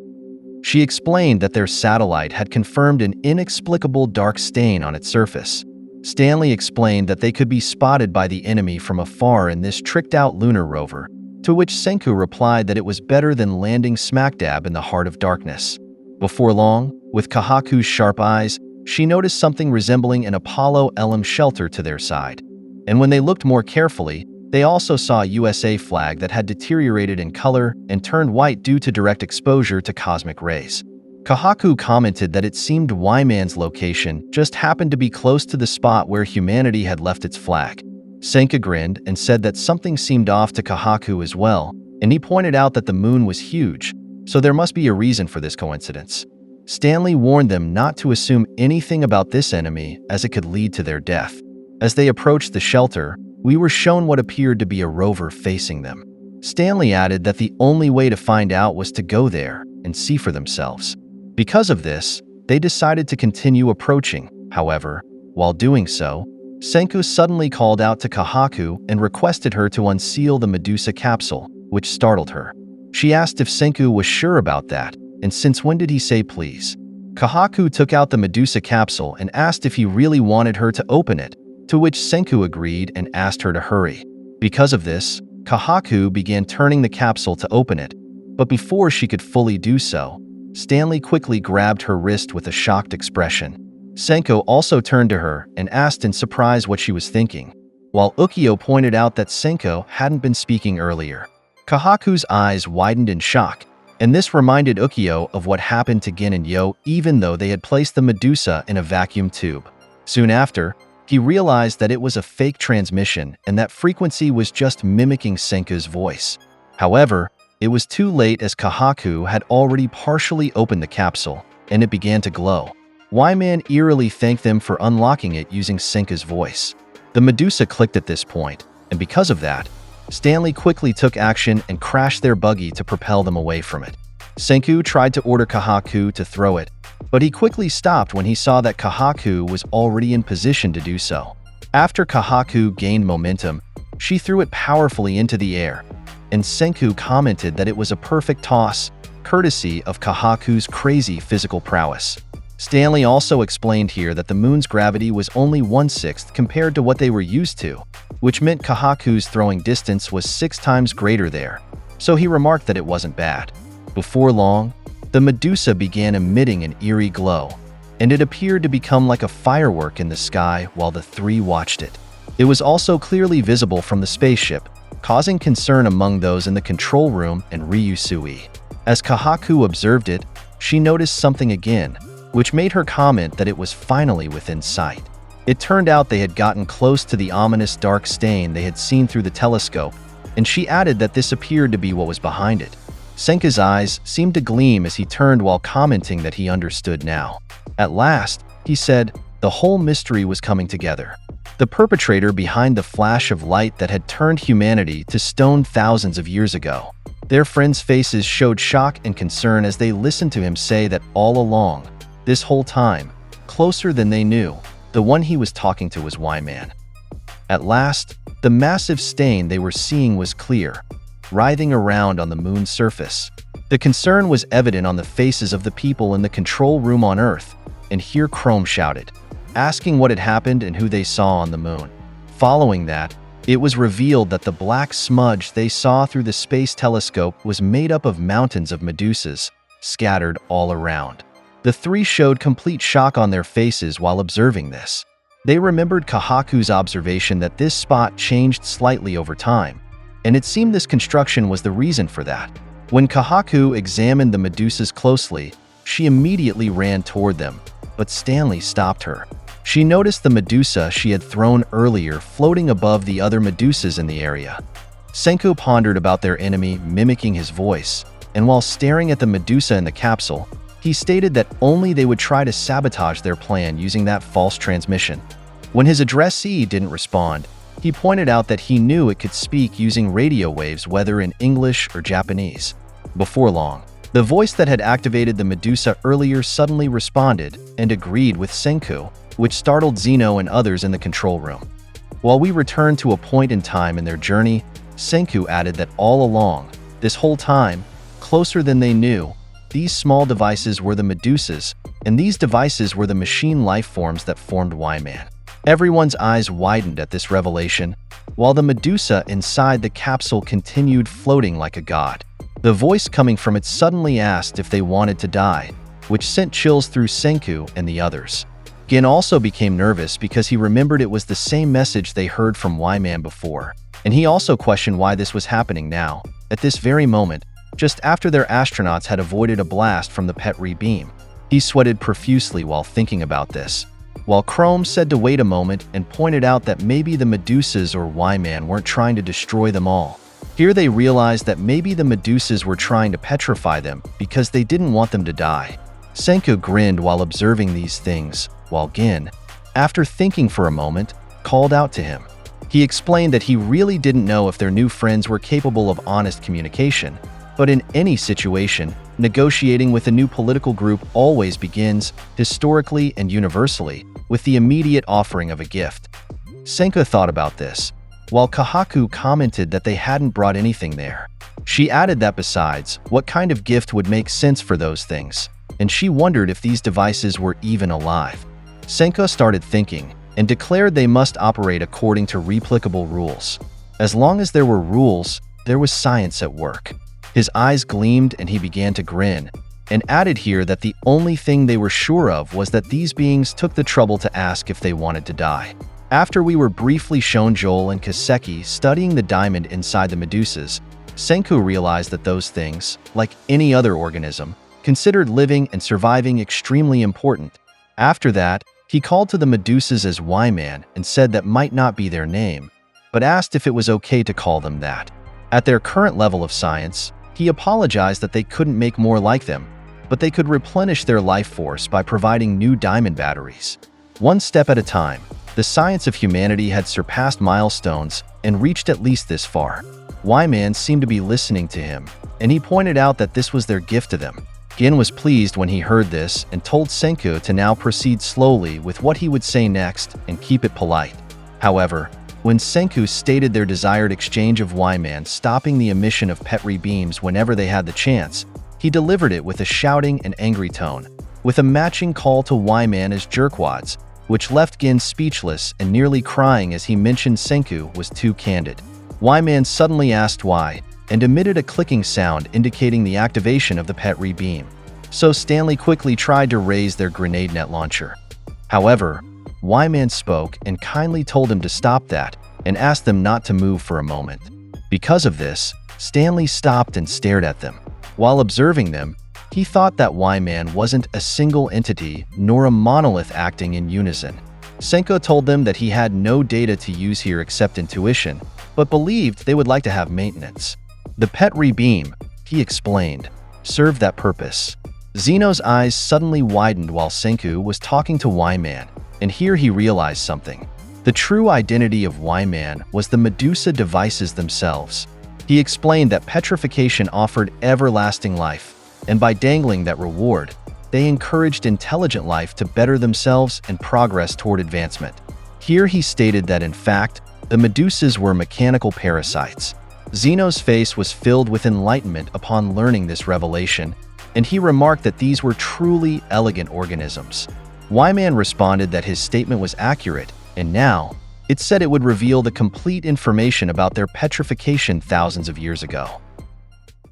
She explained that their satellite had confirmed an inexplicable dark stain on its surface. Stanley explained that they could be spotted by the enemy from afar in this tricked-out lunar rover, to which Senku replied that it was better than landing smack dab in the heart of darkness. Before long, with Kahaku's sharp eyes, she noticed something resembling an Apollo Elm shelter to their side. And when they looked more carefully, they also saw a USA flag that had deteriorated in color and turned white due to direct exposure to cosmic rays. Kahaku commented that it seemed Y-Man's location just happened to be close to the spot where humanity had left its flag. Senka grinned and said that something seemed off to Kahaku as well, and he pointed out that the moon was huge, so there must be a reason for this coincidence. Stanley warned them not to assume anything about this enemy as it could lead to their death. As they approached the shelter, we were shown what appeared to be a rover facing them. Stanley added that the only way to find out was to go there and see for themselves. Because of this, they decided to continue approaching. However, while doing so, Senku suddenly called out to Kahaku and requested her to unseal the Medusa capsule, which startled her. She asked if Senku was sure about that, and since when did he say please? Kahaku took out the Medusa capsule and asked if he really wanted her to open it, to which Senku agreed and asked her to hurry. Because of this, Kahaku began turning the capsule to open it, but before she could fully do so, Stanley quickly grabbed her wrist with a shocked expression. Senko also turned to her and asked in surprise what she was thinking, while Ukyo pointed out that Senko hadn't been speaking earlier. Kahaku's eyes widened in shock, and this reminded Ukyo of what happened to Gin and Yo even though they had placed the Medusa in a vacuum tube. Soon after, he realized that it was a fake transmission and that frequency was just mimicking Senku's voice. However, it was too late as Kahaku had already partially opened the capsule, and it began to glow. Y-Man eerily thanked them for unlocking it using Senku's voice. The Medusa clicked at this point, and because of that, Stanley quickly took action and crashed their buggy to propel them away from it. Senku tried to order Kahaku to throw it, but he quickly stopped when he saw that Kahaku was already in position to do so. After Kahaku gained momentum, she threw it powerfully into the air, and Senku commented that it was a perfect toss, courtesy of Kahaku's crazy physical prowess. Stanley also explained here that the moon's gravity was only 1/6 compared to what they were used to, which meant Kahaku's throwing distance was 6 times greater there, so he remarked that it wasn't bad. Before long, the Medusa began emitting an eerie glow, and it appeared to become like a firework in the sky while the three watched it. It was also clearly visible from the spaceship, causing concern among those in the control room and Ryusui. As Kahaku observed it, she noticed something again, which made her comment that it was finally within sight. It turned out they had gotten close to the ominous dark stain they had seen through the telescope, and she added that this appeared to be what was behind it. Senku's eyes seemed to gleam as he turned while commenting that he understood now. At last, he said, the whole mystery was coming together. The perpetrator behind the flash of light that had turned humanity to stone thousands of years ago. Their friends' faces showed shock and concern as they listened to him say that all along, this whole time, closer than they knew, the one he was talking to was Y-Man. At last, the massive stain they were seeing was clear, writhing around on the moon's surface. The concern was evident on the faces of the people in the control room on Earth, and here Chrome shouted, asking what had happened and who they saw on the moon. Following that, it was revealed that the black smudge they saw through the space telescope was made up of mountains of Medusas, scattered all around. The three showed complete shock on their faces while observing this. They remembered Kahaku's observation that this spot changed slightly over time, and it seemed this construction was the reason for that. When Kahaku examined the Medusas closely, she immediately ran toward them, but Stanley stopped her. She noticed the Medusa she had thrown earlier floating above the other Medusas in the area. Senku pondered about their enemy mimicking his voice, and while staring at the Medusa in the capsule, he stated that only they would try to sabotage their plan using that false transmission. When his addressee didn't respond, he pointed out that he knew it could speak using radio waves whether in English or Japanese. Before long, the voice that had activated the Medusa earlier suddenly responded and agreed with Senku, which startled Zeno and others in the control room. While we returned to a point in time in their journey, Senku added that all along, this whole time, closer than they knew, these small devices were the Medusas, and these devices were the machine life forms that formed Y-Man. Everyone's eyes widened at this revelation, while the Medusa inside the capsule continued floating like a god. The voice coming from it suddenly asked if they wanted to die, which sent chills through Senku and the others. Gin also became nervous because he remembered it was the same message they heard from Y-Man before, and he also questioned why this was happening now, at this very moment, just after their astronauts had avoided a blast from the Petri beam. He sweated profusely while thinking about this, while Chrome said to wait a moment and pointed out that maybe the Medusas or Y-Man weren't trying to destroy them all. Here they realized that maybe the Medusas were trying to petrify them because they didn't want them to die. Senku grinned while observing these things, while Gin, after thinking for a moment, called out to him. He explained that he really didn't know if their new friends were capable of honest communication, but in any situation, negotiating with a new political group always begins, historically and universally, with the immediate offering of a gift. Senku thought about this, while Kahaku commented that they hadn't brought anything there. She added that besides, what kind of gift would make sense for those things, and she wondered if these devices were even alive. Senku started thinking, and declared they must operate according to replicable rules. As long as there were rules, there was science at work. His eyes gleamed and he began to grin, and added here that the only thing they were sure of was that these beings took the trouble to ask if they wanted to die. After we were briefly shown Joel and Kaseki studying the diamond inside the Medusas, Senku realized that those things, like any other organism, considered living and surviving extremely important. After that, he called to the Medusas as Y-Man and said that might not be their name, but asked if it was okay to call them that. At their current level of science, he apologized that they couldn't make more like them, but they could replenish their life force by providing new diamond batteries. One step at a time, the science of humanity had surpassed milestones and reached at least this far. Y-Man seemed to be listening to him, and he pointed out that this was their gift to them. Gin was pleased when he heard this and told Senku to now proceed slowly with what he would say next and keep it polite. However, when Senku stated their desired exchange of Y-Man stopping the emission of Petri beams whenever they had the chance, he delivered it with a shouting and angry tone, with a matching call to Y-Man as jerkwads, which left Gin speechless and nearly crying as he mentioned Senku was too candid. Y-Man suddenly asked why, and emitted a clicking sound indicating the activation of the Petri beam. So Stanley quickly tried to raise their grenade net launcher. However, Y-Man spoke and kindly told him to stop that and asked them not to move for a moment. Because of this, Stanley stopped and stared at them. While observing them, he thought that Y-Man wasn't a single entity nor a monolith acting in unison. Senku told them that he had no data to use here except intuition, but believed they would like to have maintenance. The Petri beam, he explained, served that purpose. Zeno's eyes suddenly widened while Senku was talking to Y-Man, and here he realized something. The true identity of Y-Man was the Medusa devices themselves. He explained that petrification offered everlasting life, and by dangling that reward, they encouraged intelligent life to better themselves and progress toward advancement. Here he stated that in fact, the Medusas were mechanical parasites. Zeno's face was filled with enlightenment upon learning this revelation, and he remarked that these were truly elegant organisms. Y-Man responded that his statement was accurate, and now, it said it would reveal the complete information about their petrification thousands of years ago.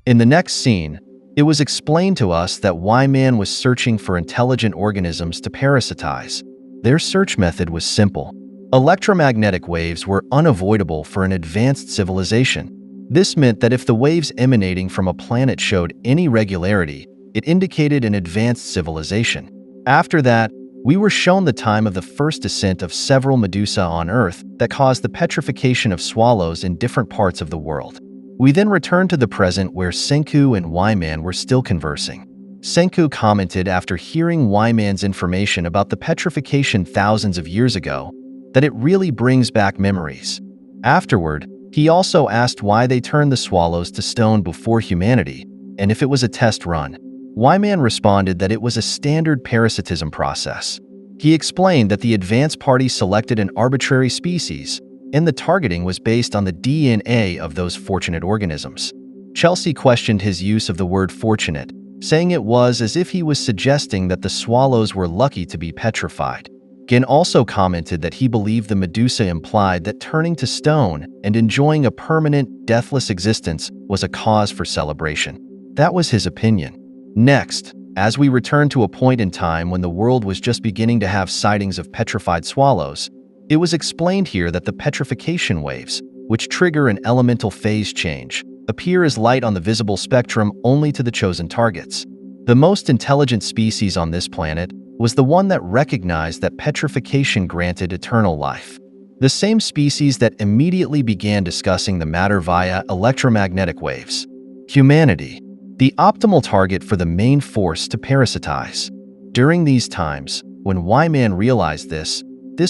In the next scene, it was explained to us that Y-Man was searching for intelligent organisms to parasitize. Their search method was simple. Electromagnetic waves were unavoidable for an advanced civilization. This meant that if the waves emanating from a planet showed any regularity, it indicated an advanced civilization. After that, we were shown the time of the first descent of several Medusa on Earth that caused the petrification of swallows in different parts of the world. We then returned to the present where Senku and Y-Man were still conversing. Senku commented after hearing Y-Man's information about the petrification thousands of years ago that it really brings back memories. Afterward, he also asked why they turned the swallows to stone before humanity, and if it was a test run. Y-Man responded that it was a standard parasitism process. He explained that the advanced party selected an arbitrary species, and the targeting was based on the DNA of those fortunate organisms. Chelsea questioned his use of the word fortunate, saying it was as if he was suggesting that the swallows were lucky to be petrified. Gin also commented that he believed the Medusa implied that turning to stone and enjoying a permanent, deathless existence was a cause for celebration. That was his opinion. Next, as we return to a point in time when the world was just beginning to have sightings of petrified swallows, it was explained here that the petrification waves, which trigger an elemental phase change, appear as light on the visible spectrum only to the chosen targets. The most intelligent species on this planet was the one that recognized that petrification granted eternal life. The same species that immediately began discussing the matter via electromagnetic waves. Humanity, the optimal target for the main force to parasitize. During these times, when Y-Man realized this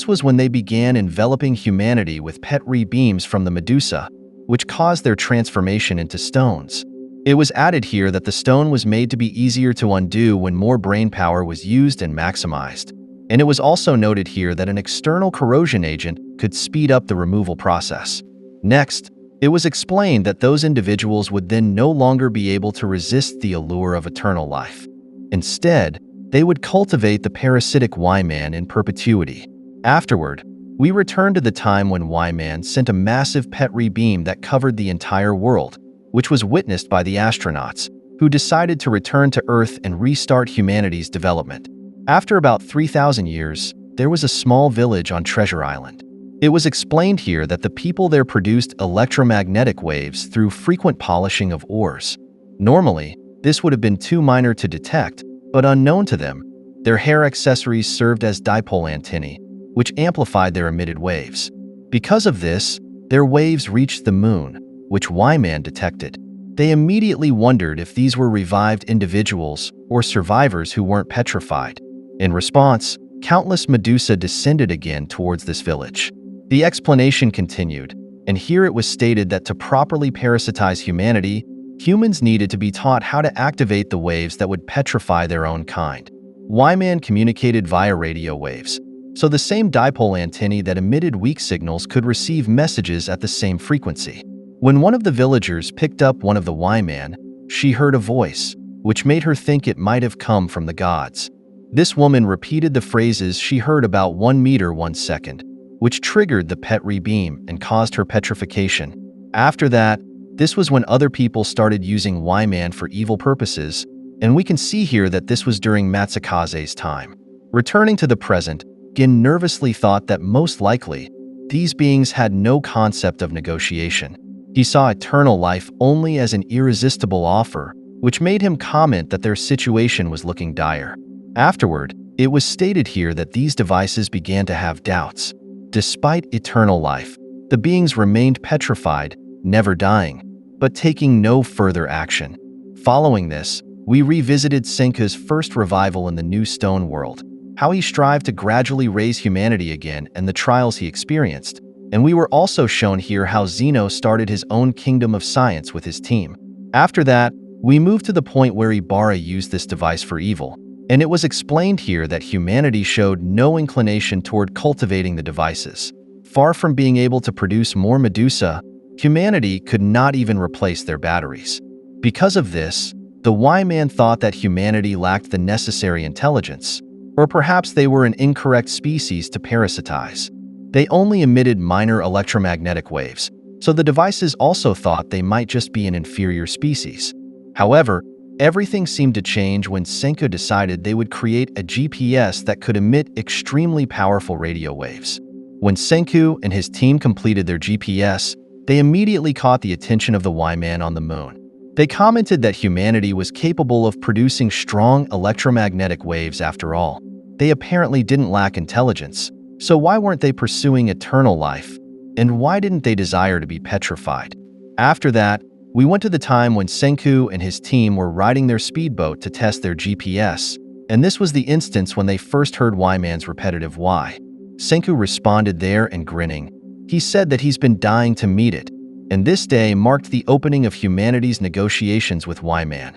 was when they began enveloping humanity with Petri beams from the Medusa, which caused their transformation into stones. It was added here that the stone was made to be easier to undo when more brain power was used and maximized. And it was also noted here that an external corrosion agent could speed up the removal process. Next, it was explained that those individuals would then no longer be able to resist the allure of eternal life. Instead, they would cultivate the parasitic Y-Man in perpetuity. Afterward, we returned to the time when Y-Man sent a massive Petri beam that covered the entire world, which was witnessed by the astronauts, who decided to return to Earth and restart humanity's development. After about 3,000 years, there was a small village on Treasure Island. It was explained here that the people there produced electromagnetic waves through frequent polishing of ores. Normally, this would have been too minor to detect, but unknown to them, their hair accessories served as dipole antennae, which amplified their emitted waves. Because of this, their waves reached the moon, which Y-Man detected. They immediately wondered if these were revived individuals or survivors who weren't petrified. In response, countless Medusa descended again towards this village. The explanation continued, and here it was stated that to properly parasitize humanity, humans needed to be taught how to activate the waves that would petrify their own kind. Y-Man communicated via radio waves, so the same dipole antennae that emitted weak signals could receive messages at the same frequency. When one of the villagers picked up one of the Y-Man, she heard a voice, which made her think it might have come from the gods. This woman repeated the phrases she heard about 1 meter 1 second, which triggered the Petri beam and caused her petrification. After that, this was when other people started using Y-Man for evil purposes, and we can see here that this was during Matsukaze's time. Returning to the present, Gin nervously thought that most likely, these beings had no concept of negotiation. He saw eternal life only as an irresistible offer, which made him comment that their situation was looking dire. Afterward, it was stated here that these devices began to have doubts. Despite eternal life, the beings remained petrified, never dying, but taking no further action. Following this, we revisited Senku's first revival in the New Stone world, how he strived to gradually raise humanity again and the trials he experienced. And we were also shown here how Zeno started his own kingdom of science with his team. After that, we moved to the point where Ibarra used this device for evil, and it was explained here that humanity showed no inclination toward cultivating the devices. Far from being able to produce more Medusa, humanity could not even replace their batteries. Because of this, the Y-Man thought that humanity lacked the necessary intelligence, or perhaps they were an incorrect species to parasitize. They only emitted minor electromagnetic waves, so the devices also thought they might just be an inferior species. However, everything seemed to change when Senku decided they would create a GPS that could emit extremely powerful radio waves. When Senku and his team completed their GPS, they immediately caught the attention of the Y-Man on the moon. They commented that humanity was capable of producing strong electromagnetic waves after all. They apparently didn't lack intelligence. So why weren't they pursuing eternal life? And why didn't they desire to be petrified? After that, we went to the time when Senku and his team were riding their speedboat to test their GPS, and this was the instance when they first heard Y-Man's repetitive why. Senku responded there and grinning. He said that he's been dying to meet it, and this day marked the opening of humanity's negotiations with Y-Man.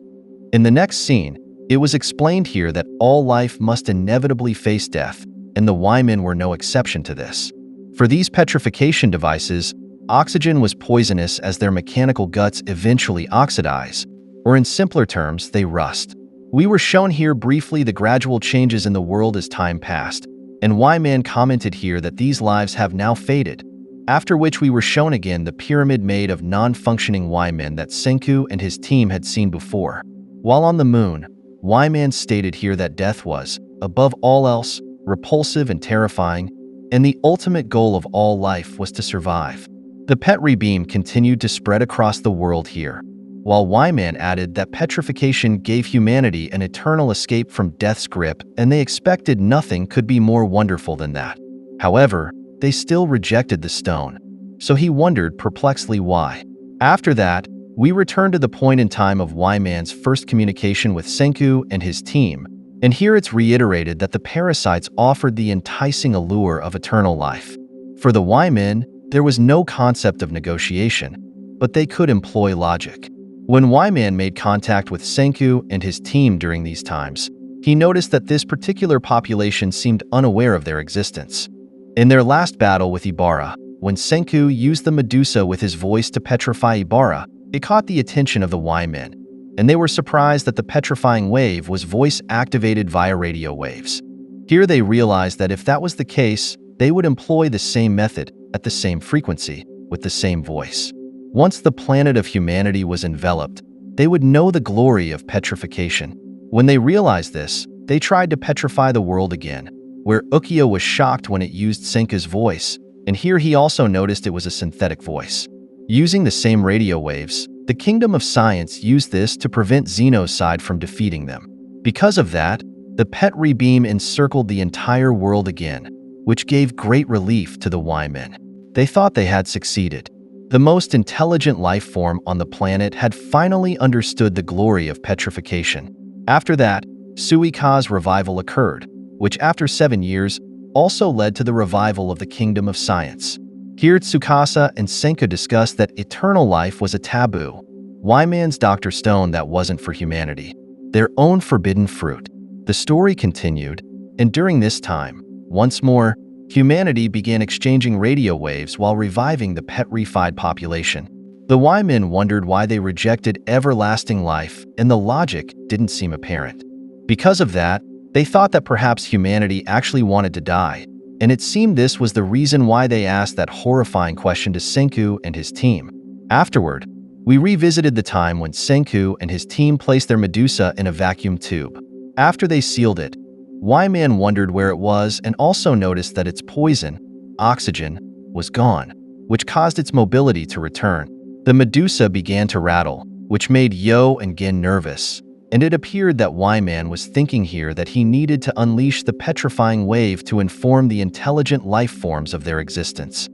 In the next scene, it was explained here that all life must inevitably face death, and the Y-Men were no exception to this. For these petrification devices, oxygen was poisonous as their mechanical guts eventually oxidize, or in simpler terms, they rust. We were shown here briefly the gradual changes in the world as time passed, and Y-Man commented here that these lives have now faded, after which we were shown again the pyramid made of non-functioning Y-Men that Senku and his team had seen before. While on the moon, Y-Man stated here that death was, above all else, repulsive and terrifying, and the ultimate goal of all life was to survive. The Petri beam continued to spread across the world here, while Y-Man added that petrification gave humanity an eternal escape from death's grip, and they expected nothing could be more wonderful than that. However, they still rejected the stone, so he wondered perplexedly why. After that, we returned to the point in time of Y-Man's first communication with Senku and his team, and here it's reiterated that the parasites offered the enticing allure of eternal life. For the Y-Men, there was no concept of negotiation, but they could employ logic. When Y-Man made contact with Senku and his team during these times, he noticed that this particular population seemed unaware of their existence. In their last battle with Ibarra, when Senku used the Medusa with his voice to petrify Ibarra, it caught the attention of the Y-Men, and they were surprised that the petrifying wave was voice-activated via radio waves. Here they realized that if that was the case, they would employ the same method, at the same frequency, with the same voice. Once the planet of humanity was enveloped, they would know the glory of petrification. When they realized this, they tried to petrify the world again, where Ukyo was shocked when it used Senku's voice, and here he also noticed it was a synthetic voice. Using the same radio waves, the Kingdom of Science used this to prevent Xeno's side from defeating them. Because of that, the Petri beam encircled the entire world again, which gave great relief to the Y-Men. They thought they had succeeded. The most intelligent life form on the planet had finally understood the glory of petrification. After that, Suika's revival occurred, which after 7 years also led to the revival of the Kingdom of Science. Here Tsukasa and Senku discussed that eternal life was a taboo, Y-Man's Dr. Stone that wasn't for humanity, their own forbidden fruit. The story continued, and during this time, once more, humanity began exchanging radio waves while reviving the petrified population. The Y-Men wondered why they rejected everlasting life, and the logic didn't seem apparent. Because of that, they thought that perhaps humanity actually wanted to die, and it seemed this was the reason why they asked that horrifying question to Senku and his team. Afterward, we revisited the time when Senku and his team placed their Medusa in a vacuum tube. After they sealed it, Y-Man wondered where it was and also noticed that its poison, oxygen, was gone, which caused its mobility to return. The Medusa began to rattle, which made Yo and Gin nervous, and it appeared that Y-Man was thinking here that he needed to unleash the petrifying wave to inform the intelligent life forms of their existence.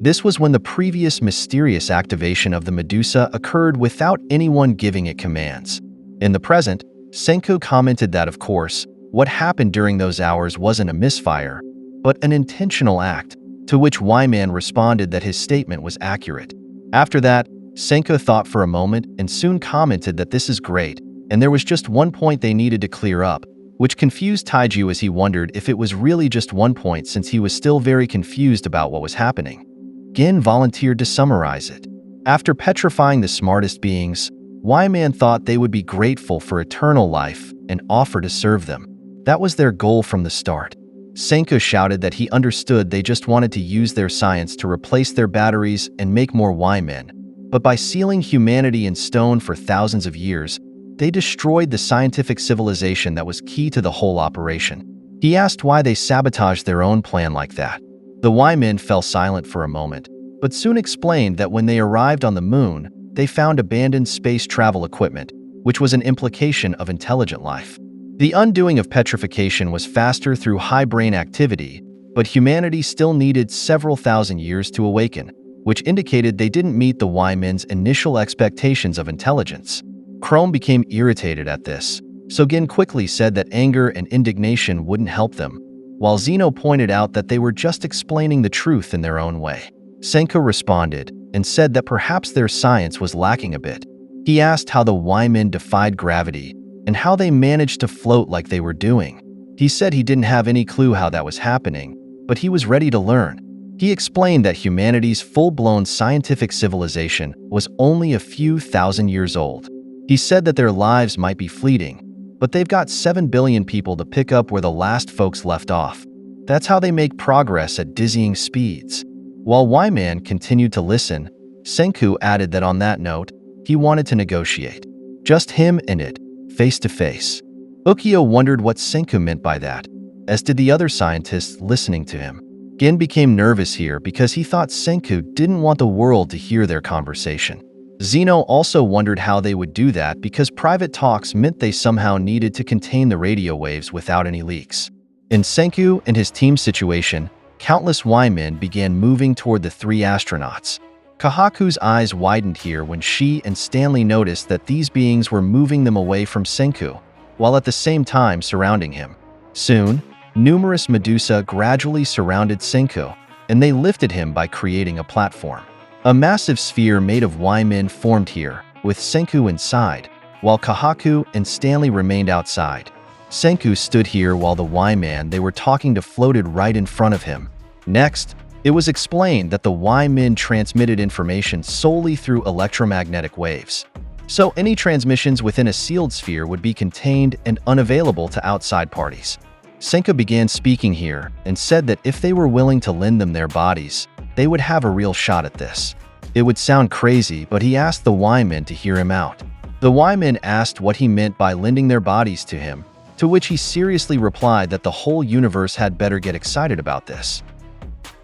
This was when the previous mysterious activation of the Medusa occurred without anyone giving it commands. In the present, Senku commented that, of course, what happened during those hours wasn't a misfire, but an intentional act, to which Y-Man responded that his statement was accurate. After that, Senku thought for a moment and soon commented that this is great, and there was just one point they needed to clear up, which confused Taiju as he wondered if it was really just one point since he was still very confused about what was happening. Gin volunteered to summarize it. After petrifying the smartest beings, Y-Man thought they would be grateful for eternal life and offer to serve them. That was their goal from the start. Senku shouted that he understood they just wanted to use their science to replace their batteries and make more Y-Men, but by sealing humanity in stone for thousands of years, they destroyed the scientific civilization that was key to the whole operation. He asked why they sabotaged their own plan like that. The Y-Men fell silent for a moment, but soon explained that when they arrived on the moon, they found abandoned space travel equipment, which was an implication of intelligent life. The undoing of petrification was faster through high brain activity, but humanity still needed several thousand years to awaken, which indicated they didn't meet the Y-Men's initial expectations of intelligence. Chrome became irritated at this, so Gin quickly said that anger and indignation wouldn't help them, while Xeno pointed out that they were just explaining the truth in their own way. Senku responded and said that perhaps their science was lacking a bit. He asked how the Y-Men defied gravity and how they managed to float like they were doing. He said he didn't have any clue how that was happening, but he was ready to learn. He explained that humanity's full-blown scientific civilization was only a few thousand years old. He said that their lives might be fleeting, but they've got 7 billion people to pick up where the last folks left off. That's how they make progress at dizzying speeds. While Y-Man continued to listen, Senku added that on that note, he wanted to negotiate. Just him and it, face to face. Ukyo wondered what Senku meant by that, as did the other scientists listening to him. Gin became nervous here because he thought Senku didn't want the world to hear their conversation. Xeno also wondered how they would do that because private talks meant they somehow needed to contain the radio waves without any leaks. In Senku and his team's situation, countless Y-Men began moving toward the 3 astronauts. Kahaku's eyes widened here when she and Stanley noticed that these beings were moving them away from Senku, while at the same time surrounding him. Soon, numerous Medusa gradually surrounded Senku, and they lifted him by creating a platform. A massive sphere made of Y-Men formed here, with Senku inside, while Kahaku and Stanley remained outside. Senku stood here while the Y-Man they were talking to floated right in front of him. Next, it was explained that the Y-Men transmitted information solely through electromagnetic waves. So any transmissions within a sealed sphere would be contained and unavailable to outside parties. Senku began speaking here and said that if they were willing to lend them their bodies, they would have a real shot at this. It would sound crazy, but he asked the Y-Men to hear him out. The Y-Men asked what he meant by lending their bodies to him, to which he seriously replied that the whole universe had better get excited about this.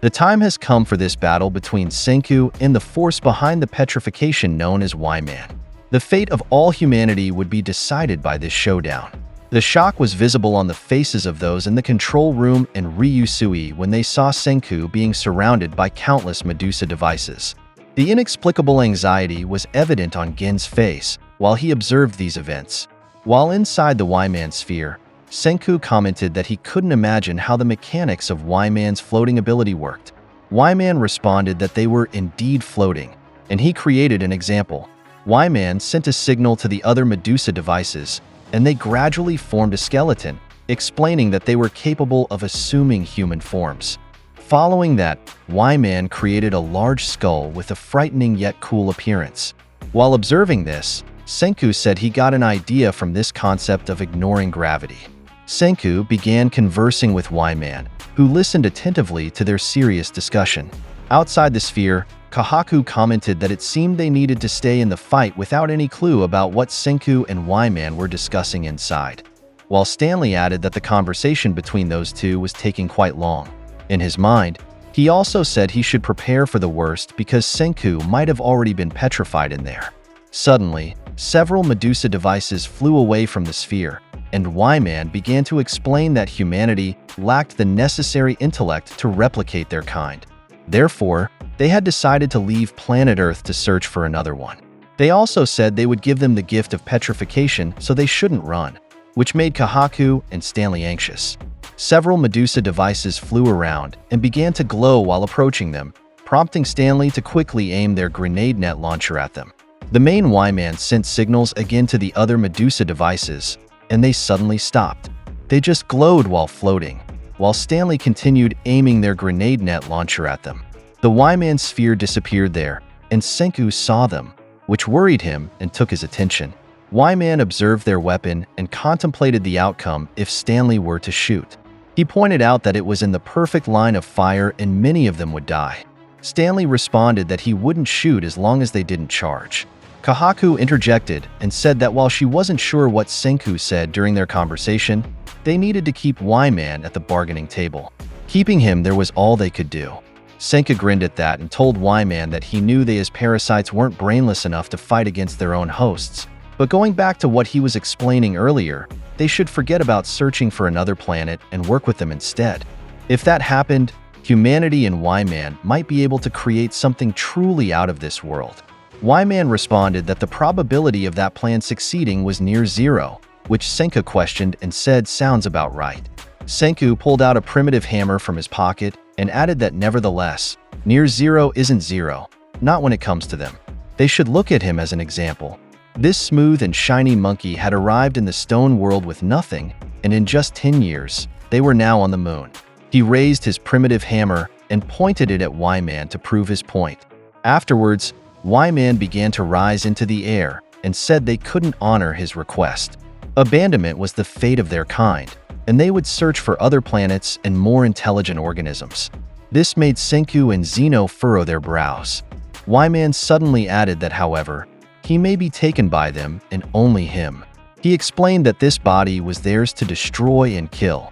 The time has come for this battle between Senku and the force behind the petrification known as Y-Man. The fate of all humanity would be decided by this showdown. The shock was visible on the faces of those in the control room and Ryusui when they saw Senku being surrounded by countless Medusa devices. The inexplicable anxiety was evident on Gen's face while he observed these events. While inside the Y-Man sphere, Senku commented that he couldn't imagine how the mechanics of Y-Man's floating ability worked. Y-Man responded that they were indeed floating, and he created an example. Y-Man sent a signal to the other Medusa devices, and they gradually formed a skeleton, explaining that they were capable of assuming human forms. Following that, Y-Man created a large skull with a frightening yet cool appearance. While observing this, Senku said he got an idea from this concept of ignoring gravity. Senku began conversing with Y-Man, who listened attentively to their serious discussion. Outside the sphere, Kahaku commented that it seemed they needed to stay in the fight without any clue about what Senku and Y-Man were discussing inside, while Stanley added that the conversation between those two was taking quite long. In his mind, he also said he should prepare for the worst because Senku might have already been petrified in there. Suddenly, several Medusa devices flew away from the sphere, and Y-Man began to explain that humanity lacked the necessary intellect to replicate their kind. Therefore, they had decided to leave planet Earth to search for another one. They also said they would give them the gift of petrification so they shouldn't run, which made Kahaku and Stanley anxious. Several Medusa devices flew around and began to glow while approaching them, prompting Stanley to quickly aim their grenade net launcher at them. The main Y-Man sent signals again to the other Medusa devices, and they suddenly stopped. They just glowed while floating, while Stanley continued aiming their grenade net launcher at them. The Y-Man sphere disappeared there, and Senku saw them, which worried him and took his attention. Y-Man observed their weapon and contemplated the outcome if Stanley were to shoot. He pointed out that it was in the perfect line of fire and many of them would die. Stanley responded that he wouldn't shoot as long as they didn't charge. Kahaku interjected and said that while she wasn't sure what Senku said during their conversation, they needed to keep Y-Man at the bargaining table. Keeping him there was all they could do. Senku grinned at that and told Y-Man that he knew they as parasites weren't brainless enough to fight against their own hosts. But going back to what he was explaining earlier, they should forget about searching for another planet and work with them instead. If that happened, humanity and Y-Man might be able to create something truly out of this world. Y-Man responded that the probability of that plan succeeding was near zero, which Senku questioned and said sounds about right. Senku pulled out a primitive hammer from his pocket and added that nevertheless, near zero isn't zero, not when it comes to them. They should look at him as an example. This smooth and shiny monkey had arrived in the stone world with nothing, and in just 10 years, they were now on the moon. He raised his primitive hammer and pointed it at Y-Man to prove his point. Afterwards, Y-Man began to rise into the air and said they couldn't honor his request. Abandonment was the fate of their kind, and they would search for other planets and more intelligent organisms. This made Senku and Zeno furrow their brows. Y-Man suddenly added that, however, he may be taken by them and only him. He explained that this body was theirs to destroy and kill.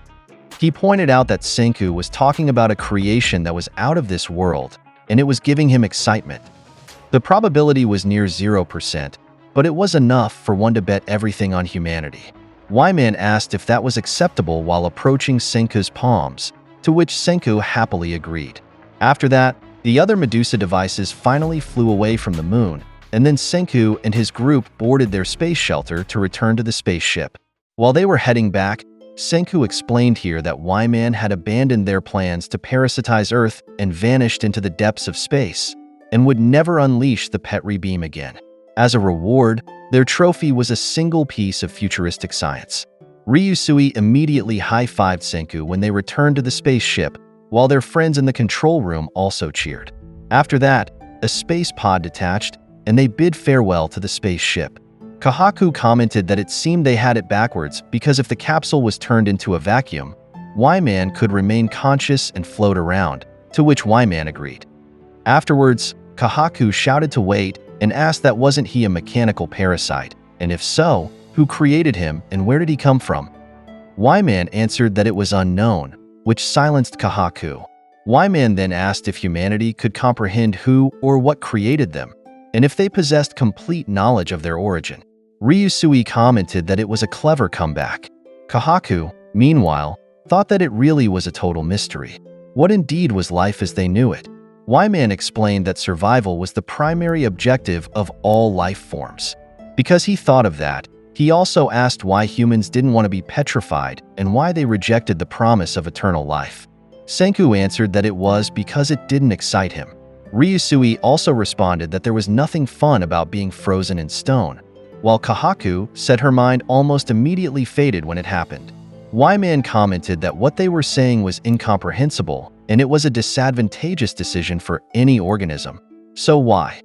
He pointed out that Senku was talking about a creation that was out of this world, and it was giving him excitement. The probability was near 0%, but it was enough for one to bet everything on humanity. Y-Man asked if that was acceptable while approaching Senku's palms, to which Senku happily agreed. After that, the other Medusa devices finally flew away from the moon, and then Senku and his group boarded their space shelter to return to the spaceship. While they were heading back, Senku explained here that Y-Man had abandoned their plans to parasitize Earth and vanished into the depths of space, and would never unleash the Petri beam again. As a reward, their trophy was a single piece of futuristic science. Ryusui immediately high-fived Senku when they returned to the spaceship, while their friends in the control room also cheered. After that, a space pod detached, and they bid farewell to the spaceship. Kahaku commented that it seemed they had it backwards because if the capsule was turned into a vacuum, Y-Man could remain conscious and float around, to which Y-Man agreed. Afterwards, Kahaku shouted to wait and asked that wasn't he a mechanical parasite, and if so, who created him and where did he come from? Y-Man answered that it was unknown, which silenced Kahaku. Y-Man then asked if humanity could comprehend who or what created them, and if they possessed complete knowledge of their origin. Ryusui commented that it was a clever comeback. Kahaku, meanwhile, thought that it really was a total mystery. What indeed was life as they knew it? Y-Man explained that survival was the primary objective of all life forms. Because he thought of that, he also asked why humans didn't want to be petrified and why they rejected the promise of eternal life. Senku answered that it was because it didn't excite him. Ryusui also responded that there was nothing fun about being frozen in stone, while Kahaku said her mind almost immediately faded when it happened. Y-Man commented that what they were saying was incomprehensible and it was a disadvantageous decision for any organism. So why?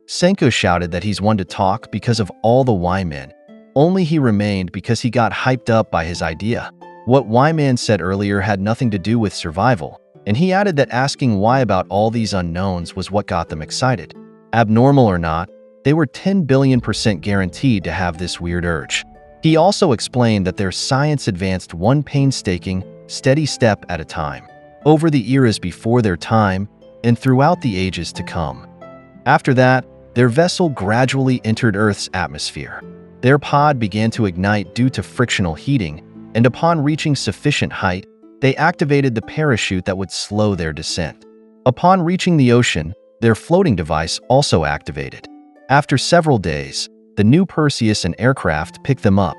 Senku shouted that he's one to talk because of all the Y-Men. Only he remained because he got hyped up by his idea. What Y-Man said earlier had nothing to do with survival, and he added that asking why about all these unknowns was what got them excited. Abnormal or not, they were 10 billion% guaranteed to have this weird urge. He also explained that their science advanced one painstaking, steady step at a time, over the eras before their time and throughout the ages to come. After that, their vessel gradually entered Earth's atmosphere. Their pod began to ignite due to frictional heating, and upon reaching sufficient height, they activated the parachute that would slow their descent. Upon reaching the ocean, their floating device also activated. After several days, the new Perseus and aircraft picked them up.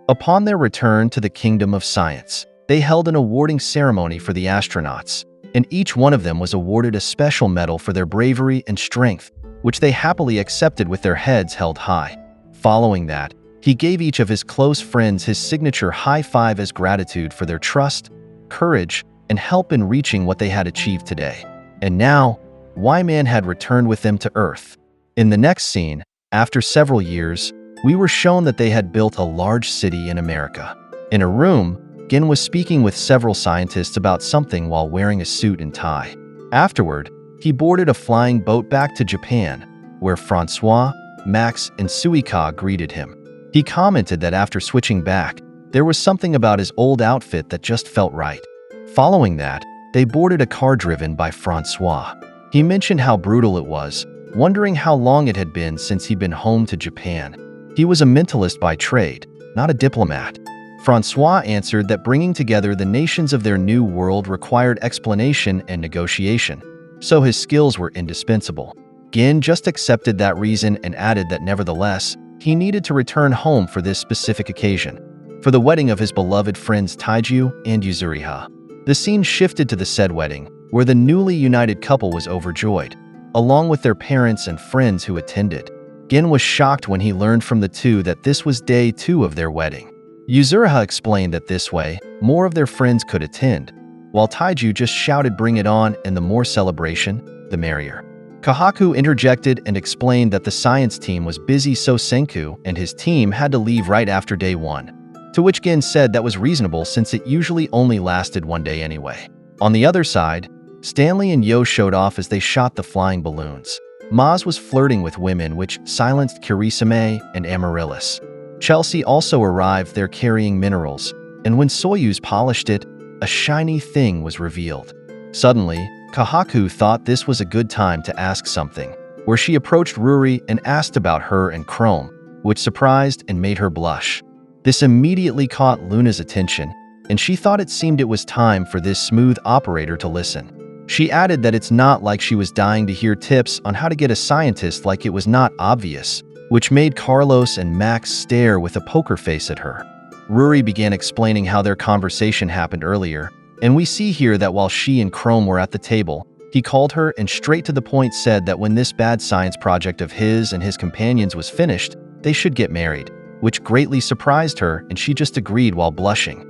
Upon their return to the Kingdom of Science, they held an awarding ceremony for the astronauts, and each one of them was awarded a special medal for their bravery and strength, which they happily accepted with their heads held high. Following that, he gave each of his close friends his signature high five as gratitude for their trust, courage, and help in reaching what they had achieved today. And now, Y-Man had returned with them to Earth. In the next scene, after several years, we were shown that they had built a large city in America. In a room, Gin was speaking with several scientists about something while wearing a suit and tie. Afterward, he boarded a flying boat back to Japan, where Francois, Max, and Suika greeted him. He commented that after switching back, there was something about his old outfit that just felt right. Following that, they boarded a car driven by Francois. He mentioned how brutal it was, wondering how long it had been since he'd been home to Japan. He was a mentalist by trade, not a diplomat. Francois answered that bringing together the nations of their new world required explanation and negotiation, so his skills were indispensable. Gin just accepted that reason and added that nevertheless, he needed to return home for this specific occasion, for the wedding of his beloved friends Taiju and Yuzuriha. The scene shifted to the said wedding, where the newly united couple was overjoyed, along with their parents and friends who attended. Gin was shocked when he learned from the two that this was day 2 of their wedding. Yuzuriha explained that this way, more of their friends could attend, while Taiju just shouted bring it on and the more celebration, the merrier. Kahaku interjected and explained that the science team was busy, so Senku and his team had to leave right after day 1, to which Gin said that was reasonable since it usually only lasted 1 day anyway. On the other side, Stanley and Yo showed off as they shot the flying balloons. Maz was flirting with women, which silenced Kirisame and Amaryllis. Chelsea also arrived there carrying minerals, and when Soyuz polished it, a shiny thing was revealed. Suddenly, Kahaku thought this was a good time to ask something, where she approached Ruri and asked about her and Chrome, which surprised and made her blush. This immediately caught Luna's attention, and she thought it was time for this smooth operator to listen. She added that it's not like she was dying to hear tips on how to get a scientist, like it was not obvious, which made Carlos and Max stare with a poker face at her. Ruri began explaining how their conversation happened earlier, and we see here that while she and Chrome were at the table, he called her and straight to the point said that when this bad science project of his and his companions was finished, they should get married, which greatly surprised her, and she just agreed while blushing.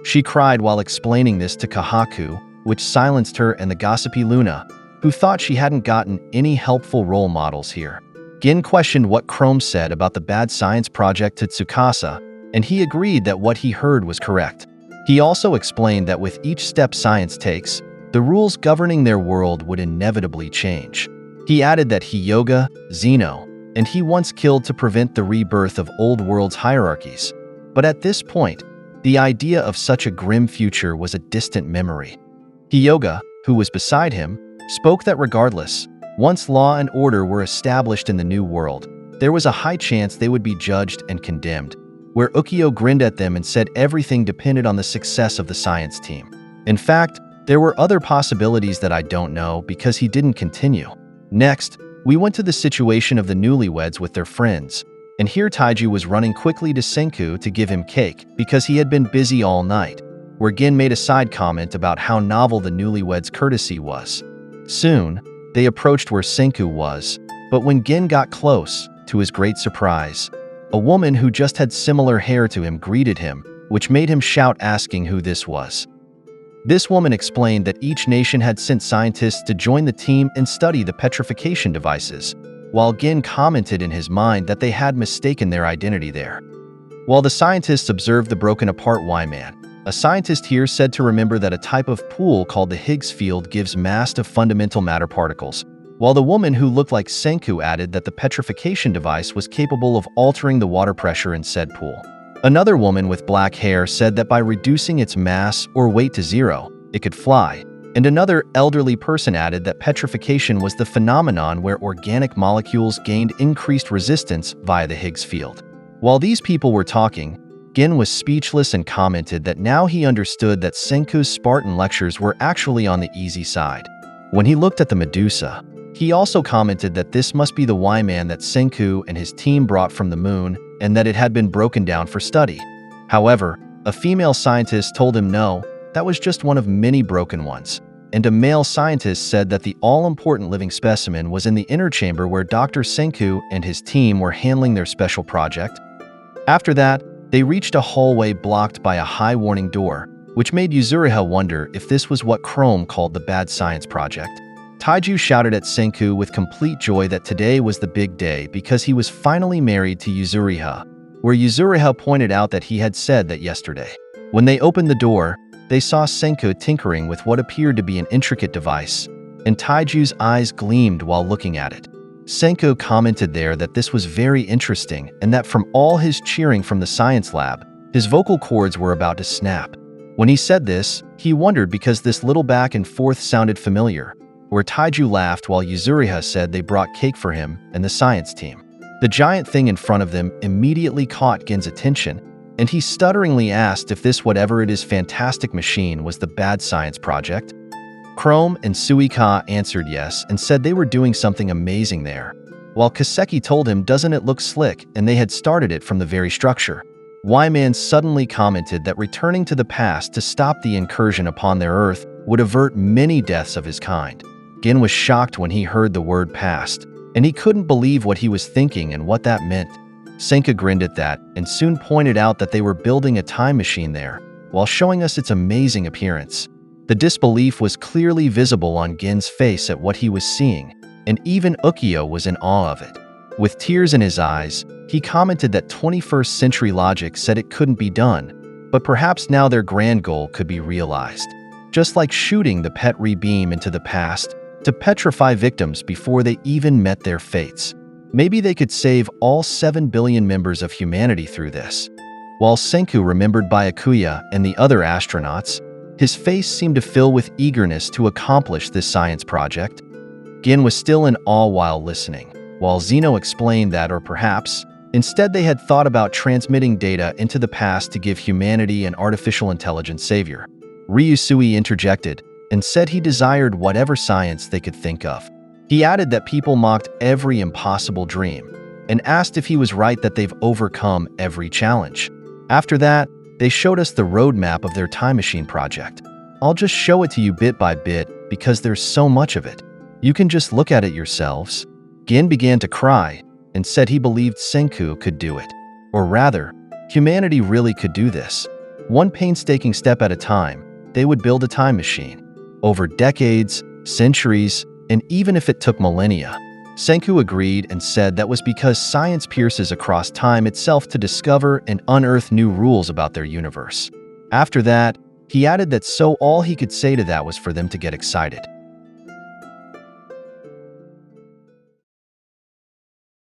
She cried while explaining this to Kahaku, which silenced her and the gossipy Luna, who thought she hadn't gotten any helpful role models here. Gin questioned what Chrome said about the bad science project to Tsukasa, and he agreed that what he heard was correct. He also explained that with each step science takes, the rules governing their world would inevitably change. He added that he yoga, Zeno, and he once killed to prevent the rebirth of old world's hierarchies. But at this point, the idea of such a grim future was a distant memory. Hyoga, who was beside him, spoke that regardless, once law and order were established in the new world, there was a high chance they would be judged and condemned, where Ukio grinned at them and said everything depended on the success of the science team. In fact, there were other possibilities that I don't know because he didn't continue. Next, we went to the situation of the newlyweds with their friends, and here Taiju was running quickly to Senku to give him cake because he had been busy all night, where Gin made a side comment about how novel the newlyweds' courtesy was. Soon, they approached where Senku was, but when Gin got close, to his great surprise, a woman who just had similar hair to him greeted him, which made him shout asking who this was. This woman explained that each nation had sent scientists to join the team and study the petrification devices, while Gin commented in his mind that they had mistaken their identity there. While the scientists observed the broken-apart Y-Man, a scientist here said to remember that a type of pool called the Higgs field gives mass to fundamental matter particles, while the woman who looked like Senku added that the petrification device was capable of altering the water pressure in said pool. Another woman with black hair said that by reducing its mass or weight to zero, it could fly, and another elderly person added that petrification was the phenomenon where organic molecules gained increased resistance via the Higgs field. While these people were talking, Gin was speechless and commented that now he understood that Senku's Spartan lectures were actually on the easy side. When he looked at the Medusa, he also commented that this must be the Y-Man that Senku and his team brought from the moon and that it had been broken down for study. However, a female scientist told him no, that was just one of many broken ones, and a male scientist said that the all-important living specimen was in the inner chamber where Dr. Senku and his team were handling their special project. After that, they reached a hallway blocked by a high warning door, which made Yuzuriha wonder if this was what Chrome called the bad science project. Taiju shouted at Senku with complete joy that today was the big day because he was finally married to Yuzuriha, where Yuzuriha pointed out that he had said that yesterday. When they opened the door, they saw Senku tinkering with what appeared to be an intricate device, and Taiju's eyes gleamed while looking at it. Senku commented there that this was very interesting and that from all his cheering from the science lab, his vocal cords were about to snap. When he said this, he wondered because this little back and forth sounded familiar, where Taiju laughed while Yuzuriha said they brought cake for him and the science team. The giant thing in front of them immediately caught Gin's attention, and he stutteringly asked if this whatever it is fantastic machine was the bad science project. Chrome and Suika answered yes and said they were doing something amazing there, while Kaseki told him doesn't it look slick and they had started it from the very structure. Y-Man suddenly commented that returning to the past to stop the incursion upon their Earth would avert many deaths of his kind. Gin was shocked when he heard the word past, and he couldn't believe what he was thinking and what that meant. Senka grinned at that and soon pointed out that they were building a time machine there, while showing us its amazing appearance. The disbelief was clearly visible on Gin's face at what he was seeing, and even Ukio was in awe of it. With tears in his eyes, he commented that 21st century logic said it couldn't be done, but perhaps now their grand goal could be realized. Just like shooting the Petri beam into the past, to petrify victims before they even met their fates. Maybe they could save all 7 billion members of humanity through this. While Senku remembered Byakuya and the other astronauts, his face seemed to fill with eagerness to accomplish this science project. Gin was still in awe while listening, while Zeno explained that, or perhaps, instead they had thought about transmitting data into the past to give humanity an artificial intelligence savior. Ryusui interjected and said he desired whatever science they could think of. He added that people mocked every impossible dream and asked if he was right that they've overcome every challenge. After that, they showed us the roadmap of their time machine project. I'll just show it to you bit by bit because there's so much of it. You can just look at it yourselves. Gin began to cry and said he believed Senku could do it. Or rather, humanity really could do this. One painstaking step at a time, they would build a time machine. Over decades, centuries, and even if it took millennia. Senku agreed and said that was because science pierces across time itself to discover and unearth new rules about their universe. After that, he added that so all he could say to that was for them to get excited.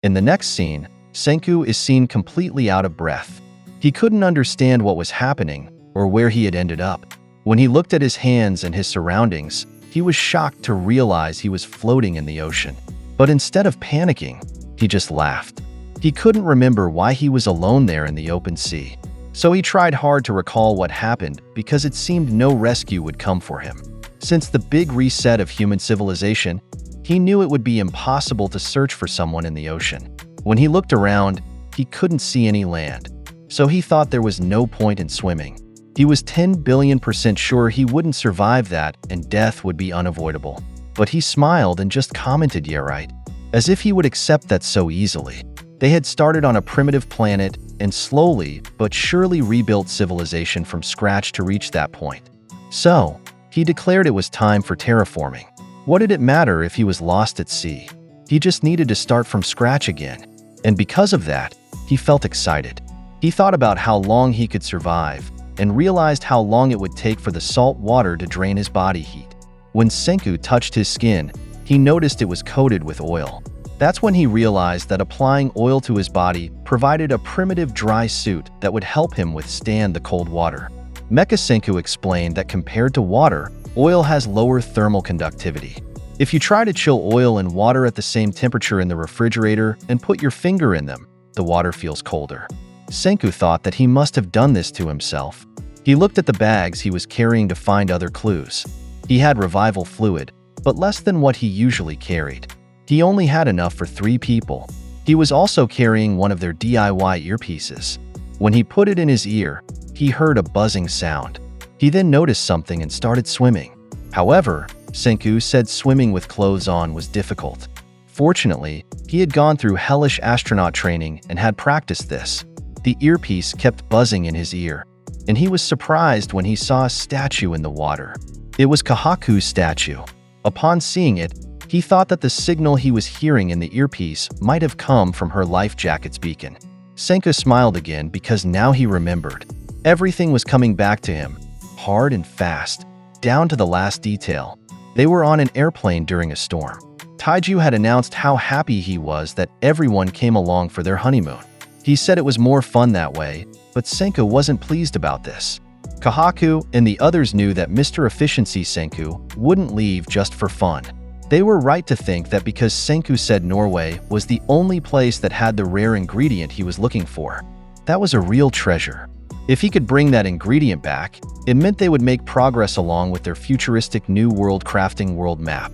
In the next scene, Senku is seen completely out of breath. He couldn't understand what was happening or where he had ended up. When he looked at his hands and his surroundings, He was shocked to realize he was floating in the ocean. But instead of panicking, he just laughed. He couldn't remember why he was alone there in the open sea. So he tried hard to recall what happened because it seemed no rescue would come for him. Since the big reset of human civilization, he knew it would be impossible to search for someone in the ocean. When he looked around, he couldn't see any land. So he thought there was no point in swimming. He was 10 billion% sure he wouldn't survive that and death would be unavoidable. But he smiled and just commented, "Yeah, right," as if he would accept that so easily. They had started on a primitive planet and slowly but surely rebuilt civilization from scratch to reach that point. So, he declared it was time for terraforming. What did it matter if he was lost at sea? He just needed to start from scratch again. And because of that, he felt excited. He thought about how long he could survive and realized how long it would take for the salt water to drain his body heat. When Senku touched his skin, he noticed it was coated with oil. That's when he realized that applying oil to his body provided a primitive dry suit that would help him withstand the cold water. Mecha Senku explained that compared to water, oil has lower thermal conductivity. If you try to chill oil and water at the same temperature in the refrigerator and put your finger in them, the water feels colder. Senku thought that he must have done this to himself. He looked at the bags he was carrying to find other clues. He had revival fluid, but less than what he usually carried. He only had enough for 3 people. He was also carrying one of their DIY earpieces. When he put it in his ear, he heard a buzzing sound. He then noticed something and started swimming. However, Senku said swimming with clothes on was difficult. Fortunately, he had gone through hellish astronaut training and had practiced this. The earpiece kept buzzing in his ear, and he was surprised when he saw a statue in the water. It was Kahaku's statue. Upon seeing it, he thought that the signal he was hearing in the earpiece might have come from her life jacket's beacon. Senku smiled again because now he remembered. Everything was coming back to him, hard and fast, down to the last detail. They were on an airplane during a storm. Taiju had announced how happy he was that everyone came along for their honeymoon. He said it was more fun that way, but Senku wasn't pleased about this. Kahaku and the others knew that Mr. Efficiency Senku wouldn't leave just for fun. They were right to think that because Senku said Norway was the only place that had the rare ingredient he was looking for. That was a real treasure. If he could bring that ingredient back, it meant they would make progress along with their futuristic New World crafting world map.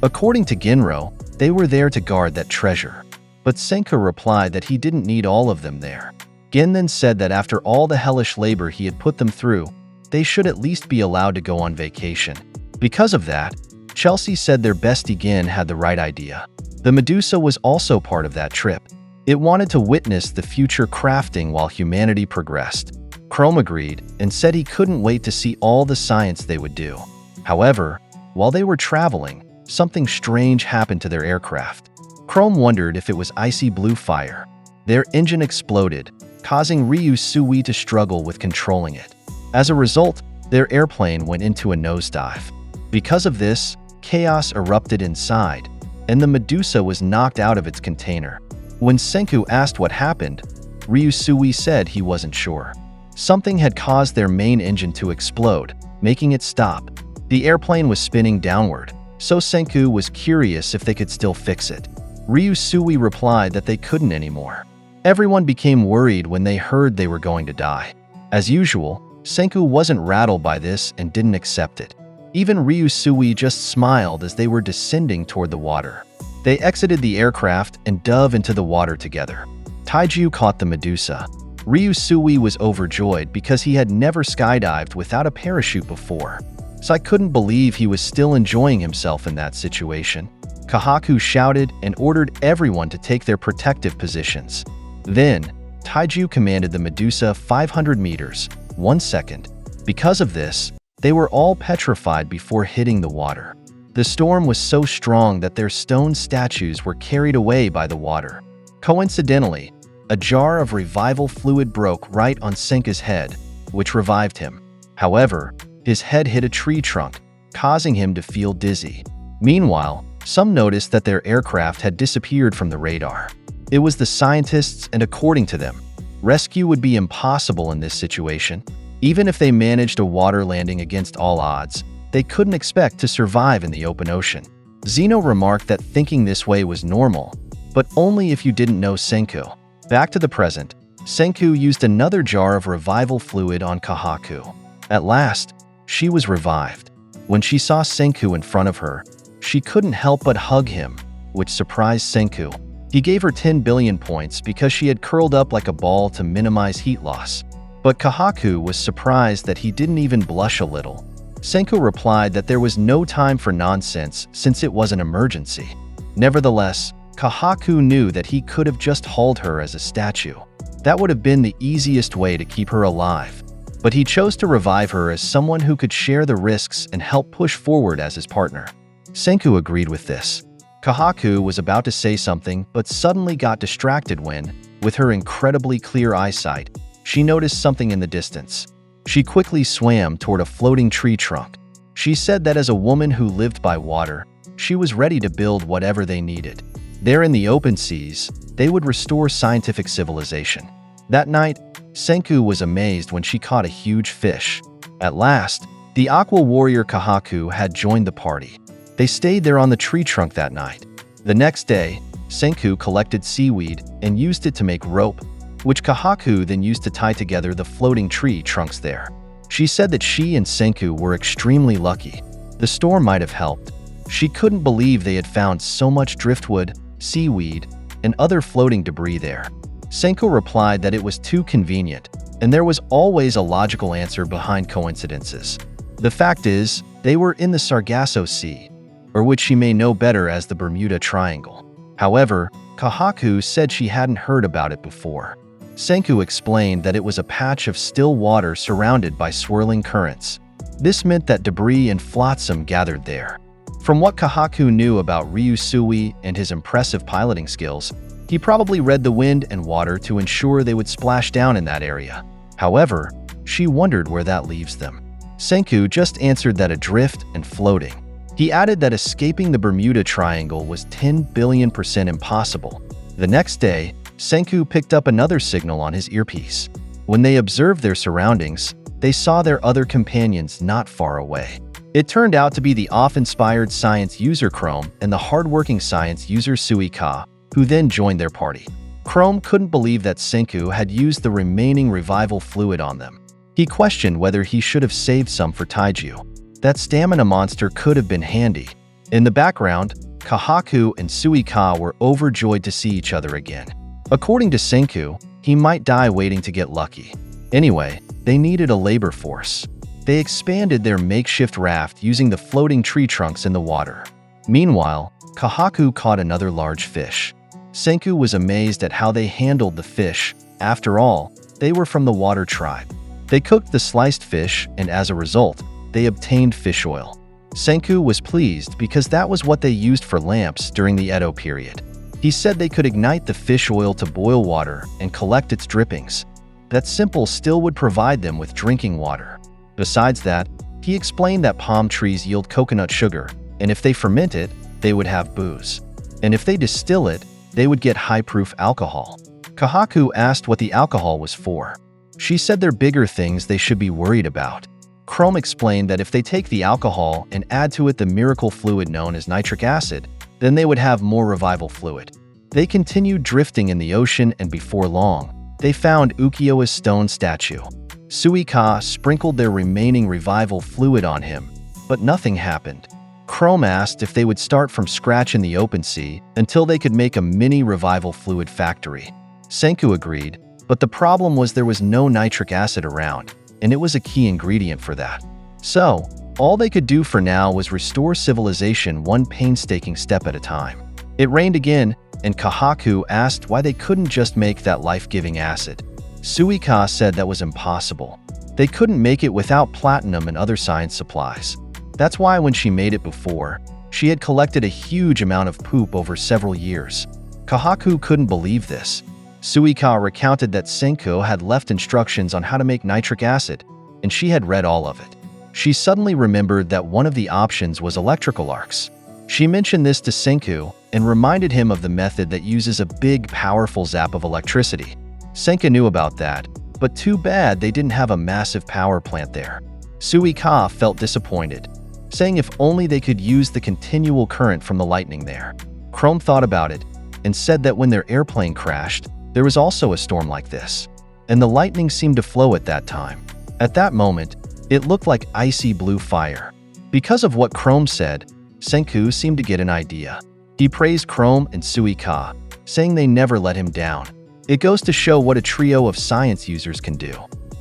According to Ginro, they were there to guard that treasure. But Senku replied that he didn't need all of them there. Gin then said that after all the hellish labor he had put them through, they should at least be allowed to go on vacation. Because of that, Chelsea said their bestie Gin had the right idea. The Medusa was also part of that trip. It wanted to witness the future crafting while humanity progressed. Chrome agreed and said he couldn't wait to see all the science they would do. However, while they were traveling, something strange happened to their aircraft. Chrome wondered if it was icy blue fire. Their engine exploded, causing Ryu Sui to struggle with controlling it. As a result, their airplane went into a nosedive. Because of this, chaos erupted inside, and the Medusa was knocked out of its container. When Senku asked what happened, Ryusui said he wasn't sure. Something had caused their main engine to explode, making it stop. The airplane was spinning downward, so Senku was curious if they could still fix it. Ryusui replied that they couldn't anymore. Everyone became worried when they heard they were going to die. As usual, Senku wasn't rattled by this and didn't accept it. Even Ryusui just smiled as they were descending toward the water. They exited the aircraft and dove into the water together. Taiju caught the Medusa. Ryusui was overjoyed because he had never skydived without a parachute before. So I couldn't believe he was still enjoying himself in that situation. Kahaku shouted and ordered everyone to take their protective positions. Then, Taiju commanded the Medusa 500 meters, 1 second. Because of this, they were all petrified before hitting the water. The storm was so strong that their stone statues were carried away by the water. Coincidentally, a jar of revival fluid broke right on Senku's head, which revived him. However, his head hit a tree trunk, causing him to feel dizzy. Meanwhile, some noticed that their aircraft had disappeared from the radar. It was the scientists, and according to them, rescue would be impossible in this situation. Even if they managed a water landing against all odds, they couldn't expect to survive in the open ocean. Zeno remarked that thinking this way was normal, but only if you didn't know Senku. Back to the present, Senku used another jar of revival fluid on Kahaku. At last, she was revived. When she saw Senku in front of her, she couldn't help but hug him, which surprised Senku. He gave her 10 billion points because she had curled up like a ball to minimize heat loss. But Kahaku was surprised that he didn't even blush a little. Senku replied that there was no time for nonsense since it was an emergency. Nevertheless, Kahaku knew that he could have just hauled her as a statue. That would have been the easiest way to keep her alive. But he chose to revive her as someone who could share the risks and help push forward as his partner. Senku agreed with this. Kahaku was about to say something but suddenly got distracted when, with her incredibly clear eyesight, she noticed something in the distance. She quickly swam toward a floating tree trunk. She said that as a woman who lived by water, she was ready to build whatever they needed. There in the open seas, they would restore scientific civilization. That night, Senku was amazed when she caught a huge fish. At last, the aqua warrior Kahaku had joined the party. They stayed there on the tree trunk that night. The next day, Senku collected seaweed and used it to make rope, which Kahaku then used to tie together the floating tree trunks there. She said that she and Senku were extremely lucky. The storm might have helped. She couldn't believe they had found so much driftwood, seaweed, and other floating debris there. Senku replied that it was too convenient, and there was always a logical answer behind coincidences. The fact is, they were in the Sargasso Sea, or which she may know better as the Bermuda Triangle. However, Kahaku said she hadn't heard about it before. Senku explained that it was a patch of still water surrounded by swirling currents. This meant that debris and flotsam gathered there. From what Kahaku knew about Ryusui and his impressive piloting skills, he probably read the wind and water to ensure they would splash down in that area. However, she wondered where that leaves them. Senku just answered that adrift and floating. He added that escaping the Bermuda Triangle was 10 billion% impossible. The next day, Senku picked up another signal on his earpiece. When they observed their surroundings, they saw their other companions not far away. It turned out to be the off-inspired science user Chrome and the hardworking science user Suika, who then joined their party. Chrome couldn't believe that Senku had used the remaining revival fluid on them. He questioned whether he should have saved some for Taiju. That stamina monster could have been handy. In the background, Kahaku and Suika were overjoyed to see each other again. According to Senku, he might die waiting to get lucky. Anyway, they needed a labor force. They expanded their makeshift raft using the floating tree trunks in the water. Meanwhile, Kahaku caught another large fish. Senku was amazed at how they handled the fish. After all, they were from the water tribe. They cooked the sliced fish, and as a result, they obtained fish oil. Senku was pleased because that was what they used for lamps during the Edo period. He said they could ignite the fish oil to boil water and collect its drippings. That simple still would provide them with drinking water. Besides that, he explained that palm trees yield coconut sugar, and if they ferment it, they would have booze. And if they distill it, they would get high-proof alcohol. Kahaku asked what the alcohol was for. She said they're bigger things they should be worried about. Chrome explained that if they take the alcohol and add to it the miracle fluid known as nitric acid, then they would have more revival fluid. They continued drifting in the ocean, and before long, they found Ukio's stone statue. Suika sprinkled their remaining revival fluid on him, but nothing happened. Chrome asked if they would start from scratch in the open sea until they could make a mini revival fluid factory. Senku agreed, but the problem was there was no nitric acid around, and it was a key ingredient for that. So, all they could do for now was restore civilization one painstaking step at a time. It rained again, and Kahaku asked why they couldn't just make that life-giving acid. Suika said that was impossible. They couldn't make it without platinum and other science supplies. That's why when she made it before, she had collected a huge amount of poop over several years. Kahaku couldn't believe this. Suika recounted that Senku had left instructions on how to make nitric acid, and she had read all of it. She suddenly remembered that one of the options was electrical arcs. She mentioned this to Senku and reminded him of the method that uses a big, powerful zap of electricity. Senku knew about that, but too bad they didn't have a massive power plant there. Suika felt disappointed. saying if only they could use the continual current from the lightning there. Chrome thought about it and said that when their airplane crashed, there was also a storm like this, and the lightning seemed to flow at that time. At that moment, it looked like icy blue fire. Because of what Chrome said, Senku seemed to get an idea. He praised Chrome and Suika, saying they never let him down. It goes to show what a trio of science users can do.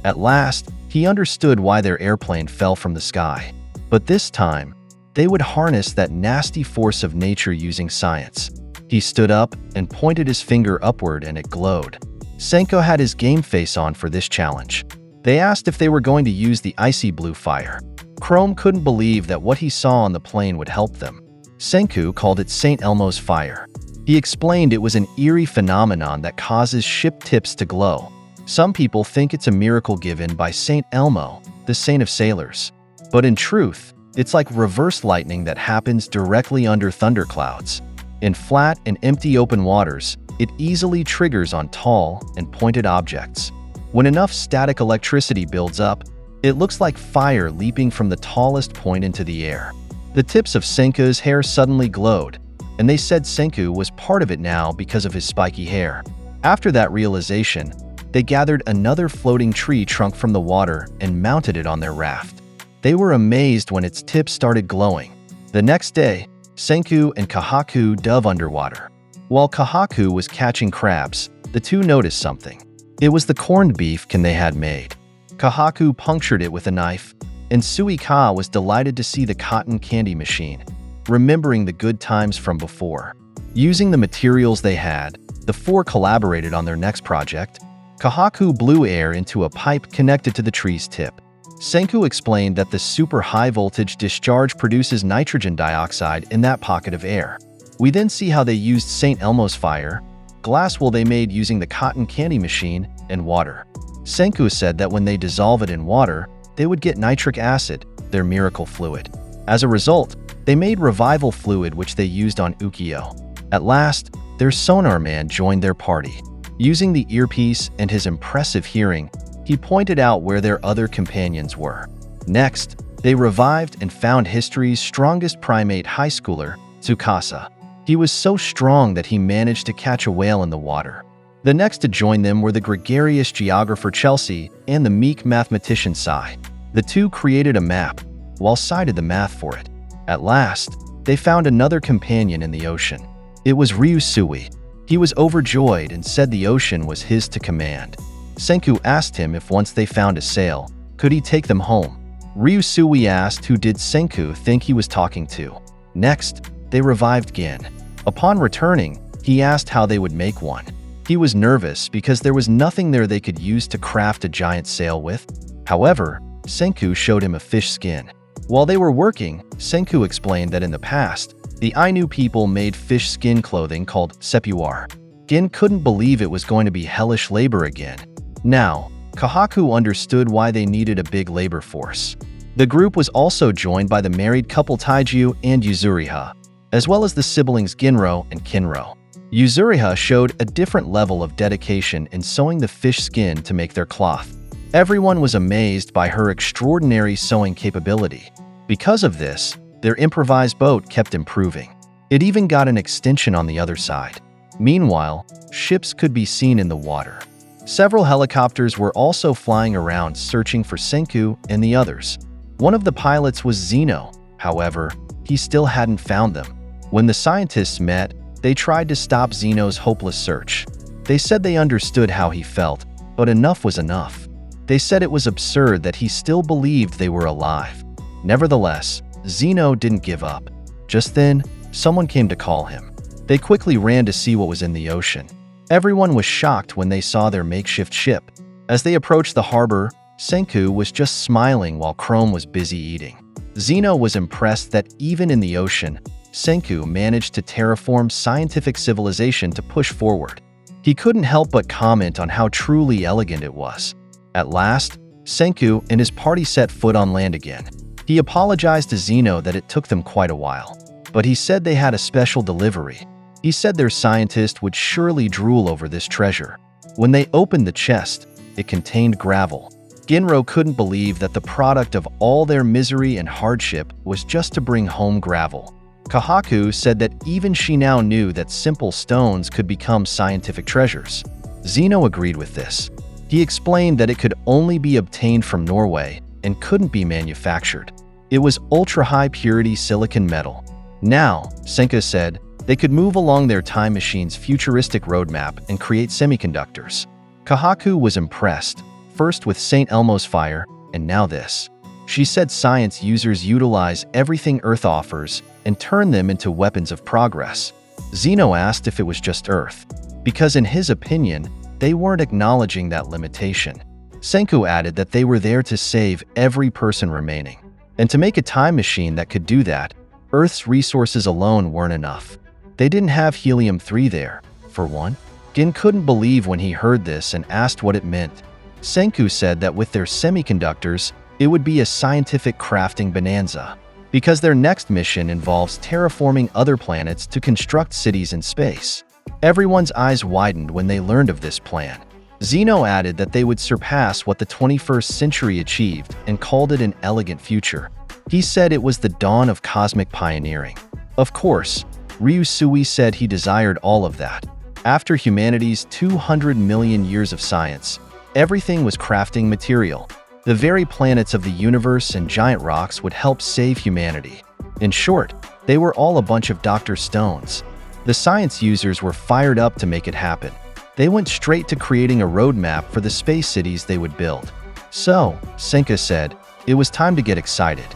At last, he understood why their airplane fell from the sky. But this time, they would harness that nasty force of nature using science. He stood up and pointed his finger upward and it glowed. Senku had his game face on for this challenge. They asked if they were going to use the icy blue fire. Chrome couldn't believe that what he saw on the plane would help them. Senku called it St. Elmo's fire. He explained it was an eerie phenomenon that causes ship tips to glow. Some people think it's a miracle given by St. Elmo, the saint of sailors. But in truth, it's like reverse lightning that happens directly under thunderclouds. In flat and empty open waters, it easily triggers on tall and pointed objects. When enough static electricity builds up, it looks like fire leaping from the tallest point into the air. The tips of Senku's hair suddenly glowed, and they said Senku was part of it now because of his spiky hair. After that realization, they gathered another floating tree trunk from the water and mounted it on their raft. They were amazed when its tips started glowing. The next day, Senku and Kahaku dove underwater. While Kahaku was catching crabs, the two noticed something. It was the corned beef can they had made. Kahaku punctured it with a knife, and Suika was delighted to see the cotton candy machine, remembering the good times from before. Using the materials they had, the four collaborated on their next project. Kahaku blew air into a pipe connected to the tree's tip. Senku explained that the super high-voltage discharge produces nitrogen dioxide in that pocket of air. We then see how they used St. Elmo's fire, glass wool they made using the cotton candy machine, and water. Senku said that when they dissolve it in water, they would get nitric acid, their miracle fluid. As a result, they made revival fluid which they used on Ukyo. At last, their sonar man joined their party. Using the earpiece and his impressive hearing, he pointed out where their other companions were. Next, they revived and found history's strongest primate high schooler, Tsukasa. He was so strong that he managed to catch a whale in the water. The next to join them were the gregarious geographer Chelsea and the meek mathematician Sai. The two created a map, while Sai did the math for it. At last, they found another companion in the ocean. It was Ryusui. He was overjoyed and said the ocean was his to command. Senku asked him if once they found a sail, could he take them home. Ryusui asked who did Senku think he was talking to. Next, they revived Gin. Upon returning, he asked how they would make one. He was nervous because there was nothing there they could use to craft a giant sail with. However, Senku showed him a fish skin. While they were working, Senku explained that in the past, the Ainu people made fish skin clothing called sepuar. Gin couldn't believe it was going to be hellish labor again. Now, Kahaku understood why they needed a big labor force. The group was also joined by the married couple Taiju and Yuzuriha, as well as the siblings Ginro and Kinro. Yuzuriha showed a different level of dedication in sewing the fish skin to make their cloth. Everyone was amazed by her extraordinary sewing capability. Because of this, their improvised boat kept improving. It even got an extension on the other side. Meanwhile, ships could be seen in the water. Several helicopters were also flying around searching for Senku and the others. One of the pilots was Zeno. However, he still hadn't found them. When the scientists met, they tried to stop Zeno's hopeless search. They said they understood how he felt, but enough was enough. They said it was absurd that he still believed they were alive. Nevertheless, Zeno didn't give up. Just then, someone came to call him. They quickly ran to see what was in the ocean. Everyone was shocked when they saw their makeshift ship. As they approached the harbor, Senku was just smiling while Chrome was busy eating. Zeno was impressed that even in the ocean, Senku managed to terraform scientific civilization to push forward. He couldn't help but comment on how truly elegant it was. At last, Senku and his party set foot on land again. He apologized to Zeno that it took them quite a while, but he said they had a special delivery. He said their scientist would surely drool over this treasure. When they opened the chest, it contained gravel. Ginro couldn't believe that the product of all their misery and hardship was just to bring home gravel. Kahaku said that even she now knew that simple stones could become scientific treasures. Zeno agreed with this. He explained that it could only be obtained from Norway and couldn't be manufactured. It was ultra-high purity silicon metal. Now, Senka said, they could move along their time machine's futuristic roadmap and create semiconductors. Kahaku was impressed, first with St. Elmo's fire, and now this. She said science users utilize everything Earth offers and turn them into weapons of progress. Zeno asked if it was just Earth, because in his opinion, they weren't acknowledging that limitation. Senku added that they were there to save every person remaining. And to make a time machine that could do that, Earth's resources alone weren't enough. They didn't have helium-3 there, for one. Gin couldn't believe when he heard this and asked what it meant. Senku said that with their semiconductors, it would be a scientific crafting bonanza, because their next mission involves terraforming other planets to construct cities in space. Everyone's eyes widened when they learned of this plan. Zeno added that they would surpass what the 21st century achieved and called it an elegant future. He said it was the dawn of cosmic pioneering. Of course, Ryusui said he desired all of that. After humanity's 200 million years of science, everything was crafting material. The very planets of the universe and giant rocks would help save humanity. In short, they were all a bunch of Dr. Stones. The science users were fired up to make it happen. They went straight to creating a roadmap for the space cities they would build. So, Senka said, it was time to get excited.